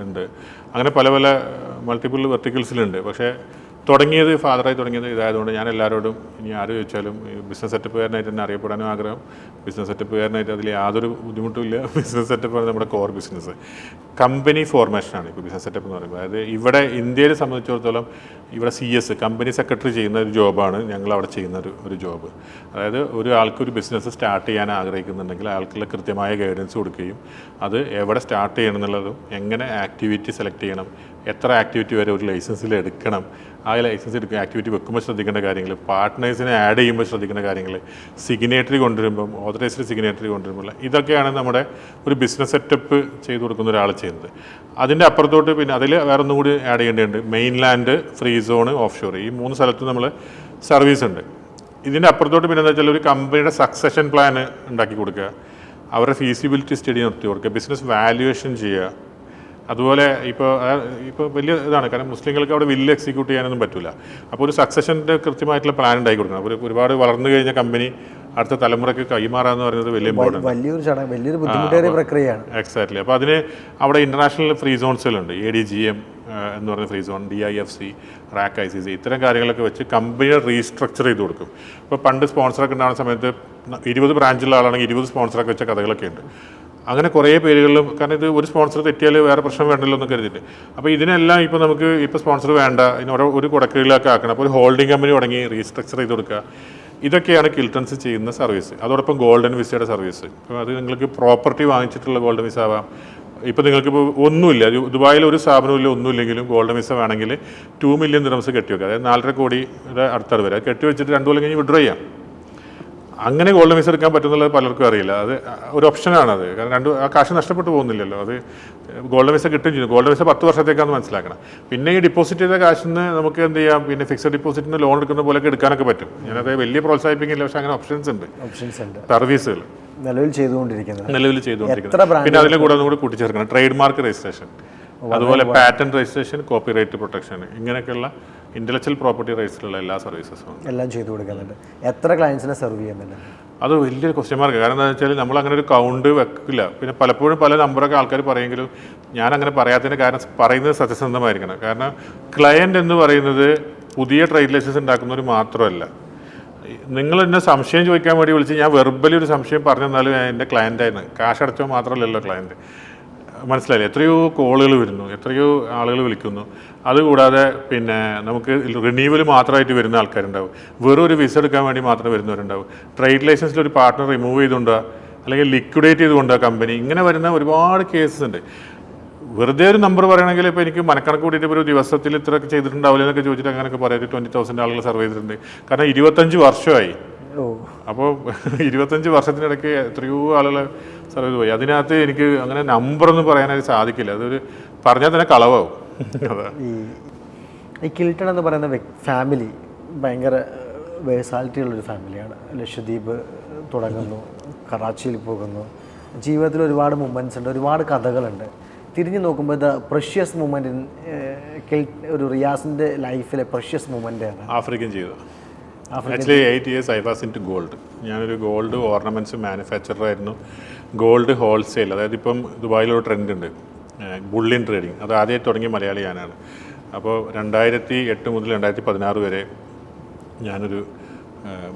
ഉണ്ട്, അങ്ങനെ പല പല മൾട്ടിപ്പിൾ വെർട്ടിക്കൽസിലുണ്ട്. പക്ഷേ ഫാദറായി തുടങ്ങിയത് ഇതായതുകൊണ്ട് ഞാൻ എല്ലാവരോടും, ഇനി ആര് ചോദിച്ചാലും ബിസിനസ് സെറ്റപ്പുകാരനായിട്ട് തന്നെ അറിയപ്പെടാനും ആഗ്രഹം. ബിസിനസ് സെറ്റപ്പുകാരനായിട്ട് അതിൽ യാതൊരു ബുദ്ധിമുട്ടുമില്ല. ബിസിനസ് സെറ്റപ്പാണ് നമ്മുടെ കോർ ബിസിനസ്. കമ്പനി ഫോർമേഷനാണ് ഇപ്പോൾ ബിസിനസ് സെറ്റപ്പ് എന്ന് പറയുമ്പോൾ. അതായത് ഇവിടെ ഇന്ത്യയെ സംബന്ധിച്ചിടത്തോളം ഇവിടെ CS കമ്പനി സെക്രട്ടറി ചെയ്യുന്ന ഒരു ജോബാണ് ഞങ്ങൾ അവിടെ ചെയ്യുന്ന ഒരു ജോബ്. അതായത് ഒരു ആൾക്കൊരു ബിസിനസ് സ്റ്റാർട്ട് ചെയ്യാൻ ആഗ്രഹിക്കുന്നുണ്ടെങ്കിൽ അയാൾക്കുള്ള കൃത്യമായ ഗൈഡൻസ് കൊടുക്കുകയും അത് എവിടെ സ്റ്റാർട്ട് ചെയ്യണം എന്നുള്ളതും, എങ്ങനെ ആക്ടിവിറ്റി സെലക്ട് ചെയ്യണം, എത്ര ആക്ടിവിറ്റി വരെ ഒരു ലൈസൻസിൽ എടുക്കണം, ആ ലൈസൻസ് എടുക്കുക, ആക്ടിവിറ്റി വെക്കുമ്പോൾ ശ്രദ്ധിക്കേണ്ട കാര്യങ്ങൾ, പാർട്ട്നേഴ്സിനെ ആഡ് ചെയ്യുമ്പോൾ ശ്രദ്ധിക്കേണ്ട കാര്യങ്ങൾ, സിഗ്നേറ്ററി കൊണ്ടുവരുമ്പം, ഓതറൈസ്ഡ് സിഗ്നേറ്ററി കൊണ്ടുവരുമ്പോൾ, ഇതൊക്കെയാണ് നമ്മുടെ ഒരു ബിസിനസ് സെറ്റപ്പ് ചെയ്ത് കൊടുക്കുന്ന ഒരാൾ ചെയ്യുന്നത്. അതിൻ്റെ അപ്പുറത്തോട്ട് പിന്നെ അതിൽ വേറെ ഒന്നും കൂടി ആഡ് ചെയ്യേണ്ടതുണ്ട്. Mainland, free zone, offshore, ഈ 3 സ്ഥലത്തും നമ്മൾ സർവീസ് ഉണ്ട്. ഇതിൻ്റെ അപ്പുറത്തോട്ട് പിന്നെ എന്താ വെച്ചാൽ ഒരു കമ്പനിയുടെ സക്സഷൻ പ്ലാൻ ഉണ്ടാക്കി കൊടുക്കുക, അവരുടെ ഫീസിബിലിറ്റി സ്റ്റഡി നടത്തി കൊടുക്കുക, ബിസിനസ് വാല്യുവേഷൻ ചെയ്യുക. അതുപോലെ ഇപ്പോൾ വലിയ ഇതാണ്, കാരണം മുസ്ലിങ്ങൾക്ക് അവിടെ വലിയ എക്സിക്യൂട്ട് ചെയ്യാനൊന്നും പറ്റില്ല. അപ്പോൾ ഒരു സക്സഷൻ്റെ കൃത്യമായിട്ടുള്ള പ്ലാൻ ഉണ്ടാക്കി കൊടുക്കണം. ഒരുപാട് വളർന്നു കഴിഞ്ഞ കമ്പനി അടുത്ത തലമുറയ്ക്ക് കൈമാറാന്ന് പറയുന്നത് വലിയ ഇമ്പോർട്ടൻ്റ്, വലിയൊരു ബുദ്ധിമുട്ടേറിയ പ്രക്രിയയാണ്. എക്സാക്ട്ലി. അപ്പോൾ അതിന് അവിടെ ഇൻ്റർനാഷണൽ ഫ്രീ സോൺസുകളുണ്ട്. ADGM എന്ന് പറയുന്ന free zone, DIFC, RAC, ICC, ഇത്തരം കാര്യങ്ങളൊക്കെ വെച്ച് കമ്പനിയെ റീസ്ട്രക്ചർ ചെയ്ത് കൊടുക്കും. ഇപ്പോൾ പണ്ട് സ്പോൺസറൊക്കെ ഉണ്ടാകുന്ന സമയത്ത് 20 ബ്രാഞ്ചുള്ള ആളാണെങ്കിൽ 20 സ്പോൺസറൊക്കെ വെച്ച കഥകളൊക്കെ ഉണ്ട്. അങ്ങനെ കുറേ പേരുകളിലും, കാരണം ഇത് ഒരു സ്പോൺസർ തെറ്റിയാൽ വേറെ പ്രശ്നം വേണ്ടല്ലോ എന്ന് കരുതിയിട്ട്. അപ്പോൾ ഇതിനെല്ലാം ഇപ്പോൾ നമുക്ക് ഇപ്പോൾ സ്പോൺസർ വേണ്ട, ഇതിന് ഒരു കുടക്കീഴിലൊക്കെ ആക്കണം. അപ്പോൾ ഒരു ഹോൾഡിംഗ് കമ്പനി തുടങ്ങി റീസ്ട്രക്ചർ ചെയ്ത് കൊടുക്കുക. ഇതൊക്കെയാണ് കിൽട്ടൺസ് ചെയ്യുന്ന സർവീസ്. അതോടൊപ്പം ഗോൾഡൻ വിസയുടെ സർവീസ്. ഇപ്പോൾ അത് നിങ്ങൾക്ക് പ്രോപ്പർട്ടി വാങ്ങിച്ചിട്ടുള്ള ഗോൾഡൻ വിസ ആവാം. ഇപ്പോൾ നിങ്ങൾക്കിപ്പോൾ ഒന്നുമില്ല, ദുബായിൽ ഒരു സ്ഥാപനമില്ല, ഒന്നുമില്ലെങ്കിലും ഗോൾഡൻ വിസ വേണമെങ്കിൽ 2 മില്യൺ ദിർഹംസ് കെട്ടിവെക്കുക. അതായത് 4.5 കോടിയുടെ അടുത്തത് വരെ കെട്ടിവെച്ചിട്ട് 2 കൊല്ലം കഴിഞ്ഞ് വിഡ്രോ ചെയ്യാം. അങ്ങനെ ഗോൾഡൻ വിസ എടുക്കാൻ പറ്റുന്നുള്ളത് പലർക്കും അറിയില്ല. അത് ഒരു ഓപ്ഷനാണത്. കാരണം ആ കാശ് നഷ്ടപ്പെട്ടു പോകുന്നില്ലല്ലോ. അത് ഗോൾഡൻ വിസ കിട്ടും ചെയ്യും. ഗോൾഡൻ വിസ 10 വർഷത്തേക്കാണെന്ന് മനസ്സിലാക്കണം. പിന്നെ ഈ ഡിപ്പോസിറ്റ് ചെയ്ത കാശിൽ നിന്ന് നമുക്ക് എന്ത് ചെയ്യാം, പിന്നെ ഫിക്സഡ് ഡിപ്പോസിറ്റിന് ലോൺ എടുക്കുന്ന പോലെയൊക്കെ എടുക്കാനൊക്കെ പറ്റും. ഞാനത് വലിയ പ്രോത്സാഹിപ്പിക്കില്ല, പക്ഷേ അങ്ങനെ ഓപ്ഷൻസ് ഉണ്ട് സർവീസുകൾ നിലവിൽ ചെയ്തുകൊണ്ടിരിക്കുന്നത്. പിന്നെ അതിൻ്റെ കൂടെ ഒന്നുകൂടി കൂട്ടിച്ചേർക്കണം ട്രേഡ് മാർക്ക് രജിസ്ട്രേഷൻ, അതുപോലെ പാറ്റന്റ് രജിസ്ട്രേഷൻ, കോപ്പിറൈറ്റ് പ്രൊട്ടക്ഷൻ, ഇങ്ങനെയൊക്കെയുള്ള ഇന്റലക്ച്വൽ പ്രോപ്പർട്ടി റൈറ്റ്സിലുള്ള എല്ലാ സർവീസസും എല്ലാം ചെയ്തു കൊടുക്കുന്നുണ്ട്. എത്ര ക്ലയൻസിനെ സെർവ് ചെയ്യുന്നുണ്ട്? അത് വലിയൊരു ക്വസ്റ്റ്യൻ മാർക്ക്. കാരണം എന്താ വെച്ചാൽ നമ്മൾ അങ്ങനെ ഒരു കൗണ്ട് വെക്കില്ല. പിന്നെ പലപ്പോഴും പല നമ്പറൊക്കെ ആൾക്കാർ പറയുമെങ്കിലും ഞാൻ അങ്ങനെ പറയാത്തതിന് കാരണം പറയുന്നത് സത്യസന്ധമായിരിക്കണം. കാരണം ക്ലയൻറ്റ് എന്ന് പറയുന്നത് പുതിയ ട്രേഡ് ലൈസൻസ് ഉണ്ടാക്കുന്നവർ മാത്രമല്ല. നിങ്ങൾ എന്നെ സംശയം ചോദിക്കാൻ വേണ്ടി വിളിച്ച് ഞാൻ വെർബലി ഒരു സംശയം പറഞ്ഞു തന്നാലും എൻ്റെ ക്ലയൻറ്റായിരുന്നു. കാശ് അടച്ചോ മാത്രമല്ലല്ലോ ക്ലയൻറ്റ്. മനസ്സിലായില്ലേ? എത്രയോ കോളുകൾ വരുന്നു, എത്രയോ ആളുകൾ വിളിക്കുന്നു. അതുകൂടാതെ പിന്നെ നമുക്ക് റിന്യൂവൽ മാത്രമായിട്ട് വരുന്ന ആൾക്കാരുണ്ടാവും, വെറും ഒരു വിസ എടുക്കാൻ വേണ്ടി മാത്രം വരുന്നവരുണ്ടാവും, ട്രേഡ് ലൈസൻസിൽ ഒരു പാർട്ട്ണർ റിമൂവ് ചെയ്തുകൊണ്ടോ അല്ലെങ്കിൽ ലിക്വിഡേറ്റ് ചെയ്തുകൊണ്ടോ കമ്പനി, ഇങ്ങനെ വരുന്ന ഒരുപാട് കേസസ് ഉണ്ട്. വെറുതെ ഒരു നമ്പർ പറയണമെങ്കിൽ ഇപ്പോൾ എനിക്ക് മനക്കണക്ക് കൂട്ടിയിട്ട് ഒരു ദിവസത്തിൽ ഇത്രയൊക്കെ ചെയ്തിട്ടുണ്ടാവില്ല എന്നൊക്കെ ചോദിച്ചിട്ട് അങ്ങനെയൊക്കെ പറയാം. 20,000 ആളുകൾ സർവേ ചെയ്തിട്ടുണ്ട്. കാരണം 25 വർഷമായി. അപ്പോൾ 25 വർഷത്തിനിടയ്ക്ക് എത്രയോ ആളുകൾ സർവേ ചെയ്ത് പോയി. അതിനകത്ത് എനിക്ക് അങ്ങനെ നമ്പറൊന്നും പറയാനായിട്ട് സാധിക്കില്ല. അതൊരു പറഞ്ഞാൽ തന്നെ കളവാകും. അതാ ഈ കിൽട്ടൺ എന്ന് പറയുന്ന ഫാമിലി ഭയങ്കര വേഴ്സാലിറ്റി ഉള്ളൊരു ഫാമിലിയാണ്. ലക്ഷദ്വീപ് തുടങ്ങുന്നു, കറാച്ചിയിൽ പോകുന്നു, ജീവിതത്തിൽ ഒരുപാട് മൂമെൻറ്റ്സ് ഉണ്ട്, ഒരുപാട് കഥകളുണ്ട്. തിരിഞ്ഞു നോക്കുമ്പോൾ ഇത് പ്രഷ്യസ് മൂമെൻ്റ് ഒരു റിയാസിൻ്റെ ലൈഫിലെ പ്രഷ്യസ് മൂമെൻ്റാണ് ആഫ്രിക്കൻ ജീവിതം. Actually 8 years I was into gold. ഞാനൊരു ഗോൾഡ് ഓർണമെൻറ്റ്സ് മാനുഫാക്ചറായിരുന്നു. ഗോൾഡ് ഹോൾസെയിൽ, അതായത് ഇപ്പം ദുബായിലൊരു ട്രെൻഡ് ഉണ്ട്, ബുള്ളിൻ ട്രേഡിങ്. അത് ആദ്യമായി തുടങ്ങിയ മലയാളി ഞാനാണ്. അപ്പോൾ 2008 മുതൽ 2016 വരെ ഞാനൊരു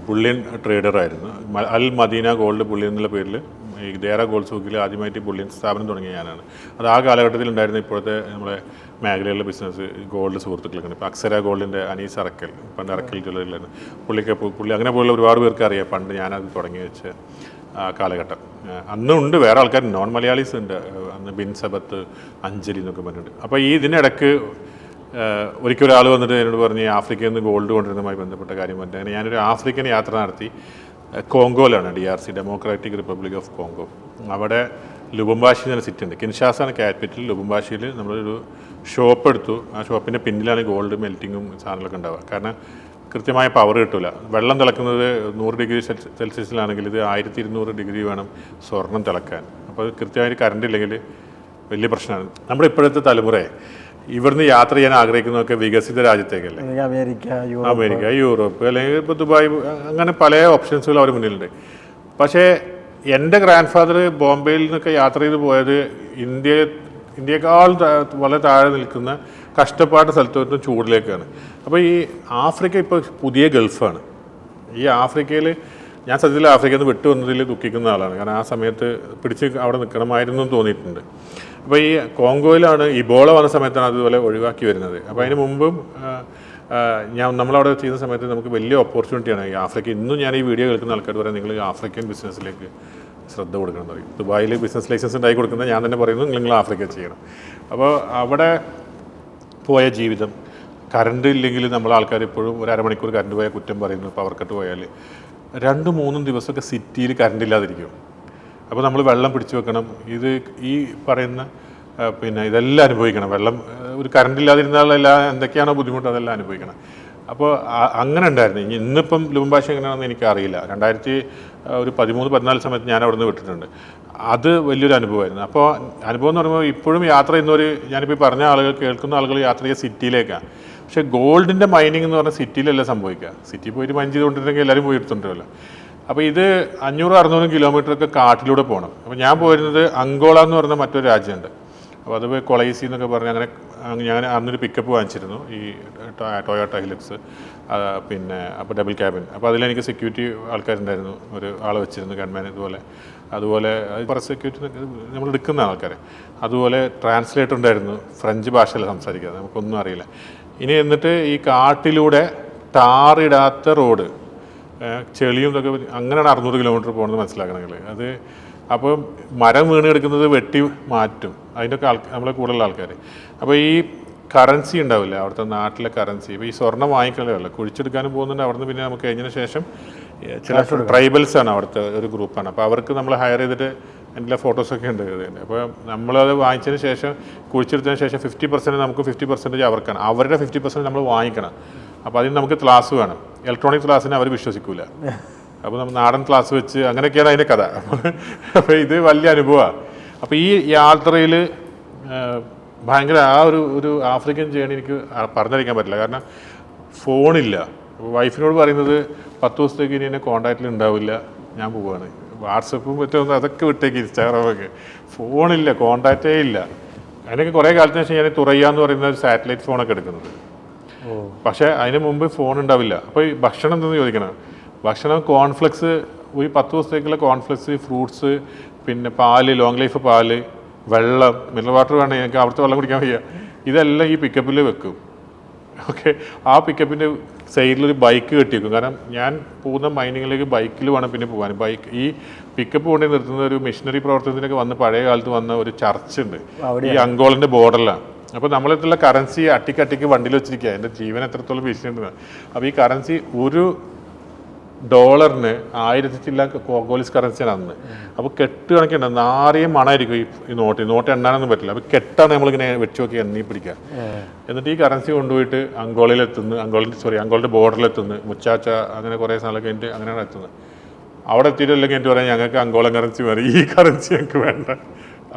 ബുള്ളിൻ ട്രേഡറായിരുന്നു. അൽ മദീന ഗോൾഡ് ബുള്ളിൻ എന്നുള്ള പേരിൽ ഈ ദേറ ഗോൾഡ് സൂക്കിൽ ആദ്യമായിട്ട് ബുള്ളിയൻ സ്ഥാപനം തുടങ്ങിയ ഞാനാണ്. അത് ആ കാലഘട്ടത്തിൽ ഉണ്ടായിരുന്ന ഇപ്പോഴത്തെ നമ്മളെ മേഖലയിലുള്ള ബിസിനസ് ഗോൾഡ് സുഹൃത്തുക്കളൊക്കെ ഇപ്പോൾ അക്സര ഗോൾഡിൻ്റെ അനീസ് അറക്കൽ, പണ്ട് അറക്കൽ ജ്വല്ലറിയിലാണ് പുള്ളി അങ്ങനെ പോലുള്ള ഒരുപാട് പേർക്ക് അറിയാം. പണ്ട് ഞാനത് തുടങ്ങി വെച്ച കാലഘട്ടം അന്നും ഉണ്ട്. വേറെ ആൾക്കാർ നോൺ മലയാളീസ് ഉണ്ട് അന്ന്, ബിൻ സബത്ത്, അഞ്ജലി എന്നൊക്കെ പറഞ്ഞിട്ടുണ്ട്. അപ്പോൾ ഈ ഇതിനിടയ്ക്ക് ഒരിക്കൽ ഒരാൾ വന്നിട്ട് എന്നോട് പറഞ്ഞ് ആഫ്രിക്കയിൽ നിന്ന് ഗോൾഡ് കൊണ്ടുവരുന്നതുമായി ബന്ധപ്പെട്ട കാര്യം പറഞ്ഞിട്ട് അങ്ങനെ ഞാനൊരു ആഫ്രിക്കൻ യാത്ര നടത്തി. കോങ്കോയിലാണ്, DRC, democratic republic of Congo. അവിടെ ലുബംബാഷി എന്ന സിറ്റി ഉണ്ട്. കിൻഷാസാണ് ക്യാപിറ്റൽ. ലുബംബാഷിയിൽ നമ്മളൊരു ഷോപ്പ് എടുത്തു. ആ ഷോപ്പിൻ്റെ പിന്നിലാണ് ഗോൾഡ് മെൽറ്റിങ്ങും സാധനങ്ങളൊക്കെ ഉണ്ടാവുക. കാരണം കൃത്യമായ പവർ കിട്ടില്ല. വെള്ളം തിളക്കുന്നത് 100 ഡിഗ്രി സെൽഷ്യസിലാണെങ്കിൽ ഇത് 1200 ഡിഗ്രി വേണം സ്വർണം തിളക്കാൻ. അപ്പോൾ അത് കൃത്യമായിട്ട് കറണ്ട് ഇല്ലെങ്കിൽ വലിയ പ്രശ്നമാണ്. നമ്മുടെ ഇപ്പോഴത്തെ തലമുറയെ ഇവിടുന്ന് യാത്ര ചെയ്യാൻ ആഗ്രഹിക്കുന്നതൊക്കെ വികസിത രാജ്യത്തേക്കല്ലേ, അമേരിക്ക, യൂറോപ്പ്, അല്ലെങ്കിൽ ഇപ്പോൾ ദുബായ്, അങ്ങനെ പല ഓപ്ഷൻസുകൾ അവർ മുന്നിലുണ്ട്. പക്ഷേ എൻ്റെ ഗ്രാൻഡ് ഫാദർ ബോംബെയിൽ നിന്നൊക്കെ യാത്ര ചെയ്ത് പോയത് ഇന്ത്യയേക്കാൾ വളരെ താഴെ നിൽക്കുന്ന കഷ്ടപ്പാട് സ്ഥലത്തോട്ടും ചൂടിലേക്കാണ്. അപ്പോൾ ഈ ആഫ്രിക്ക ഇപ്പോൾ പുതിയ ഗൾഫാണ്. ഈ ആഫ്രിക്കയിൽ ഞാൻ സത്യത്തിൽ ആഫ്രിക്കയിൽ നിന്ന് വിട്ടു വന്നതിൽ ദുഃഖിക്കുന്ന ആളാണ്. കാരണം ആ സമയത്ത് പിടിച്ച് അവിടെ നിൽക്കണമായിരുന്നു എന്ന് തോന്നിയിട്ടുണ്ട്. അപ്പോൾ ഈ കോങ്കോയിലാണ് ഇബോള വന്ന സമയത്താണ് അതുപോലെ ഒഴിവാക്കി വരുന്നത്. അപ്പോൾ അതിന് മുമ്പും നമ്മളവിടെ ചെയ്യുന്ന സമയത്ത് നമുക്ക് വലിയ ഓപ്പർച്യൂണിറ്റിയാണ് ഈ ആഫ്രിക്ക. ഇന്നും ഞാൻ ഈ വീഡിയോ കേൾക്കുന്ന ആൾക്കാർ പറയാം നിങ്ങൾ ആഫ്രിക്കൻ ബിസിനസ്സിലേക്ക് ശ്രദ്ധ കൊടുക്കണം എന്ന് പറയും. ദുബായിൽ ബിസിനസ് ലൈസൻസ് ഉണ്ടായി കൊടുക്കുന്നത് ഞാൻ തന്നെ പറയുന്നു നിങ്ങൾ ആഫ്രിക്ക ചെയ്യണം. അപ്പോൾ അവിടെ പോയ ജീവിതം, കറണ്ട് ഇല്ലെങ്കിൽ നമ്മൾ ആൾക്കാർ ഇപ്പോഴും ഒരു അരമണിക്കൂർ കറണ്ട് പോയാൽ കുറ്റം പറയുന്നു. പവർ കട്ട് പോയാൽ 2-3 ദിവസമൊക്കെ സിറ്റിയിൽ കറണ്ട് ഇല്ലാതിരിക്കും. അപ്പോൾ നമ്മൾ വെള്ളം പിടിച്ചു വെക്കണം. ഇത് ഈ പറയുന്ന ഇതെല്ലാം അനുഭവിക്കണം. വെള്ളം ഒരു കറണ്ട് ഇല്ലാതിരുന്നാലെല്ലാം എന്തൊക്കെയാണോ ബുദ്ധിമുട്ട് അതെല്ലാം അനുഭവിക്കണം. അപ്പോൾ അങ്ങനെ ഉണ്ടായിരുന്നു. ഇന്നിപ്പം ലുബംബാഷി എങ്ങനെയാണെന്ന് എനിക്കറിയില്ല. 2013-14 സമയത്ത് ഞാൻ അവിടെ നിന്ന് വിട്ടിട്ടുണ്ട്. അത് വലിയൊരു അനുഭവമായിരുന്നു. അപ്പോൾ അനുഭവം എന്ന് പറയുമ്പോൾ ഇപ്പോഴും യാത്ര ചെയ്യുന്നവർ, ഞാനിപ്പോൾ പറഞ്ഞ ആളുകൾ, കേൾക്കുന്ന ആളുകൾ യാത്ര ചെയ്യുക സിറ്റിയിലേക്കാണ്. പക്ഷേ ഗോൾഡിൻ്റെ മൈനിങ് എന്ന് പറഞ്ഞാൽ സിറ്റിയിലല്ല സംഭവിക്കുക. സിറ്റി പോയിട്ട് മൈൻ ചെയ്തുകൊണ്ടിരുന്നെങ്കിൽ എല്ലാവരും പോയി എടുത്തുകൊണ്ടിരുമല്ലോ. അപ്പോൾ ഇത് 500-600 കിലോമീറ്ററൊക്കെ കാട്ടിലൂടെ പോകണം. അപ്പോൾ ഞാൻ പോയിരുന്നത് അങ്കോള എന്ന് പറയുന്ന മറ്റൊരു രാജ്യമുണ്ട്. അപ്പോൾ അത് കൊളൈസി എന്നൊക്കെ പറഞ്ഞ് അങ്ങനെ ഞാൻ അന്നൊരു പിക്കപ്പ് വാങ്ങിച്ചിരുന്നു, ഈ ടൊയോട്ട ഹിലക്സ്. അപ്പോൾ ഡബിൾ ക്യാബിൻ. അപ്പോൾ അതിലെനിക്ക് സെക്യൂരിറ്റി ആൾക്കാരുണ്ടായിരുന്നു, ഒരു ആളെ വെച്ചിരുന്നു, ഗൺമാൻ. അതുപോലെ കുറേ സെക്യൂരിറ്റി നമ്മൾ എടുക്കുന്ന ആൾക്കാരെ. അതുപോലെ ട്രാൻസ്ലേറ്റർ ഉണ്ടായിരുന്നു, ഫ്രഞ്ച് ഭാഷയിൽ സംസാരിക്കുക, നമുക്കൊന്നും അറിയില്ല. ഇനി എന്നിട്ട് ഈ കാട്ടിലൂടെ ടാറിടാത്ത റോഡ്, ചെളിയും ഇതൊക്കെ, അങ്ങനെയാണ് 600 കിലോമീറ്റർ പോകുന്നത് മനസ്സിലാക്കണമെങ്കിൽ. അത് അപ്പോൾ മരം വീണ് കിടക്കുന്നത് വെട്ടി മാറ്റും, അതിൻ്റെയൊക്കെ നമ്മളെ കൂടുതലുള്ള ആൾക്കാർ. അപ്പോൾ ഈ കറൻസി ഉണ്ടാവില്ല, അവിടുത്തെ നാട്ടിലെ കറൻസി. ഇപ്പോൾ ഈ സ്വർണ്ണം വാങ്ങിക്കലല്ല, കുഴിച്ചെടുക്കാനും പോകുന്നുണ്ട്. അവിടെ നിന്ന് പിന്നെ നമുക്ക് കഴിഞ്ഞതിന് ശേഷം ചില ട്രൈബൽസാണ് അവിടുത്തെ ഒരു ഗ്രൂപ്പാണ്. അപ്പോൾ അവർക്ക് നമ്മൾ ഹയർ ചെയ്തിട്ട് എൻ്റെ ഫോട്ടോസൊക്കെ ഉണ്ട്. അപ്പോൾ നമ്മളത് വാങ്ങിച്ചതിന് ശേഷം, കുഴിച്ചെടുത്തതിന് ശേഷം 50% നമുക്ക് 50% അവർക്കാണ്. അവരുടെ 50% നമ്മൾ വാങ്ങിക്കണം. അപ്പോൾ അതിന് നമുക്ക് ക്ലാസ് വേണം. ഇലക്ട്രോണിക് ക്ലാസ്സിനെ അവർ വിശ്വസിക്കില്ല. അപ്പോൾ നമ്മൾ നാടൻ ക്ലാസ് വെച്ച്, അങ്ങനെയൊക്കെയാണ് അതിൻ്റെ കഥ. അപ്പോൾ ഇത് വലിയ അനുഭവമാണ്. അപ്പോൾ ഈ യാത്രയിൽ ഭയങ്കര ഒരു ആഫ്രിക്കൻ ജേണി എനിക്ക് പറഞ്ഞറിയിക്കാൻ പറ്റില്ല. കാരണം ഫോണില്ല. വൈഫിനോട് പറയുന്നത് 10 ദിവസത്തേക്ക് ഇനി എന്നെ കോൺടാക്റ്റിൽ ഉണ്ടാവില്ല, ഞാൻ പോവുകയാണ്. വാട്സപ്പും പറ്റുമെന്ന് അതൊക്കെ വിട്ടേക്ക്, ഇൻസ്റ്റാഗ്രാമൊക്കെ. ഫോണില്ല, കോൺടാക്റ്റേ ഇല്ല. അതിനൊക്കെ കുറേ കാലത്തിന് ശേഷം ഞാൻ തുറയ്യാന്ന് പറയുന്ന ഒരു സാറ്റലൈറ്റ് ഫോണൊക്കെ എടുക്കുന്നത്. പക്ഷേ അതിന് മുമ്പ് ഫോൺ ഉണ്ടാവില്ല. അപ്പോൾ ഈ ഭക്ഷണം എന്തെന്ന് ചോദിക്കണം. ഭക്ഷണം കോൺഫ്ലെക്സ്, ഒരു 10 ദിവസത്തേക്കുള്ള കോൺഫ്ലെക്സ്, ഫ്രൂട്ട്സ്, പിന്നെ പാല്, ലോങ് ലൈഫ് പാല്, വെള്ളം, മിനറൽ വാട്ടർ വേണം, എനിക്ക് അവിടുത്തെ വെള്ളം കുടിക്കാൻ വയ്യ. ഇതെല്ലാം ഈ പിക്കപ്പിൽ വെക്കും. ഓക്കെ, ആ പിക്കപ്പിൻ്റെ സൈഡിലൊരു ബൈക്ക് കെട്ടി വെക്കും. കാരണം ഞാൻ പോകുന്ന മൈനിങ്ങിലേക്ക് ബൈക്കിൽ വേണം പിന്നെ പോകാൻ. ഈ പിക്കപ്പ് കൊണ്ടു നിർത്തുന്ന ഒരു മിഷനറി പ്രവർത്തനത്തിനൊക്കെ വന്ന് പഴയ കാലത്ത് വന്ന ഒരു ചർച്ച് ഉണ്ട് ഈ അങ്കോളിൻ്റെ ബോർഡറിലാണ്. അപ്പോൾ നമ്മളിട്ടുള്ള കറൻസി അട്ടിക്കട്ടിക്ക് വണ്ടിയിൽ വെച്ചിരിക്കുക. എൻ്റെ ജീവൻ എത്രത്തോളം ഭീഷണിയുണ്ട്. അപ്പോൾ ഈ കറൻസി $1 1000 കോങ്കോലീസ് കറൻസിയാണ് അന്ന്. അപ്പോൾ കെട്ട് കണക്കുണ്ട്, നാറിയ മണമായിരിക്കും ഈ നോട്ട് എണ്ണാനൊന്നും പറ്റില്ല. അപ്പോൾ കെട്ടാണ് നമ്മളിങ്ങനെ വെച്ച് നോക്കി എണ്ണി പിടിക്കുക. എന്നിട്ട് ഈ കറൻസി കൊണ്ടുപോയിട്ട് അങ്കോളിൻ്റെ ബോർഡറിലെത്തുന്നു, മുച്ചാച്ച, അങ്ങനെ കുറേ സ്ഥലമൊക്കെ കഴിഞ്ഞിട്ട് അങ്ങനെയാണ് എത്തുന്നത്. അവിടെ എത്തിയിട്ടില്ലെങ്കിൽ എനിക്ക് പറയാം ഞങ്ങൾക്ക് അങ്കോളൻ കറൻസി മതി, ഈ കറൻസി ഞങ്ങൾക്ക് വേണ്ട.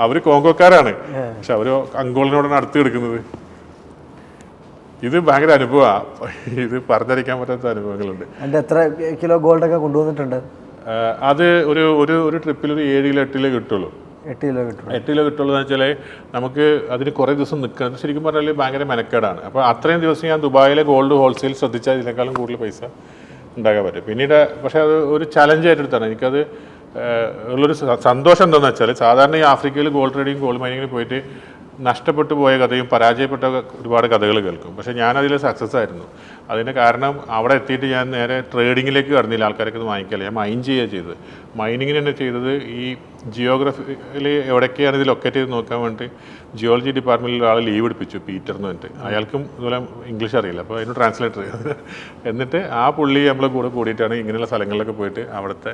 അവർ കോങ്കോക്കാരാണ്, പക്ഷെ അവർ അങ്കോളിനോടാണ് അടുത്ത് കിടക്കുന്നത്. ഇത് ഭയങ്കര അനുഭവമാണ്. ഇത് പറഞ്ഞറിയിക്കാൻ പറ്റാത്ത അനുഭവങ്ങളുണ്ട്. എത്ര കിലോ ഗോൾഡൊക്കെ കൊണ്ടുവന്നിട്ടുണ്ട്? അത് ഒരു ട്രിപ്പിൽ ഒരു 7-8 കിട്ടുള്ളൂ. 8 കിലോ കിട്ടുള്ളൂ എന്ന് വെച്ചാൽ നമുക്ക് അതിന് കുറേ ദിവസം നിൽക്കണം. ശരിക്കും പറഞ്ഞാൽ ഭയങ്കര മെനക്കേടാണ്. അപ്പോൾ അത്രയും ദിവസം ഞാൻ ദുബായിലെ ഗോൾഡ് ഹോൾസെയിൽ ശ്രദ്ധിച്ചാൽ ഇതിനേക്കാളും കൂടുതൽ പൈസ ഉണ്ടാക്കാൻ പറ്റും. പിന്നീട് പക്ഷേ അത് ഒരു ചലഞ്ചായിട്ട് എടുത്താണ്. എനിക്കത് ഉള്ളൊരു സന്തോഷം എന്താണെന്ന് വെച്ചാൽ സാധാരണ ഈ ആഫ്രിക്കയിൽ ഗോൾഡ് ട്രേഡിങ് ഗോൾഡ് മൈനിങ്ങിന് പോയിട്ട് നഷ്ടപ്പെട്ടു പോയ കഥയും പരാജയപ്പെട്ട ഒരുപാട് കഥകൾ കേൾക്കും. പക്ഷേ ഞാനതിൽ സക്സസ് ആയിരുന്നു. അതിന് കാരണം അവിടെ എത്തിയിട്ട് ഞാൻ നേരെ ട്രേഡിങ്ങിലേക്ക് കടന്നില്ല, ആൾക്കാരൊക്കെ ഇത് വാങ്ങിക്കല്ല, ഞാൻ മൈൻ ചെയ്യുക ചെയ്തത്. മൈനിങ്ങിന് തന്നെ ചെയ്തത് ഈ ജിയോഗ്രഫിയിൽ എവിടെയൊക്കെയാണ് ഇത് ലൊക്കേറ്റ് ചെയ്ത് നോക്കാൻ വേണ്ടി ജിയോളജി ഡിപ്പാർട്ട്മെൻറ്റിൽ ഒരാൾ ലീവ് എടുപ്പിച്ചു, പീറ്റർ എന്ന് പറഞ്ഞിട്ട്. അയാൾക്കും ഇതുപോലെ ഇംഗ്ലീഷ് അറിയില്ല, അപ്പോൾ അതിന് ട്രാൻസ്ലേറ്റർ ചെയ്തത്. എന്നിട്ട് ആ പുള്ളി നമ്മളെ കൂടെ കൂടിയിട്ടാണ് ഇങ്ങനെയുള്ള സ്ഥലങ്ങളിലൊക്കെ പോയിട്ട് അവിടുത്തെ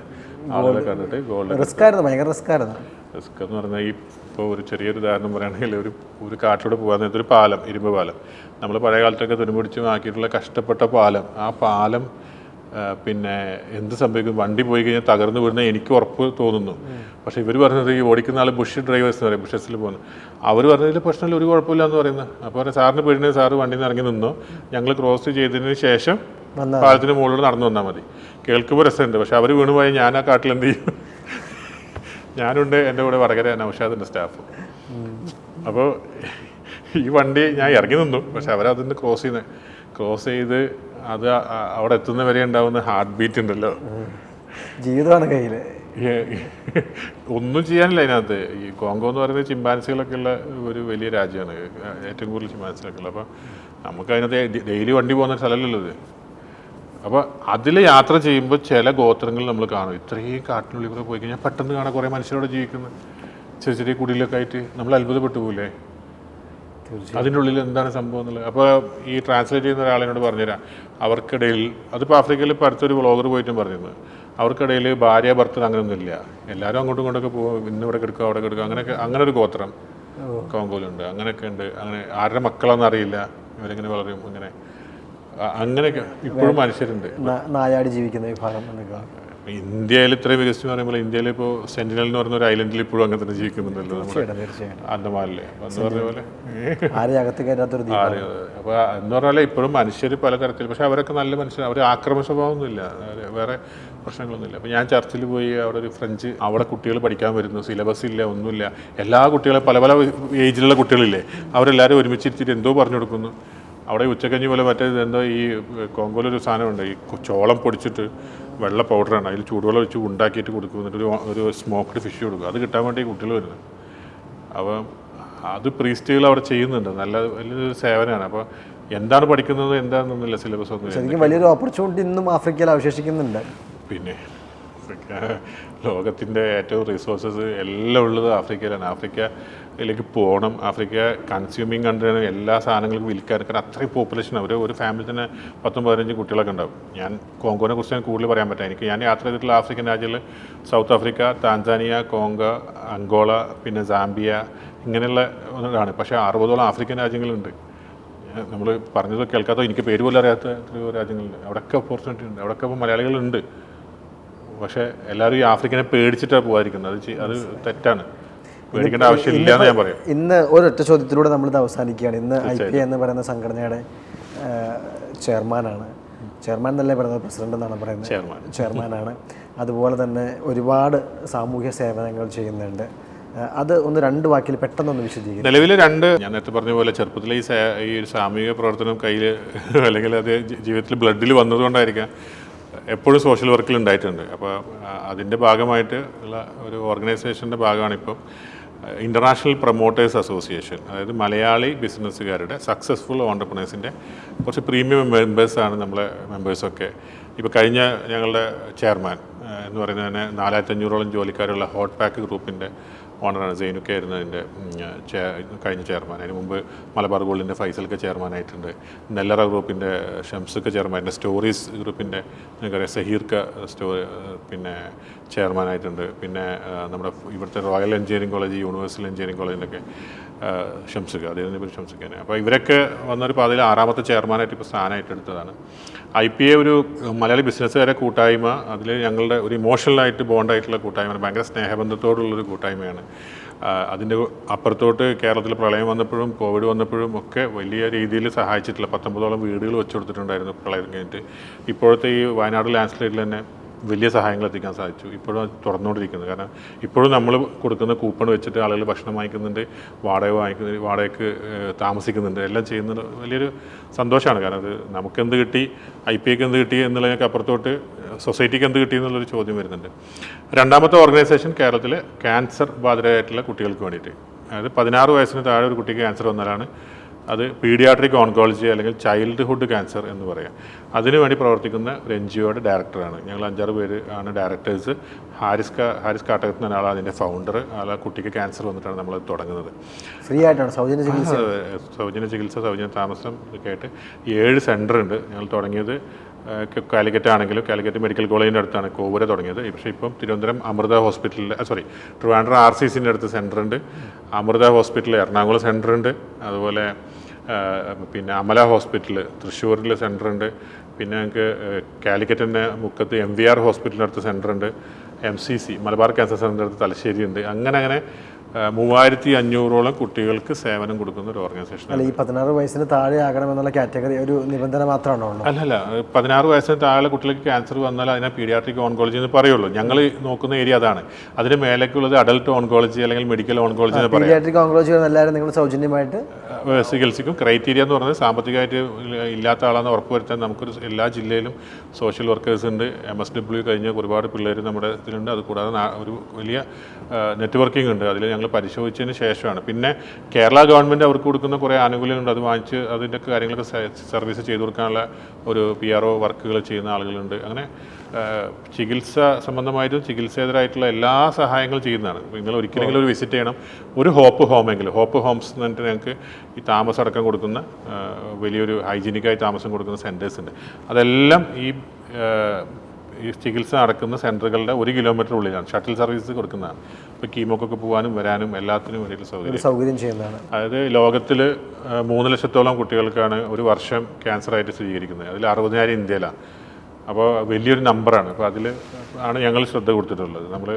ആളുകളെ കണ്ടിട്ട് ഗോൾഡ് റിസ്ക് ആയിരുന്നു, ഭയങ്കര റിസ്ക് ആയിരുന്നു. റിസ്ക് എന്ന് പറഞ്ഞാൽ ഈ ഇപ്പോൾ ഒരു ചെറിയൊരു ഉദാഹരണം പറയുകയാണെങ്കിൽ ഒരു കാട്ടിലൂടെ പോകാൻ നേരത്തെ ഒരു പാലം, ഇരുമ്പ് പാലം, നമ്മൾ പഴയ കാലത്തൊക്കെ തുരുമ്പിടിച്ച് ആക്കിയിട്ടുള്ള കഷ്ടപ്പെട്ട പാലം, ആ പാലം പിന്നെ എന്ത് സംഭവിക്കും, വണ്ടി പോയി കഴിഞ്ഞാൽ തകർന്നു വീഴുന്ന എനിക്ക് ഉറപ്പ് തോന്നുന്നു. പക്ഷേ ഇവർ പറഞ്ഞത് ഈ ഓടിക്കുന്ന ആൾ ബുഷ് ഡ്രൈവേഴ്സ് എന്ന് പറയും, ബുഷസിൽ പോകുന്നു. അവർ പറഞ്ഞതിൽ പ്രശ്നമില്ല, ഒരു കുഴപ്പമില്ല എന്ന് പറയുന്നത്. അപ്പോൾ സാറിന് പേടിനെ സാറ് വണ്ടിയിൽ നിന്ന് ഇറങ്ങി നിന്നോ, ഞങ്ങൾ ക്രോസ് ചെയ്തതിന് ശേഷം പാലത്തിന് മുകളിലൂടെ നടന്നു വന്നാൽ മതി. കേൾക്കുമ്പോൾ രസമുണ്ട്, പക്ഷെ അവർ വീണ് പോയാൽ ഞാൻ ആ കാട്ടിൽ എന്ത് ചെയ്യും? ഞാനുണ്ട്, എൻ്റെ കൂടെ വടകര നൗഷാദിൻ്റെ സ്റ്റാഫ്. അപ്പോൾ ഈ വണ്ടി ഞാൻ ഇറങ്ങി നിന്നു, പക്ഷെ അവരതിന് ക്രോസ് ചെയ്ത് അത് അവിടെ എത്തുന്നവരെ ഉണ്ടാവുന്ന ഹാർട്ട് ബീറ്റ് ഉണ്ടല്ലോ, ജീവിതമാണ് കയ്യിൽ. ഒന്നും ചെയ്യാനില്ല അതിനകത്ത്. ഈ കോങ്കോ എന്ന് പറയുന്നത് ചിമ്പാൻസികളൊക്കെ ഉള്ള ഒരു വലിയ രാജ്യമാണ്, ഏറ്റവും കൂടുതൽ ചിമ്പാൻസികളൊക്കെ ഉള്ളത്. അപ്പോൾ നമുക്ക് അതിനകത്ത് ഡെയിലി വണ്ടി പോകുന്ന സ്ഥലമല്ലല്ലോ ഇത്. അപ്പോൾ അതിൽ യാത്ര ചെയ്യുമ്പോൾ ചില ഗോത്രങ്ങൾ നമ്മൾ കാണും. ഇത്രയും കാട്ടിനുള്ളിൽ കൂടെ പോയി കഴിഞ്ഞാൽ പെട്ടെന്ന് കാണാൻ കുറേ മനുഷ്യരോട് ജീവിക്കുന്നത്, ചെറിയ ചെറിയ കുടിലൊക്കെ ആയിട്ട് നമ്മൾ അത്ഭുതപ്പെട്ടു പോകില്ലേ അതിൻ്റെ ഉള്ളിൽ എന്താണ് സംഭവം എന്നുള്ളത്. അപ്പോൾ ഈ ട്രാൻസ്ലേറ്റ് ചെയ്യുന്ന ഒരാളിനോട് പറഞ്ഞുതരാം, അവർക്കിടയിൽ, അതിപ്പോൾ ആഫ്രിക്കയിൽ ഇപ്പോൾ അടുത്തൊരു വ്ളോഗർ പോയിട്ടും പറഞ്ഞിരുന്നത്, അവർക്കിടയിൽ ഭാര്യ ഭർത്തൃ അങ്ങനെയൊന്നുമില്ല, എല്ലാവരും അങ്ങോട്ടും ഇങ്ങോട്ടൊക്കെ പോകും, ഇന്ന് ഇവിടെ കിടക്കുക അവിടെ കിടക്കുക, അങ്ങനെ ഒരു ഗോത്രം കോങ്കോയിലുണ്ട്. അങ്ങനെയൊക്കെ ഉണ്ട്. അങ്ങനെ ആരുടെ മക്കളാണെന്ന് അറിയില്ല, ഇവരെങ്ങനെ വളരും, അങ്ങനെയൊക്കെ ഇപ്പോഴും മനുഷ്യരുണ്ട്. നായാടി ജീവിക്കുന്ന വിഭാഗം. ഇന്ത്യയിൽ ഇത്രയും വികസിച്ച് പറയുമ്പോൾ ഇന്ത്യയിൽ ഇപ്പോൾ സെന്റിനൽ എന്ന് പറയുന്ന ഒരു ഐലൻഡിൽ ഇപ്പോഴും അങ്ങനെ തന്നെ ജീവിക്കുന്നുണ്ടല്ലോ അന്തമാനിലെ. എന്ന് പറഞ്ഞ പോലെ അപ്പോൾ എന്ന് പറഞ്ഞാൽ ഇപ്പോഴും മനുഷ്യർ പലതരത്തിൽ, പക്ഷെ അവരൊക്കെ നല്ല മനുഷ്യർ, അവർ ആക്രമണ സ്വഭാവമൊന്നുമില്ല, വേറെ പ്രശ്നങ്ങളൊന്നുമില്ല. അപ്പോൾ ഞാൻ ചർച്ചിൽ പോയി, അവിടെ ഒരു ഫ്രഞ്ച്, അവിടെ കുട്ടികൾ പഠിക്കാൻ വരുന്നു, സിലബസ് ഇല്ല, ഒന്നുമില്ല, എല്ലാ കുട്ടികളും പല പല ഏജിലുള്ള കുട്ടികളില്ലേ, അവരെല്ലാവരും ഒരുമിച്ചിരുത്തിയിട്ട് എന്തോ പറഞ്ഞു കൊടുക്കുന്നു. അവിടെ ഉച്ചക്കഞ്ഞി പോലെ മറ്റേ എന്തോ ഈ കോങ്കോയിലൊരു സാധനമുണ്ട്, ഈ ചോളം പൊടിച്ചിട്ട് വെള്ള പൗഡറാണ്, അതിൽ ചൂടുവെള്ളം ഒഴിച്ച് ഉണ്ടാക്കിയിട്ട് കൊടുക്കും, എന്നിട്ട് ഒരു സ്മോക്ക്ഡ് ഫിഷ് കൊടുക്കും. അത് കിട്ടാൻ വേണ്ടി കുട്ടികൾ വരുന്നത്. അപ്പോൾ അത് പ്രീസ്റ്റുകൾ അവിടെ ചെയ്യുന്നുണ്ട്, നല്ല വലിയൊരു സേവനമാണ്. അപ്പോൾ എന്താണ് പഠിക്കുന്നത് എന്താണെന്നൊന്നുമില്ല, സിലബസ് ഒന്നും. ശരിക്കും വലിയൊരു ഓപ്പർച്യൂണിറ്റി ഇന്നും ആഫ്രിക്കയിൽ അവശേഷിക്കുന്നുണ്ട്. പിന്നെ ലോകത്തിൻ്റെ ഏറ്റവും റിസോഴ്സസ് എല്ലാം ഉള്ളത് ആഫ്രിക്കയിലാണ്. ആഫ്രിക്കയിലേക്ക് പോകണം. ആഫ്രിക്ക കൺസ്യൂമിങ് കൺട്രിയാണ്, എല്ലാ സാധനങ്ങൾക്കും വിൽക്കാൻ. കാരണം അത്രയും പോപ്പുലേഷൻ, ഒരു ഫാമിലി തന്നെ 10-15 കുട്ടികളൊക്കെ ഉണ്ടാവും. ഞാൻ കോങ്കോനെ കുറിച്ച് ഞാൻ കൂടുതൽ പറയാൻ പറ്റാം. ഞാൻ യാത്ര ചെയ്തിട്ടുള്ള ആഫ്രിക്കൻ രാജ്യങ്ങൾ South Africa, Tanzania, Congo, Angola, പിന്നെ സാംബിയ, ഇങ്ങനെയുള്ള ഒന്നാണ്. പക്ഷേ 60ഓളം ആഫ്രിക്കൻ രാജ്യങ്ങളുണ്ട്. നമ്മൾ പറഞ്ഞത് കേൾക്കാത്ത, എനിക്ക് പേര് പോലും അറിയാത്ത എത്രയോ രാജ്യങ്ങളുണ്ട്. അവിടെയൊക്കെ ഓപ്പർച്യൂണിറ്റി ഉണ്ട്, അവിടെയൊക്കെ ഇപ്പോൾ മലയാളികളുണ്ട്. പക്ഷേ എല്ലാവരും ഈ ആഫ്രിക്കനെ പേടിച്ചിട്ടാണ് പോകാതിരിക്കുന്നത്. അത് തെറ്റാണ്, പേടിക്കേണ്ട ആവശ്യമില്ല എന്ന് ഞാൻ പറയാം. ഇന്ന് ഒരൊറ്റ ചോദ്യത്തിലൂടെ നമ്മളിത് അവസാനിക്കുകയാണ്. ഇന്ന് IPA എന്ന് പറയുന്ന സംഘടനയുടെ ചെയർമാനാണ്, ചെയർമാൻ എന്നല്ലേ പറയുന്നത്, പ്രസിഡന്റ് എന്നാണ് പറയുന്നത്, ചെയർമാനാണ്. അതുപോലെ തന്നെ ഒരുപാട് സാമൂഹ്യ സേവനങ്ങൾ ചെയ്യുന്നുണ്ട്. അത് ഒന്ന് 2 വാക്കിൽ പെട്ടെന്നൊന്ന് വിശദീകരിക്കും. നിലവിൽ 2, ഞാൻ നേരത്തെ പറഞ്ഞ പോലെ ചെറുപ്പത്തിൽ ഈ ഒരു സാമൂഹിക പ്രവർത്തനം കയ്യിൽ അല്ലെങ്കിൽ അത് ജീവിതത്തിൽ ബ്ലഡിൽ വന്നതുകൊണ്ടായിരിക്കാം എപ്പോഴും സോഷ്യൽ വർക്കിൽ ഉണ്ടായിട്ടുണ്ട്. അപ്പോൾ അതിൻ്റെ ഭാഗമായിട്ട് ഉള്ള ഒരു ഓർഗനൈസേഷൻ്റെ ഭാഗമാണിപ്പം ഇൻ്റർനാഷണൽ പ്രൊമോട്ടേഴ്സ് അസോസിയേഷൻ. അതായത് മലയാളി ബിസിനസ്സുകാരുടെ സക്സസ്ഫുൾ ഓണ്ടർപ്രണേഴ്സിൻ്റെ കുറച്ച് പ്രീമിയം മെമ്പേഴ്സാണ് നമ്മളെ മെമ്പേഴ്സൊക്കെ. ഇപ്പോൾ കഴിഞ്ഞ ഞങ്ങളുടെ ചെയർമാൻ എന്ന് പറയുന്നത് തന്നെ 4500ഓളം ജോലിക്കാരുള്ള ഹോട്ട് പാക്ക് ഗ്രൂപ്പിൻ്റെ ഓണറാണ്. സൈനുക്കെ ആയിരുന്നു അതിൻ്റെ കഴിഞ്ഞ ചെയർമാൻ. അതിന് മുമ്പ് മലബാർ ഗോൾഡിൻ്റെ ഫൈസലൊക്കെ ചെയർമാനായിട്ടുണ്ട്. നെല്ലറ ഗ്രൂപ്പിൻ്റെ ഷംസൊക്കെ ചെയർമാൻ, സ്റ്റോറീസ് ഗ്രൂപ്പിൻ്റെ നിങ്ങൾക്കറിയാം സഹീർക്ക പിന്നെ ചെയർമാനായിട്ടുണ്ട്. പിന്നെ നമ്മുടെ ഇവിടുത്തെ royal engineering college, universal engineering കോളേജിൻ്റെയൊക്കെ ഷംസുക, അദ്ദേഹത്തിൻ്റെ പേര് ഷംസുഖാണ്. അപ്പോൾ ഇവരൊക്കെ വന്നൊരു പാതയിൽ 6ാമത്തെ ചെയർമാനായിട്ട് ഇപ്പോൾ സ്ഥാനമായിട്ട് എടുത്തതാണ്. IPA ഒരു മലയാളി ബിസിനസ്സുകാരെ കൂട്ടായ്മ, അതിൽ ഞങ്ങളുടെ ഒരു ഇമോഷണലായിട്ട് ബോണ്ടായിട്ടുള്ള കൂട്ടായ്മയാണ്, ഭയങ്കര സ്നേഹബന്ധത്തോടുള്ളൊരു കൂട്ടായ്മയാണ്. അതിൻ്റെ അപ്പുറത്തോട്ട് കേരളത്തിൽ പ്രളയം വന്നപ്പോഴും കോവിഡ് വന്നപ്പോഴും ഒക്കെ വലിയ രീതിയിൽ സഹായിച്ചിട്ടുള്ള 19ഓളം വീടുകൾ വെച്ച് കൊടുത്തിട്ടുണ്ടായിരുന്നു പ്രളയം കഴിഞ്ഞിട്ട്. ഇപ്പോഴത്തെ ഈ വയനാട് ലാൻഡ് സ്ലൈഡിൽ തന്നെ വലിയ സഹായങ്ങൾ എത്തിക്കാൻ സാധിച്ചു. ഇപ്പോഴും അത് തുറന്നുകൊണ്ടിരിക്കുന്നത്. കാരണം ഇപ്പോഴും നമ്മൾ കൊടുക്കുന്ന കൂപ്പൺ വെച്ചിട്ട് ആളുകൾ ഭക്ഷണം വാങ്ങിക്കുന്നുണ്ട്, വാടകയ്ക്ക് താമസിക്കുന്നുണ്ട്, എല്ലാം ചെയ്യുന്നത് വലിയൊരു സന്തോഷമാണ്. കാരണം അത് നമുക്കെന്ത് കിട്ടി, IPAക്ക് എന്ത് കിട്ടി എന്നുള്ളതിനൊക്കെ അപ്പുറത്തോട്ട് സൊസൈറ്റിക്ക് എന്ത് കിട്ടി എന്നുള്ളൊരു ചോദ്യം വരുന്നുണ്ട്. രണ്ടാമത്തെ ഓർഗനൈസേഷൻ കേരളത്തിലെ ക്യാൻസർ ബാധിതരായിട്ടുള്ള കുട്ടികൾക്ക് വേണ്ടിയിട്ട്, അതായത് 16 വയസ്സിന് താഴെ ഒരു കുട്ടിക്ക് ക്യാൻസർ വന്നാലാണ് അത് പീഡിയാട്രിക് ഓൺകോളജി അല്ലെങ്കിൽ ചൈൽഡ്ഹുഡ് ക്യാൻസർ എന്ന് പറയാം. അതിനുവേണ്ടി പ്രവർത്തിക്കുന്ന ഒരു NGOയുടെ ഡയറക്ടറാണ്. ഞങ്ങൾ 5-6 പേര് ആണ് ഡയറക്ടേഴ്സ്. ഹാരിസ് കാട്ടകത്ത് എന്ന ആളാണ് അതിൻ്റെ ഫൗണ്ടർ. ആ കുട്ടിക്ക് ക്യാൻസർ വന്നിട്ടാണ് നമ്മൾ തുടങ്ങുന്നത്. ഫ്രീ ആയിട്ടാണ് സൗജന്യ ചികിത്സ, സൗജന്യ താമസം ഒക്കെ ആയിട്ട് 7 സെൻ്റർ ഉണ്ട്. ഞങ്ങൾ തുടങ്ങിയത് കാലിക്കറ്റ് ആണെങ്കിലും കാലിക്കറ്റ് മെഡിക്കൽ കോളേജിൻ്റെ അടുത്താണ് കോവൂര തുടങ്ങിയത്. പക്ഷേ ഇപ്പം തിരുവനന്തപുരം അമൃത ഹോസ്പിറ്റലിൽ ട്രിവാൻഡ്രം RCCൻ്റെ അടുത്ത് സെൻ്റർ ഉണ്ട്. അമൃത ഹോസ്പിറ്റൽ എറണാകുളം സെൻ്റർ ഉണ്ട്. അതുപോലെ പിന്നെ അമല ഹോസ്പിറ്റൽ തൃശ്ശൂരിൽ സെൻ്റർ ഉണ്ട്. പിന്നെ ഞങ്ങൾക്ക് കാലിക്കറ്റിൻ്റെ മുക്കത്ത് MVR ഹോസ്പിറ്റലിൻ്റെ അടുത്ത് സെൻ്റർ ഉണ്ട്. MCC മലബാർ ക്യാൻസർ സെൻ്ററിൻ്റെ അടുത്ത് തലശ്ശേരി ഉണ്ട്. അങ്ങനെ 3500ഓളം കുട്ടികൾക്ക് സേവനം കൊടുക്കുന്ന ഒരു ഓർഗനൈസേഷൻ. അല്ല, ഈ 16 വയസ്സിന് താഴെ ആകണമെന്നുള്ള കാറ്റഗറി ഒരു നിബന്ധന മാത്രമാണോ ഉള്ളൂ? അല്ലല്ല, 16 വയസ്സിന് താഴെ കുട്ടികൾക്ക് ക്യാൻസർ വന്നാൽ അതിനെ പീഡിയാട്രിക് ഓൺകോളജി എന്ന് പറയുള്ളൂ. ഞങ്ങൾ നോക്കുന്ന ഏരിയ അതാണ്. അതിന് മേലേക്കുള്ളത് അഡൽട്ട് ഓൺകോളജി അല്ലെങ്കിൽ മെഡിക്കൽ ഓൺകോളജി എന്ന് പറയാം. പീഡിയാട്രിക് ഓൺകോളജി എല്ലാവരും നിങ്ങൾ സൗജന്യമായിട്ട് ചികിത്സിക്കും. ക്രൈറ്റീരിയ എന്ന് പറയുന്നത് സാമ്പത്തികമായിട്ട് ഇല്ലാത്ത ആളാണെന്ന് ഉറപ്പുവരുത്താൻ നമുക്കൊരു എല്ലാ ജില്ലയിലും സോഷ്യൽ വർക്കേഴ്സ് ഉണ്ട്. MSW കഴിഞ്ഞ ഒരുപാട് പിള്ളേർ നമ്മുടെ ഇതിലുണ്ട്. അതുകൂടാതെ ഒരു വലിയ നെറ്റ്വർക്കിംഗ് ഉണ്ട്. അതിൽ ഞങ്ങൾ പരിശോധിച്ചതിന് ശേഷമാണ്. പിന്നെ കേരള ഗവൺമെൻറ് അവർക്ക് കൊടുക്കുന്ന കുറേ ആനുകൂല്യങ്ങളുണ്ട്. അത് വാങ്ങിച്ച് അതിൻ്റെ കാര്യങ്ങളൊക്കെ സർവീസ് ചെയ്തു കൊടുക്കാനുള്ള ഒരു PRO വർക്കുകൾ ചെയ്യുന്ന ആളുകളുണ്ട്. അങ്ങനെ ചികിത്സ സംബന്ധമായിട്ടും ചികിത്സേതരായിട്ടുള്ള എല്ലാ സഹായങ്ങളും ചെയ്യുന്നതാണ്. നിങ്ങൾ ഒരിക്കലെങ്കിലും ഒരു വിസിറ്റ് ചെയ്യണം. ഒരു ഹോപ്പ് ഹോംസ് എന്ന് പറഞ്ഞിട്ട് ഞങ്ങൾക്ക് ഈ താമസം അടക്കം കൊടുക്കുന്ന വലിയൊരു ഹൈജീനിക്കായി താമസം കൊടുക്കുന്ന സെൻറ്റേഴ്സ് ഉണ്ട്. അതെല്ലാം ഈ ചികിത്സ നടക്കുന്ന സെൻറ്ററുകളുടെ 1 കിലോമീറ്റർ ഉള്ളിലാണ് ഷട്ടിൽ സർവീസ് കൊടുക്കുന്നതാണ്. ഇപ്പോൾ കീമോക്കൊക്കെ പോകാനും വരാനും എല്ലാത്തിനും വേണ്ടിയിട്ടുള്ള സൗകര്യം ചെയ്യുന്നതാണ്. അതായത് ലോകത്തിൽ 3 ലക്ഷത്തോളം കുട്ടികൾക്കാണ് ഒരു വർഷം ക്യാൻസറായിട്ട് സ്ഥിരീകരിക്കുന്നത്. അതിൽ 60,000 ഇന്ത്യയിലാണ്. അപ്പോൾ വലിയൊരു നമ്പറാണ്. അപ്പോൾ അതിൽ ആണ് ഞങ്ങൾ ശ്രദ്ധ കൊടുത്തിട്ടുള്ളത്. നമ്മൾ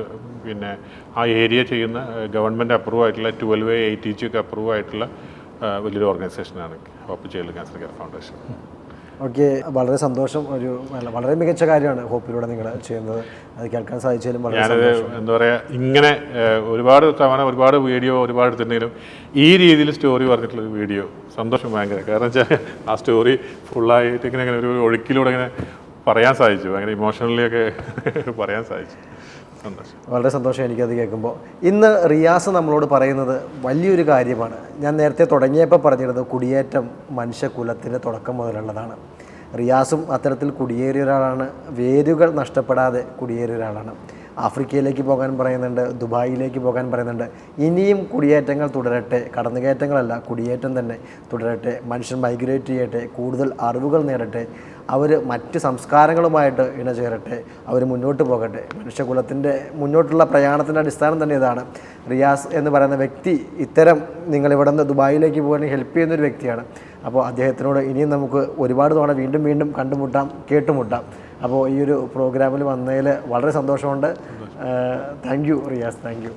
പിന്നെ ആ ഏരിയ ചെയ്യുന്ന ഗവൺമെൻറ് അപ്രൂവ് ആയിട്ടുള്ള 12A ATG ഒക്കെ അപ്രൂവ് ആയിട്ടുള്ള വലിയൊരു ഓർഗനൈസേഷനാണ് hope child cancer care foundation. Okay, വളരെ സന്തോഷം. വളരെ മികച്ച കാര്യമാണ് ഹോപ്പിലൂടെ നിങ്ങൾ ചെയ്യുന്നത്. അത് കേൾക്കാൻ സാധിച്ചാലും ഞാനത് എന്താ പറയുക, ഇങ്ങനെ ഒരുപാട് തവണ ഒരുപാട് വീഡിയോ ഒരുപാട് എടുത്തിട്ടുണ്ടെങ്കിലും ഈ രീതിയിൽ സ്റ്റോറി പറഞ്ഞിട്ടുള്ളൊരു വീഡിയോ സന്തോഷം ഭയങ്കര. കാരണം വെച്ചാൽ ആ സ്റ്റോറി ഫുള്ളായിട്ട് ഇങ്ങനെ ഒരു ഒഴുക്കിലൂടെ ഇങ്ങനെ പറയാൻ സാധിച്ചു. ഭയങ്കര ഇമോഷണലി ഒക്കെ പറയാൻ സാധിച്ചു. സന്തോഷം, വളരെ സന്തോഷം എനിക്കത് കേൾക്കുമ്പോൾ. ഇന്ന് റിയാസ് നമ്മളോട് പറയുന്നത് വലിയൊരു കാര്യമാണ്. ഞാൻ നേരത്തെ തുടങ്ങിയപ്പോൾ പറഞ്ഞിരുന്നത് കുടിയേറ്റം മനുഷ്യകുലത്തിൻ്റെ തുടക്കം മുതലുള്ളതാണ്. റിയാസും അത്തരത്തിൽ കുടിയേറിയ ഒരാളാണ്. വേരുകൾ നഷ്ടപ്പെടാതെ കുടിയേറിയ ഒരാളാണ്. ആഫ്രിക്കയിലേക്ക് പോകാൻ പറയുന്നുണ്ട്, ദുബായിലേക്ക് പോകാൻ പറയുന്നുണ്ട്. ഇനിയും കുടിയേറ്റങ്ങൾ തുടരട്ടെ, കടന്നുകയറ്റങ്ങളല്ല കുടിയേറ്റം തന്നെ തുടരട്ടെ. മനുഷ്യൻ മൈഗ്രേറ്റ് ചെയ്യട്ടെ, കൂടുതൽ അറിവുകൾ നേടട്ടെ, അവർ മറ്റ് സംസ്കാരങ്ങളുമായിട്ട് ഇണചേരട്ടെ, അവർ മുന്നോട്ട് പോകട്ടെ. മനുഷ്യകുലത്തിൻ്റെ മുന്നോട്ടുള്ള പ്രയാണത്തിൻ്റെ അടിസ്ഥാനം തന്നെ ഇതാണ്. റിയാസ് എന്ന് പറയുന്ന വ്യക്തി ഇത്തരം നിങ്ങളിവിടെ നിന്ന് ദുബായിലേക്ക് പോകാൻ ഹെൽപ്പ് ചെയ്യുന്നൊരു വ്യക്തിയാണ്. അപ്പോൾ അദ്ദേഹത്തിനോട് ഇനിയും നമുക്ക് ഒരുപാട് തവണ വീണ്ടും കണ്ടുമുട്ടാം, കേട്ടുമുട്ടാം. അപ്പോൾ ഈ ഒരു പ്രോഗ്രാമിൽ വന്നതിൽ വളരെ സന്തോഷമുണ്ട്. Thank you Riyas, thank you.